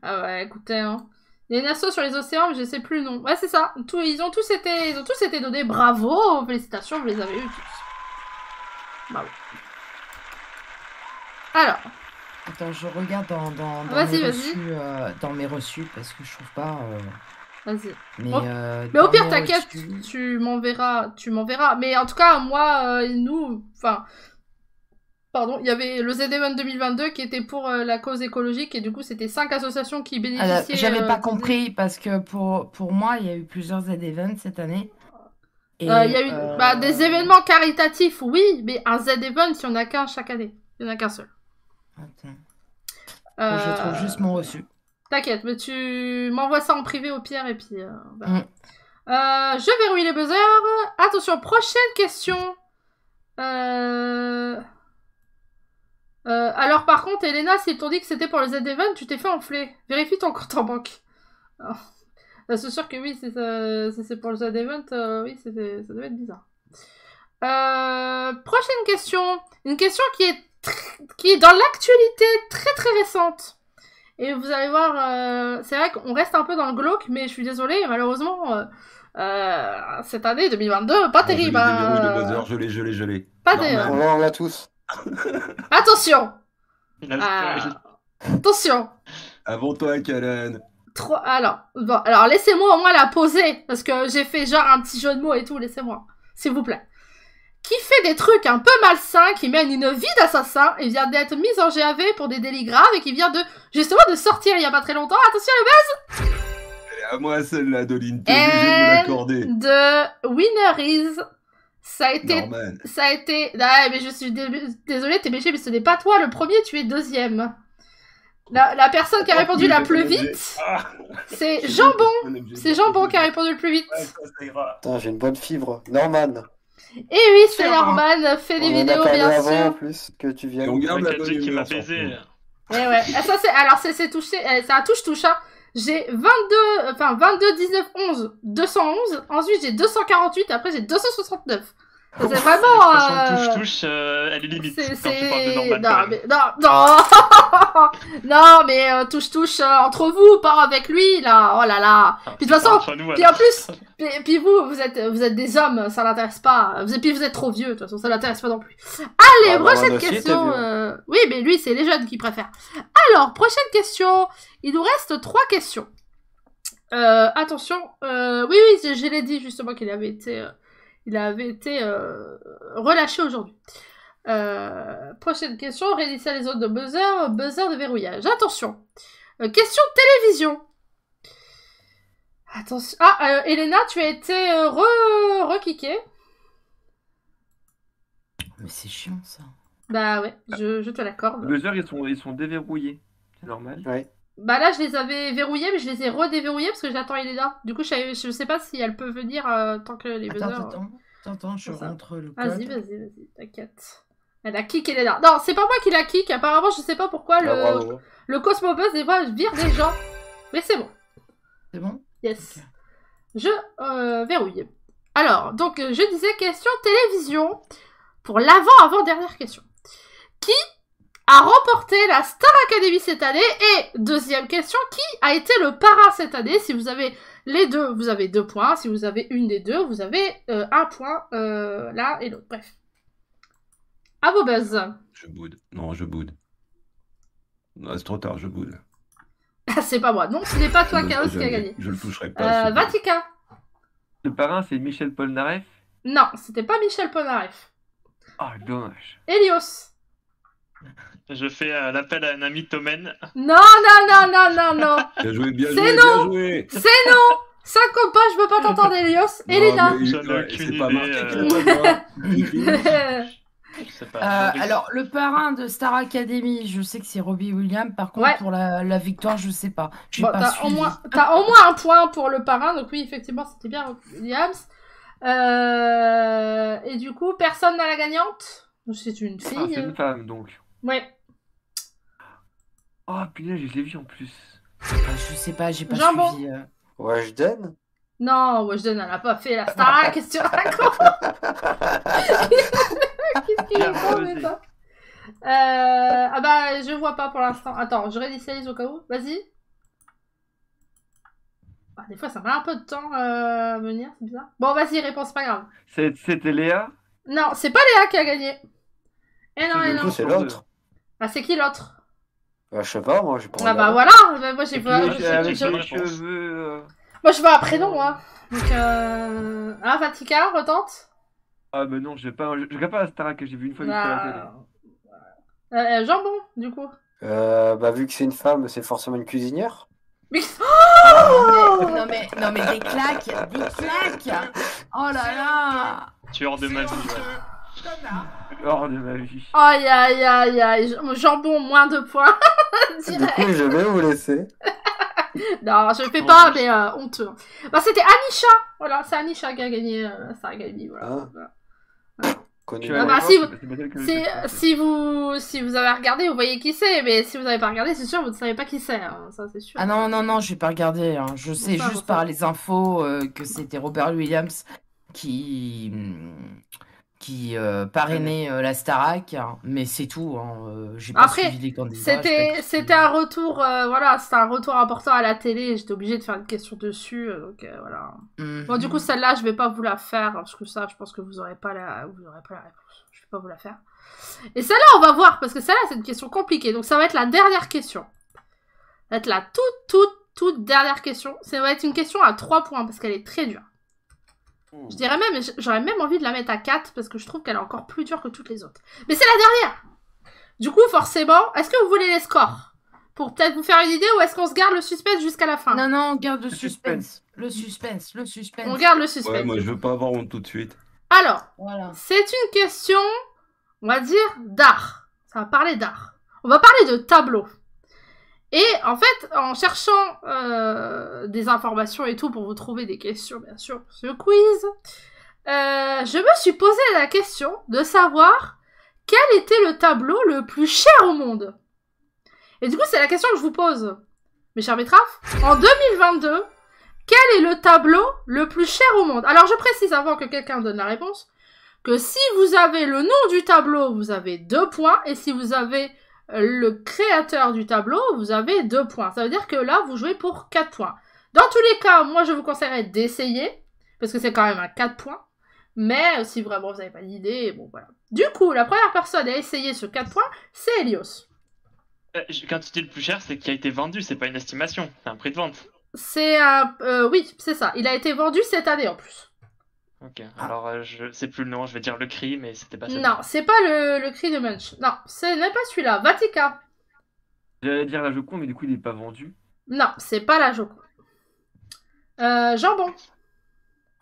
Ah ouais, écoutez, hein. Il y a une asso sur les océans, mais je sais plus le nom. Ouais, c'est ça. Ils ont tous été donnés. Bravo, félicitations, vous les avez eu tous. Bravo. Alors. Attends, je regarde dans mes reçus parce que je trouve pas. Vas-y. Mais au pire, t'inquiète, tu m'enverras. Mais en tout cas, moi, Pardon, il y avait le Z-Event 2022 qui était pour la cause écologique et du coup, c'était 5 associations qui bénéficiaient... J'avais pas compris parce que pour moi, il y a eu plusieurs Z-Events cette année. Il y a eu des événements caritatifs, oui, mais un Z-Event, il n'y en a qu'un chaque année. Il n'y en a qu'un seul. Attends. Je trouve juste mon reçu. T'inquiète, mais tu m'envoies ça en privé au pire et puis... voilà. Mm. Je verrouille les buzzers. Attention, prochaine question. Alors par contre, Elena, s'ils t'ont dit que c'était pour le Z-Event, tu t'es fait enfler. Vérifie ton compte en banque. Oh. C'est sûr que oui, si c'est pour le Z-Event, oui, ça devait être bizarre. Prochaine question. Une question qui est dans l'actualité très très récente. Et vous allez voir, c'est vrai qu'on reste un peu dans le glauque, mais je suis désolée, malheureusement, cette année 2022, pas terrible. Je l'ai. Pas terrible. On l'a tous. Attention. Il Attention. Avant toi, Kalen. Alors laissez-moi au moins la poser, parce que j'ai fait genre un petit jeu de mots et tout, laissez-moi, s'il vous plaît. Qui fait des trucs un peu malsains, qui mène une vie d'assassin, et vient d'être mise en GAV pour des délits graves, et qui vient justement de sortir il y a pas très longtemps. Attention le buzz. Elle est à moi celle-là, Doline, t'es obligée de me l'accorder. The winner is... Ça a été... Norman. Ça a été... Ah, mais je suis désolée, t'es méchée, mais ce n'est pas toi le premier, tu es deuxième. La personne qui a répondu la plus vite, c'est Jambon. C'est Jambon qui a répondu le plus vite. Putain, j'ai une bonne fibre. Norman. Et oui, c'est Norman, fait des vidéos, bien avant, en sûr. plus, que tu viens. Et on garde la Quelqu'un bonne qui m'a humeur, baisé. surtout. Et ouais. Ça, c'est touché, c'est un touche-touche, hein. J'ai 22, 19, 11, 211. Ensuite, j'ai 248. Après, j'ai 269. C'est vraiment... touche-touche, elle est limite quand tu parles de Norman. Non, mais... Non. Non, mais touche-touche entre vous, pas avec lui, là. Oh là là. Puis de toute façon... Puis en plus... Puis vous êtes des hommes, ça l'intéresse pas. Puis vous êtes trop vieux, de toute façon, ça l'intéresse pas non plus. Allez, prochaine question. Oui, mais lui, c'est les jeunes qui préfèrent. Alors, prochaine question. Il nous reste 3 questions. Attention. Oui, je l'ai dit justement qu'il avait été... Il avait été relâché aujourd'hui. Prochaine question. Réunissez les zones de buzzer. Buzzer de verrouillage. Attention. Question télévision. Attention. Ah, Elena, tu as été re-kickée. Mais c'est chiant, ça. Bah ouais, je te l'accorde. Les buzzers, ils sont déverrouillés. C'est normal. Ouais. Bah là, je les avais verrouillés, mais je les ai redéverrouillés parce que j'attends Elena. Du coup, je sais pas si elle peut venir tant que les buzzers... Attends, je rentre le code. Vas-y, t'inquiète. Elle a kick Elena. Non, c'est pas moi qui la kick. Apparemment, je sais pas pourquoi le Cosmobuzz, des fois, vire des gens. Mais c'est bon. C'est bon? Yes. Okay. Je verrouille. Alors, donc, je disais question télévision pour l'avant-avant-dernière question. Qui a remporté la Star Academy cette année? Et deuxième question, qui a été le parrain cette année? Si vous avez les deux, vous avez 2 points. Si vous avez une des deux, vous avez 1 point l'un et l'autre. Bref. À vos buzz. Je boude. Non, je boude. Non, c'est trop tard, je boude. C'est pas moi. Non, ce n'est pas toi, Chaos, qui a gagné. Je le toucherai pas. Vatica. Le parrain, c'est Michel Polnareff? Non, c'était pas Michel Polnareff. Ah, dommage. Elios. Je fais l'appel à un ami Tommen. Non. Bien joué, bien joué, c'est bien non. joué. C'est non. Ça compte pas, je veux pas t'entendre, Elios. Elena. C'est pas marqué qu'il a alors, le parrain de Star Academy, je sais que c'est Robbie Williams. Par contre, pour la victoire, je sais pas. Bon, t'as au moins 1 point pour le parrain. Donc oui, effectivement, c'était bien Robbie Williams. Et du coup, personne n'a la gagnante. C'est une fille. Ah, c'est une femme, donc. Ouais. Oh, putain, je l'ai vu en plus. Je sais pas, j'ai pas suivi. Weshden? Non, Weshden, elle a pas fait la Star. Qu'est-ce que tu racontes? Qu'est-ce qu'il est con, mais toi? Ah bah, je vois pas pour l'instant. Attends, je réinitialise au cas où. Vas-y. Ah, des fois, ça met un peu de temps à venir, c'est bizarre. Bon, vas-y, réponse, pas grave. C'était Léa? Non, c'est pas Léa qui a gagné. Et non. C'est l'autre. Ah, c'est qui l'autre? Je sais pas, moi j'ai pas. Ah bah voilà, moi j'ai pas. Avec les cheveux. Moi je veux un prénom, moi. Donc ah, Vatica, retente. Ah bah non, je regarde pas la Starac que j'ai vu une fois sur la télé. Jambon, du coup. Bah vu que c'est une femme, c'est forcément une cuisinière. Mais... non mais des claques. Oh là là. Tueur de ma vie. Hors de ma vie. Aïe, aïe, aïe, aïe. Jambon, moins 2 points. Du Direct. coup, je vais vous laisser. Non, je le fais pas, mais honteux. Bah, c'était Anisha. Voilà, c'est Anisha qui a gagné Star Academy. Voilà. Connu. Je suis Ah allé bah, voir, si c'est pas tel que je sais. Si vous avez regardé, vous voyez qui c'est, mais si vous n'avez pas regardé, c'est sûr, vous ne savez pas qui c'est, hein, ça c'est sûr. Ah non, non, non, je vais pas regarder. Hein. Je sais ça, juste ça. par les infos que c'était Robert Williams qui parrainait la Starac, hein. Mais c'est tout. Hein. J'ai pas Après, suivi les candidats. j'ai pas C'était écouté. un retour, voilà, c'était un retour important à la télé, j'étais obligée de faire une question dessus, donc voilà. Bon, du coup, celle-là, je vais pas vous la faire, parce que ça, je pense que vous aurez pas la réponse. Je vais pas vous la faire. Et celle-là, on va voir, parce que celle-là, c'est une question compliquée, donc ça va être la dernière question. Ça va être la toute dernière question. Ça va être une question à 3 points, parce qu'elle est très dure. Je dirais même, j'aurais même envie de la mettre à 4, parce que je trouve qu'elle est encore plus dure que toutes les autres. Mais c'est la dernière! Du coup, forcément, est-ce que vous voulez les scores? Pour peut-être vous faire une idée, ou est-ce qu'on se garde le suspense jusqu'à la fin? Non, non, on garde le suspense. suspense. Le suspense, le suspense. On garde le suspense. Ouais, moi je veux pas avoir honte tout de suite. Alors, Voilà. c'est une question, on va dire, d'art. Ça va parler d'art. On va parler de tableau. Et en fait, en cherchant des informations et tout pour vous trouver des questions, bien sûr, pour ce quiz, je me suis posé la question de savoir quel était le tableau le plus cher au monde. Et du coup, c'est la question que je vous pose, mes chers métraphes. En 2022, quel est le tableau le plus cher au monde? Alors, je précise avant que quelqu'un donne la réponse, que si vous avez le nom du tableau, vous avez 2 points, et si vous avez le créateur du tableau, vous avez 2 points. Ça veut dire que là, vous jouez pour 4 points. Dans tous les cas, moi, je vous conseillerais d'essayer, parce que c'est quand même un 4 points. Mais si vraiment vous n'avez pas d'idée, bon voilà. Du coup, la première personne à essayer ce 4 points, c'est Elios. Quand tu dis le plus cher, c'est qu'il a été vendu, c'est pas une estimation, c'est un prix de vente. C'est un... oui, c'est ça. Il a été vendu cette année en plus. Ok, alors je sais plus le nom, je vais dire le cri, mais c'était pas ça. Non, c'est pas le cri de Munch. Non, ce n'est pas celui-là. Vatica. J'allais dire la Joconde, mais du coup, il est pas vendu. Non, c'est pas la Joconde. Jambon.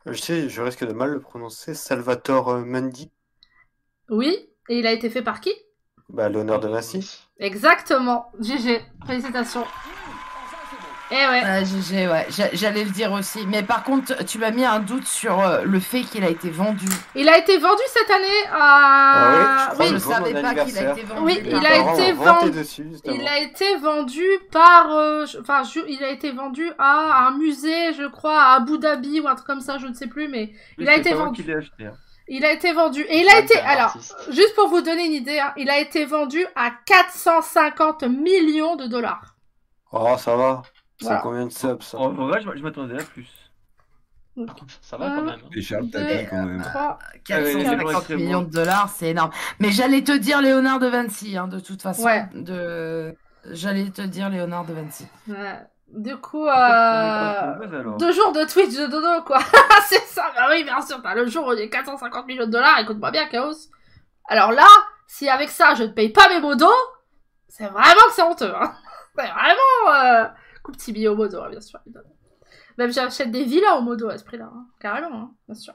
Je sais, je risque de mal le prononcer. Salvatore Mundi. Oui, et il a été fait par qui? Bah, l'honneur de Vinci. Exactement. GG. Félicitations. Eh ouais. GG, ouais. J'allais le dire aussi. Mais par contre, tu m'as mis un doute sur le fait qu'il a été vendu. Il a été vendu cette année à... Ah oui, Je je crois savais mon pas qu'il a anniversaire. été vendu. Oui, Les il a parents été ont vanté vendu. dessus, justement. Il a été vendu par... Enfin, il a été vendu à un musée, je crois, à Abu Dhabi ou un truc comme ça, je ne sais plus, mais il a c'est été pas moi vendu. qui l'ai acheté. Hein. Il a été vendu. Et il a été... c'est un Alors, artiste. juste pour vous donner une idée, hein, il a été vendu à 450 millions de dollars. Oh, ça va. C'est Voilà. combien de subs, ça? En vrai, je m'attendais à plus. Ça va quand même. hein. Et Charles, t'as 2, dit quand même. 3... 450 très millions bon. de dollars, c'est énorme. Mais j'allais te dire Léonard de Vinci, hein, de toute façon. Ouais. J'allais te dire Léonard de Vinci. Ouais. Du coup, Pourquoi on est pas alors 2 jours de Twitch de dodo, quoi. C'est ça, bah oui, bien sûr. T'as le jour où il y a 450 millions de dollars, écoute-moi bien, Chaos. Alors là, si avec ça, je ne paye pas mes modos, c'est vraiment que c'est honteux, hein. C'est vraiment... Coup petit billet au modo, hein, bien sûr. Évidemment. Même j'achète des villas au modo à ce prix-là, hein. Carrément, hein, bien sûr.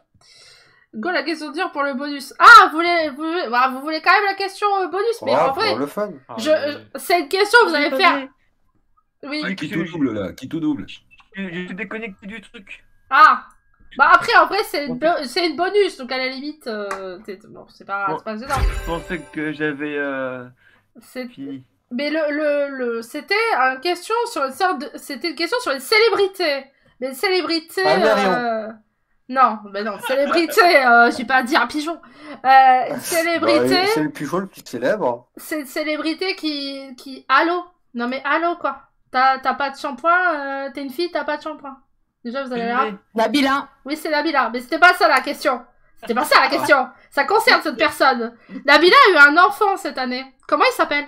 Go, la question dure pour le bonus. Ah, vous voulez quand même la question bonus, mais en vrai, pour le fun. Ah, c'est une question que vous allez faire... Oui. Oui. Qui tout double là? Qui tout double? Je suis déconnecté du truc. Ah. Bah après, en vrai, c'est une bonus, donc à la limite, bon, c'est pas gênant. Je pensais que j'avais C'est- fini. Mais c'était une question sur une sorte de... C'était une question sur les célébrités. Les célébrités... Ah, Marion. Non, mais non, célébrité, je vais pas dire un pigeon. Célébrité, Bah, c'est le Peugeot le plus célèbre. c'est une célébrité qui... Allô? Non mais allô, quoi. T'as pas de shampoing, t'es une fille, t'as pas de shampoing. Déjà, vous avez l'air... Nabila. Oui, c'est Nabila, mais c'était pas ça la question. C'était pas ça la question. Ça concerne cette personne. Nabila a eu un enfant cette année. Comment il s'appelle?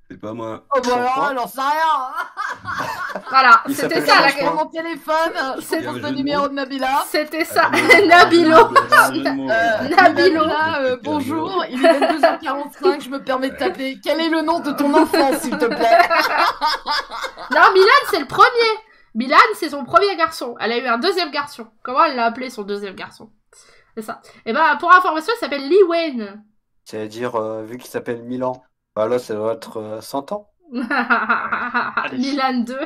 C'est pas moi. Oh bah alors, j'en sais rien. Voilà, Il c'était s'appelle ça la François. question. Mon téléphone, C'est je pense un le jeu de numéro mots. de Nabila. C'était ça. Ah, Nabilo. Nabilo. Nabila, bonjour, il est 22h45, je me permets de t'appeler. Quel est le nom de ton enfant, s'il te plaît? Non, Milan, c'est le premier. Milan, c'est son premier garçon. Elle a eu un deuxième garçon. Comment elle l'a appelé son deuxième garçon? C'est ça. Et bah, pour information, il s'appelle Lee Wayne. C'est-à-dire, vu qu'il s'appelle Milan, bah là, ça doit être 100 ans. Milan 2.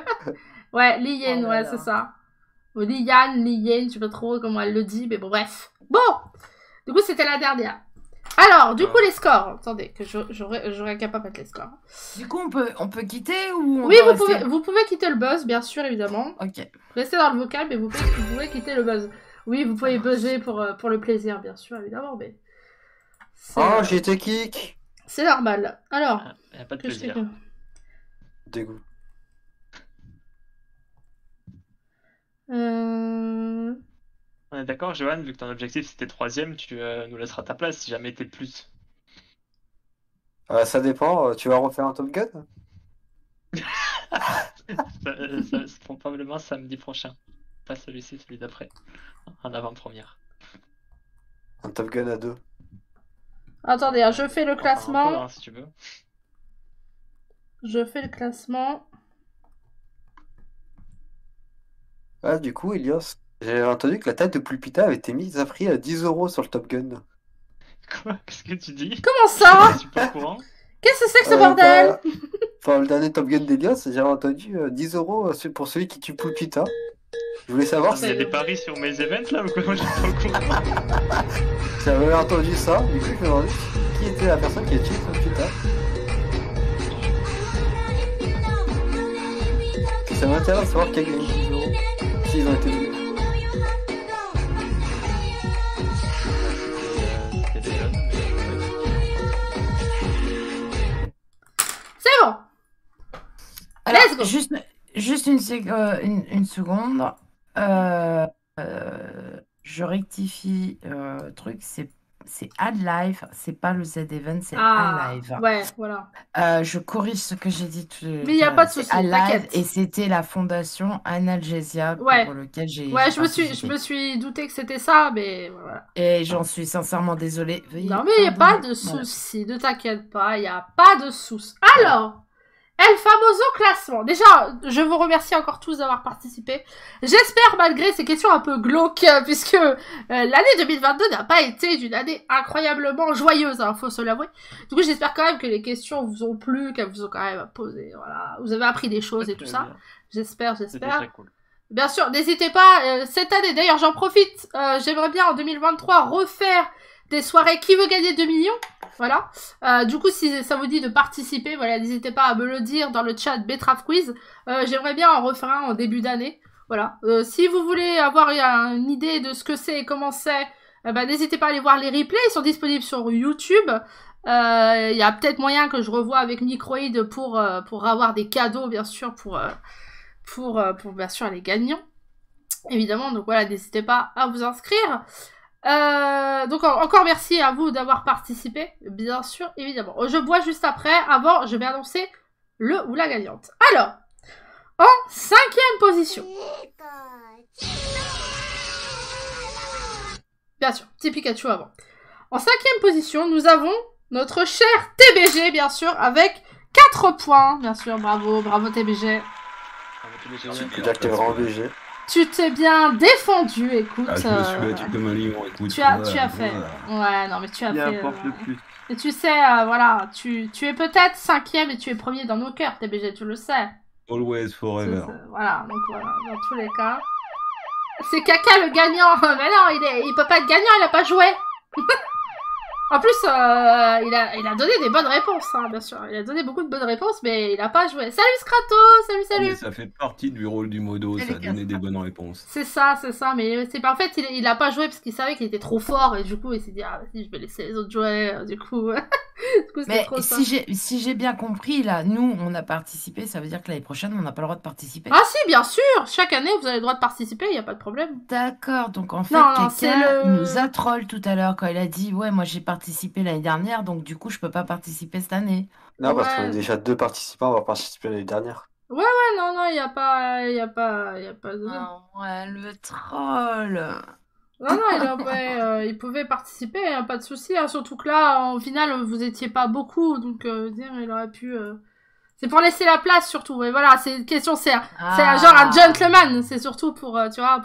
Ouais, Lee Yen, Oh là ouais, là. c'est ça. Ou Lee Yan, Lee Yen, je sais pas trop comment elle le dit, mais bon, bref. Bon, du coup, c'était la dernière. Alors, du coup, les scores. Attendez, que j'aurais capable de mettre les scores. Du coup, on peut quitter ou on Oui, doit vous rester pouvez quitter le buzz, bien sûr, évidemment. Ok. Restez dans le vocal, mais vous pouvez quitter le buzz. Oui, vous pouvez buzzer pour le plaisir, bien sûr, évidemment, mais... Oh, j'ai été kick. C'est normal. Alors, Il n'y a pas de que je fais plaisir. Dégoût. que... On est d'accord, Johan, vu que ton objectif c'était 3ème, tu nous laisseras ta place si jamais t'es plus. Ça dépend, tu vas refaire un Top Gun? C'est probablement samedi prochain. Pas celui-ci, celui d'après. En avant-première. Un Top Gun à 2. Attendez, hein, je fais le Enfin, classement. un peu, hein, si tu veux. Je fais le classement. Ah, du coup, Elios, j'ai entendu que la tête de Pulpita avait été mise à prix à 10 € sur le Top Gun. Quoi? Qu'est-ce que tu dis? Comment ça? Je suis pas au courant. Qu'est-ce que c'est que ce bordel? Enfin, le dernier Top Gun d'Elios, j'ai entendu 10 € pour celui qui tue Pulpita. Je voulais savoir Il y a si des paris sur mes events là ou quoi? Moi je suis pas au courant. j'avais entendu ça. Du coup, je me demandais qui était la personne qui a tué Pulpita. Ça m'intéresse de savoir qui a gagné 10 €. S'ils ont été donnés. C'était des jeunes, mais... C'est bon. Alors, Let's go. juste une seconde. Je rectifie truc, c'est Ad Live, c'est pas le Z-Event, c'est Ah, Ad Live. ouais, voilà. Je corrige ce que j'ai dit tout Mais y a pas de souci, Ad Live, t'inquiète. et c'était la fondation Analgesia Ouais. pour lequel j'ai Ouais, je participé. me suis douté que c'était ça, mais voilà. Et j'en suis sincèrement désolée. Veuillez Non, mais il n'y a pas pardonner. de Voilà. souci, ne t'inquiète pas, il n'y a pas de souci. Alors, El Famoso classement. Déjà, je vous remercie encore tous d'avoir participé. J'espère, malgré ces questions un peu glauques, puisque l'année 2022 n'a pas été d'une année incroyablement joyeuse, hein, faut se l'avouer. Du coup, j'espère quand même que les questions vous ont plu, qu'elles vous ont quand même posé, voilà. Vous avez appris des choses et tout ça. J'espère. C'était très cool. Bien sûr, n'hésitez pas, cette année, d'ailleurs j'en profite, j'aimerais bien en 2023 refaire des soirées Qui veut gagner 2 millions, voilà. Du coup, si ça vous dit de participer, voilà, n'hésitez pas à me le dire dans le chat Betrave Quiz. J'aimerais bien en refaire un en début d'année, voilà. Si vous voulez avoir une idée de ce que c'est et comment c'est, bah, n'hésitez pas à aller voir les replays, ils sont disponibles sur YouTube. Il y a peut-être moyen que je revoie avec Microïd pour avoir des cadeaux, bien sûr, pour bien sûr les gagnants, évidemment. Donc voilà, n'hésitez pas à vous inscrire. Donc encore merci à vous d'avoir participé, bien sûr, évidemment. Je bois juste après. Avant, je vais annoncer le ou la gagnante. Alors, en 5e position, bien sûr, petit Pikachu avant. En 5e position, nous avons notre cher TBG, bien sûr, avec 4 points, bien sûr. Bravo TBG. C'est dire que t'es vraiment obligé. Tu t'es bien défendu, écoute. Ah, je me suis battu comme un lion, écoute. Tu as voilà, fait. voilà. Ouais, non, mais tu as Qui fait. importe le plus. Et tu sais, voilà, tu es peut-être 5e et tu es premier dans nos cœurs, TBG, tu le sais. Always, forever. Voilà, donc voilà, dans tous les cas. C'est Caca le gagnant. Mais non, il peut pas être gagnant, il a pas joué. En plus, il a donné des bonnes réponses, hein, bien sûr. Il a donné beaucoup de bonnes réponses, mais il a pas joué. Salut Scrato, salut. Mais ça fait partie du rôle du modo, ça, donner des bonnes réponses. C'est ça, mais c'est pas en fait, il a pas joué parce qu'il savait qu'il était trop fort et du coup il s'est dit ah vas-y je vais laisser les autres jouer. Du coup Mais trop ça. si j'ai bien compris, là, nous, on a participé, ça veut dire que l'année prochaine, on n'a pas le droit de participer. Ah si, bien sûr, chaque année vous avez le droit de participer, il y a pas de problème. D'accord, donc en fait, Non, c'est quelqu'un le- nous a troll tout à l'heure quand il a dit ouais, moi j'ai participé l'année dernière, donc du coup je peux pas participer cette année. Non, parce qu'on Ouais. a déjà 2 participants à avoir participé l'année dernière. Ouais, non, il y a pas de... Ouais, le troll. Non, il pouvait participer, hein, pas de souci, hein, surtout que là, en finale, vous étiez pas beaucoup, donc dire, il aurait pu... C'est pour laisser la place, surtout, et voilà, c'est une question, c'est genre un gentleman, c'est surtout pour, tu vois,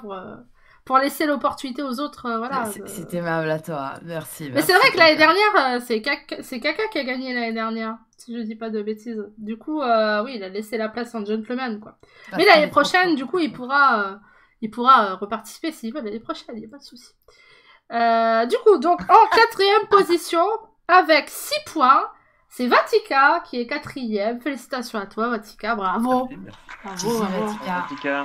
pour pour laisser l'opportunité aux autres, voilà. C'est aimable à toi, merci. Mais c'est vrai que l'année dernière, c'est Kaka qui a gagné l'année dernière, si je dis pas de bêtises. Du coup, oui, il a laissé la place à un gentleman, quoi. Mais l'année prochaine, du coup, il pourra reparticiper s'il veut l'année prochaine, il n'y a pas de souci. Du coup, donc, en 4e position, avec 6 points, c'est Vatica qui est 4e. Félicitations à toi, Vatica, bravo. Merci. Bravo. Vatica.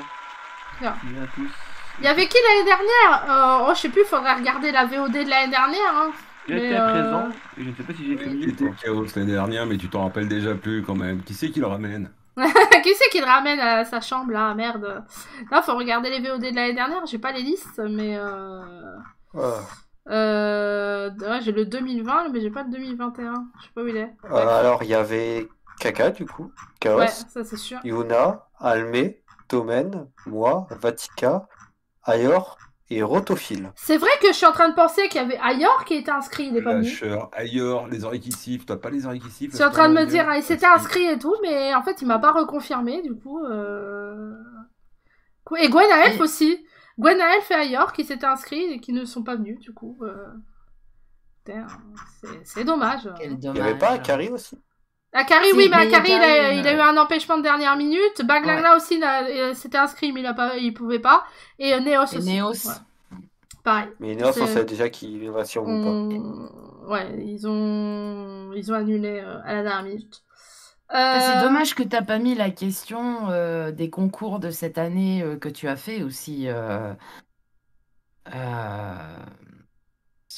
Merci à tous. Il y avait qui l'année dernière? Je sais plus, faudrait regarder la VOD de l'année dernière. Hein. J'étais présent, et je ne sais pas si j'ai fait mieux. C'était Chaos l'année dernière, mais tu t'en rappelles déjà plus quand même. Qui c'est qui le ramène? Qui c'est qui le ramène à sa chambre là? Merde. Là, faut regarder les VOD de l'année dernière. J'ai pas les listes, mais. Ouais, j'ai le 2020, mais j'ai pas le 2021. Je sais pas où il est. Alors, il y avait Kaka, du coup, Chaos, Ouais, ça c'est sûr. Yuna, Almé, Tomen, moi, Vatica, Ayor et Rotophile. C'est vrai que je suis en train de penser qu'il y avait Ayor qui était inscrit, il est pas venu. Lâcheur, ailleurs, les oreilles qui sifflent. T'as pas les oreilles qui sifflent? Je suis en train de me dire, il s'était inscrit et tout, mais en fait, il m'a pas reconfirmé, du coup. Et Gwenaël aussi. Gwenaël et Ayor qui s'étaient inscrits et qui ne sont pas venus, du coup. C'est dommage. Quel dommage. Il n'y avait pas Akari aussi? Akari, Si, oui, mais mais Akari, Akari, il a eu un empêchement de dernière minute. Baglangla aussi s'était inscrit, mais il pouvait pas. Et Neos aussi. Neos. Ouais. Pareil. Mais Neos, on sait déjà qu'il va sur ou pas. Ouais, ils ont annulé à la dernière minute. C'est dommage que t'as pas mis la question des concours de cette année que tu as fait aussi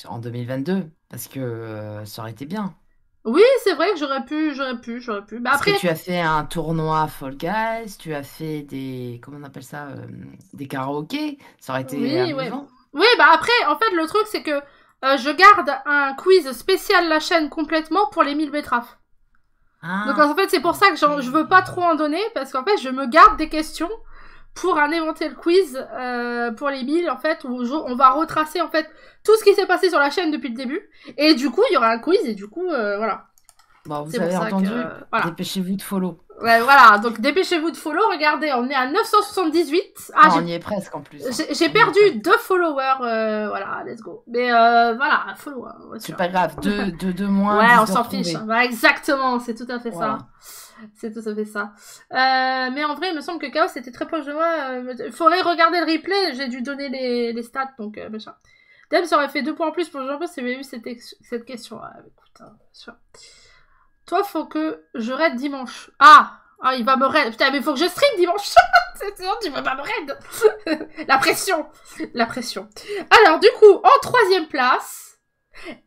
en 2022, parce que ça aurait été bien. Oui, c'est vrai que j'aurais pu. Bah, Parce après... que tu as fait un tournoi Fall Guys, tu as fait des... Comment on appelle ça des karaokés, ça aurait été amusant. Oui, bah après, en fait, le truc, c'est que je garde un quiz spécial la chaîne complètement pour les 1000 betteraves. Donc en fait, c'est pour ça que je veux pas trop en donner, parce qu'en fait, je me garde des questions pour un éventuel quiz pour les 1000, en fait, où on va retracer, en fait, tout ce qui s'est passé sur la chaîne depuis le début. Et du coup, il y aura un quiz, et du coup, voilà. Bon, vous avez entendu, voilà. Dépêchez-vous de follow. Ouais, voilà, donc dépêchez-vous de follow. Regardez, on est à 978. On y est presque en plus. J'ai perdu 2 followers, voilà, let's go. Mais voilà, follow. C'est pas grave, deux moins. Ouais, on s'en fiche. Bah, exactement, c'est tout à fait ça. C'est tout à fait ça. Mais en vrai, il me semble que Chaos était très proche de moi. Il faudrait regarder le replay. J'ai dû donner les stats, donc machin. Deb, ça aurait fait 2 points en plus pour Jean-Paul si j'avais eu cette question. Ah, écoute, hein, sûr. Toi, faut que je raid dimanche. Ah, il va me raid. Putain, mais faut que je stream dimanche. C'est sûr, tu vas pas me raid. La pression. Alors, du coup, en 3e place,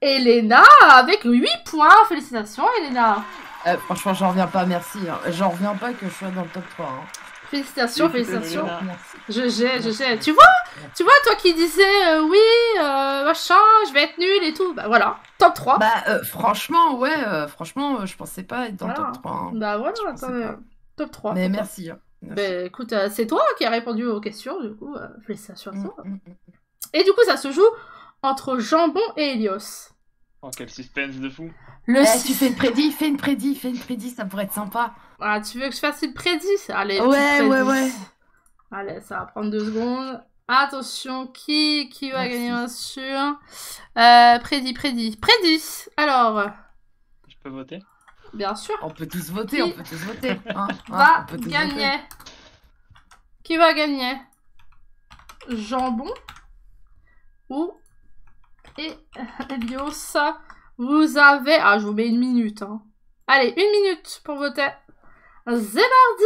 Elena avec 8 points. Félicitations, Elena. Franchement, j'en reviens pas, merci. J'en reviens pas que je sois dans le top 3. Hein. Félicitations. Je j'ai. Tu vois, toi qui disais machin, je vais être nulle et tout. Bah voilà, top 3. Bah franchement, franchement, je pensais pas être dans le top 3. Hein. Bah voilà, top 3. Mais merci. Bah écoute, c'est toi qui as répondu aux questions, du coup, félicitations à toi. Et du coup, ça se joue entre Jambon et Helios. Oh, quel suspense de fou. Tu fais une prédit, ça pourrait être sympa. Ah, tu veux que je fasse une prédit? Allez, ouais. Allez, ça va prendre 2 secondes. Attention, qui va gagner, bien sûr. Prédit. Alors. Je peux voter? Bien sûr. On peut tous voter, Hein, va gagner. Qui va gagner? Jambon ou Helios? Vous avez... Ah, je vous mets 1 minute. Hein. Allez, 1 minute pour voter. C'est parti.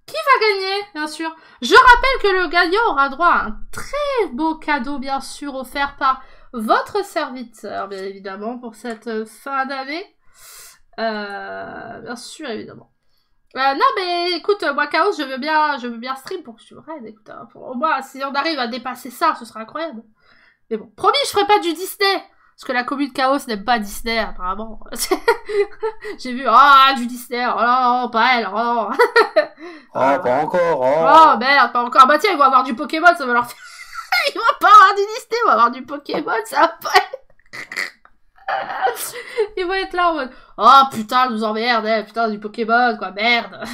Qui va gagner, bien sûr. Je rappelle que le gagnant aura droit à un très beau cadeau, bien sûr, offert par votre serviteur, bien évidemment, pour cette fin d'année. Bien sûr, évidemment. Non, mais écoute, moi, Chaos, je veux bien stream pour que tu me raides. Écoute, au moins, si on arrive à dépasser ça, ce sera incroyable. Mais bon, promis, je ferai pas du Disney. Parce que la commune Chaos n'aime pas Disney, apparemment. J'ai vu, du Disney, oh non, pas elle, oh. Pas encore, oh merde, pas encore. Bah tiens, ils vont avoir du Pokémon, ça va leur faire... Ils vont pas avoir du Disney, ils vont avoir du Pokémon, ça va pas être... Ils vont être là en mode, oh putain, je vous emmerde, putain, du Pokémon, quoi, merde.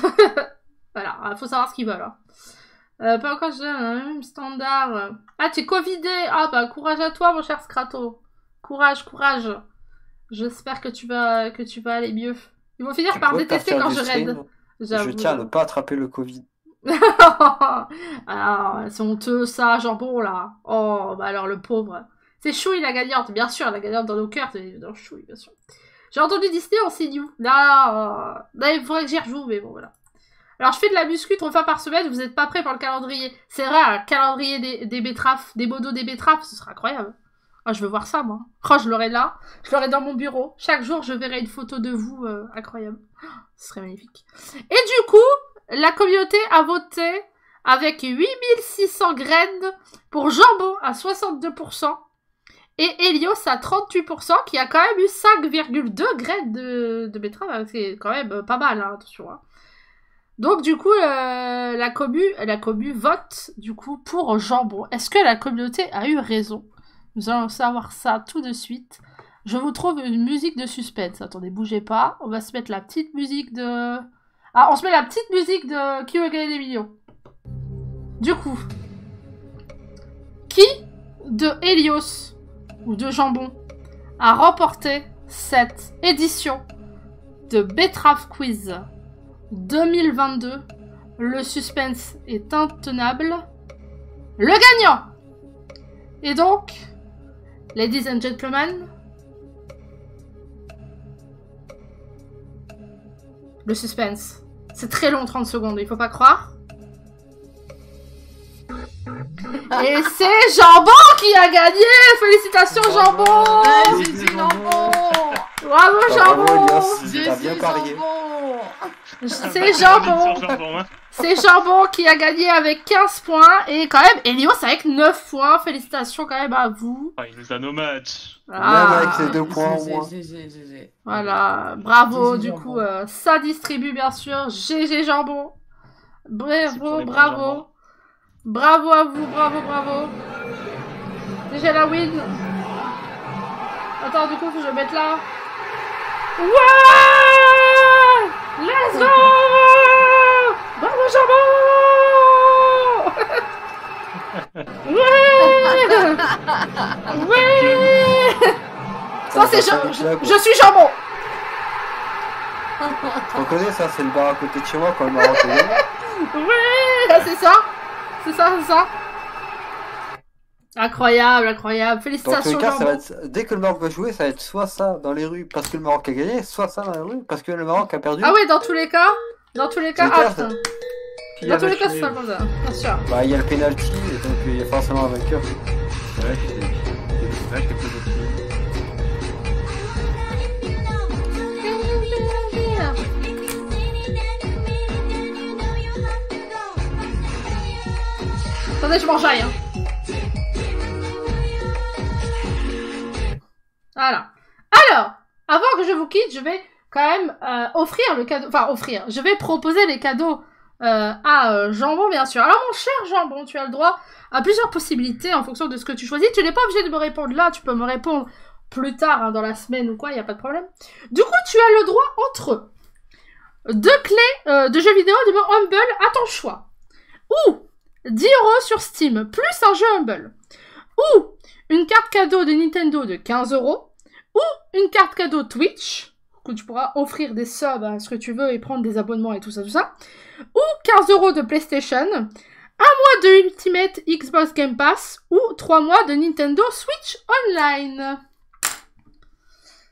Voilà, faut savoir ce qu'ils veulent. Hein. Pas encore même standard. Ah, t'es covidé. Ah bah courage à toi, mon cher Scrato. Courage, courage. J'espère que tu vas aller mieux. Ils vont finir Tu par pourrais détester partir quand du je raid. stream. Je J'avoue. tiens à ne pas attraper le Covid. Ah, c'est honteux ça, jambon là. Oh, bah alors le pauvre. C'est Chouille la gagnante, bien sûr, la gagnante dans nos cœurs, c'est dans Chouille, bien sûr. J'ai entendu Disney, on signe où? Là, il faudrait que j'y rejoue, mais bon, voilà. Alors, je fais de la muscu 3 fois par semaine, vous êtes pas prêts pour le calendrier. C'est vrai, un calendrier des betteraves, des modos des betteraves, ce sera incroyable. Ah, je veux voir ça, moi. Oh, je l'aurai là, je l'aurai dans mon bureau. Chaque jour, je verrai une photo de vous, incroyable. Ce serait magnifique. Et du coup, la communauté a voté avec 8600 graines pour Jambon à 62%. Et Helios à 38%, qui a quand même eu 5,2 graines de betterave. C'est quand même pas mal, hein, attention. Hein. Donc, du coup, la commu vote, du coup, pour Jambon. Est-ce que la communauté a eu raison? Nous allons savoir ça tout de suite. Je vous trouve une musique de suspense. Attendez, bougez pas. On va se mettre la petite musique de... Ah, on se met la petite musique de Qui veut gagner des millions. Du coup, qui de Helios ou de Jambon a remporté cette édition de Betterave Quiz 2022? Le suspense est intenable. Le gagnant est donc, ladies and gentlemen, le suspense. C'est très long, 30 secondes, il faut pas croire. Et c'est Jambon qui a gagné! Félicitations, Jambon! Ouais, j'ai dit Jambon! Bravo, Jambon! T'as bien parié. C'est Jambon! C'est Jambon qui a gagné avec 15 points. Et quand même, Helios avec 9 points. Félicitations quand même à vous. Ah, il nous a nos matchs. Même avec ces 2 points au moins. Voilà, bravo, GG du Jambon. coup, ça distribue bien sûr. GG Jambon. C'est pour Bravo, les bons bravo. Jambons. Bravo à vous, bravo, bravo. GG la win. Attends, du coup, faut que je mette là. Ouais! Let's go! Bravo Jambon! Ouais! Ouais! Ça c'est je suis Jambon! Tu reconnais ça, c'est le bar à côté de chez moi quand le Maroc est gagné. Ouais! C'est ça! C'est ça, c'est ça! Incroyable, incroyable! Dans tous Félicitations les cas, ça va Jambon! être... dès que le Maroc va jouer, ça va être soit ça dans les rues parce que le Maroc a gagné, soit ça dans les rues parce que le Maroc a perdu. Ah oui, dans tous les cas? Dans tous les cas, C'est clair, putain. Qui Dans a tous les cas, vaché c'est ça comme ça, bien sûr. Bah, il y a le penalty, et donc il y a forcément un vainqueur. Ouais, c'est vrai que c'est possible. Attendez, je mange rien. Voilà. Alors, avant que je vous quitte, je vais quand même offrir le cadeau. Enfin, offrir. Je vais proposer les cadeaux à Jambon, bien sûr. Alors, mon cher Jambon, tu as le droit à plusieurs possibilités en fonction de ce que tu choisis. Tu n'es pas obligé de me répondre là. Tu peux me répondre plus tard, hein, dans la semaine ou quoi. Il n'y a pas de problème. Du coup, tu as le droit entre 2 clés de jeux vidéo de mon Humble à ton choix. Ou 10 € sur Steam, plus un jeu Humble. Ou une carte cadeau de Nintendo de 15 €. Ou une carte cadeau Twitch, que tu pourras offrir des subs à ce que tu veux et prendre des abonnements et tout ça, tout ça. Ou 15 € de PlayStation. 1 mois de Ultimate Xbox Game Pass. Ou 3 mois de Nintendo Switch Online.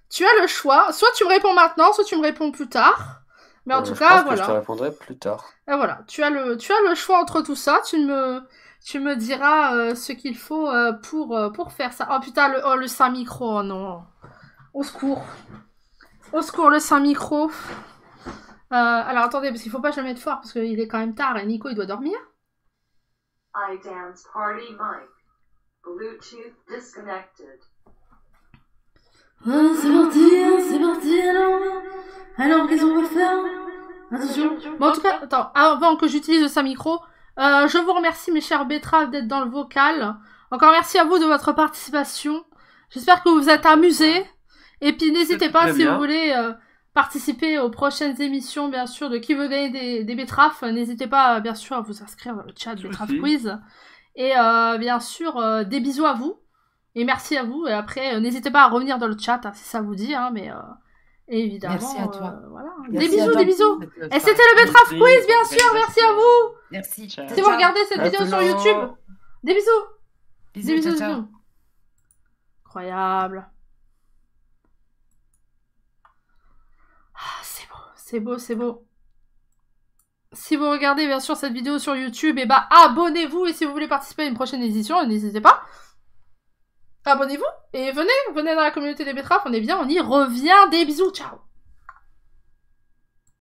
Tu as le choix. Soit tu me réponds maintenant, soit tu me réponds plus tard. Mais en tout cas, je pense que voilà. je te répondrai plus tard. Et voilà, tu as le choix entre tout ça. Tu me diras ce qu'il faut pour faire ça. Oh putain, le Saint micro, oh non. Au secours. Au secours, le Saint micro. Alors attendez, parce qu'il faut pas que je le mette fort, parce qu'il est quand même tard et Nico il doit dormir. iDance Party Mic. Bluetooth disconnected. C'est parti, alors qu'est-ce qu'on va faire? Attention. Bon, en tout cas, attends, avant que j'utilise le Saint micro, je vous remercie mes chers betteraves d'être dans le vocal. Encore merci à vous de votre participation. J'espère que vous vous êtes amusés. Et puis n'hésitez pas Très si bien. vous voulez participer aux prochaines émissions, bien sûr, de qui veut gagner des betteraves, n'hésitez pas, bien sûr, à vous inscrire dans le chat Betterave Quiz. Et bien sûr, des bisous à vous. Et merci à vous. Et après, n'hésitez pas à revenir dans le chat, hein, si ça vous dit. Hein, mais évidemment, Merci à toi. voilà. Merci Des à bisous, toi. des bisous. Cette Et c'était le Betterave Quiz, bien sûr. Merci à vous. Merci. Ciao. Si vous regardez cette vidéo sur YouTube, des bisous. Des Bisous, bisous, ciao, ciao. bisous. Incroyable. Ah, c'est beau, c'est beau, c'est beau. Si vous regardez bien sûr cette vidéo sur YouTube, et bah abonnez-vous, et si vous voulez participer à une prochaine édition, n'hésitez pas. Abonnez-vous et venez dans la communauté des betteraves, on est bien, on y revient. Des bisous, ciao.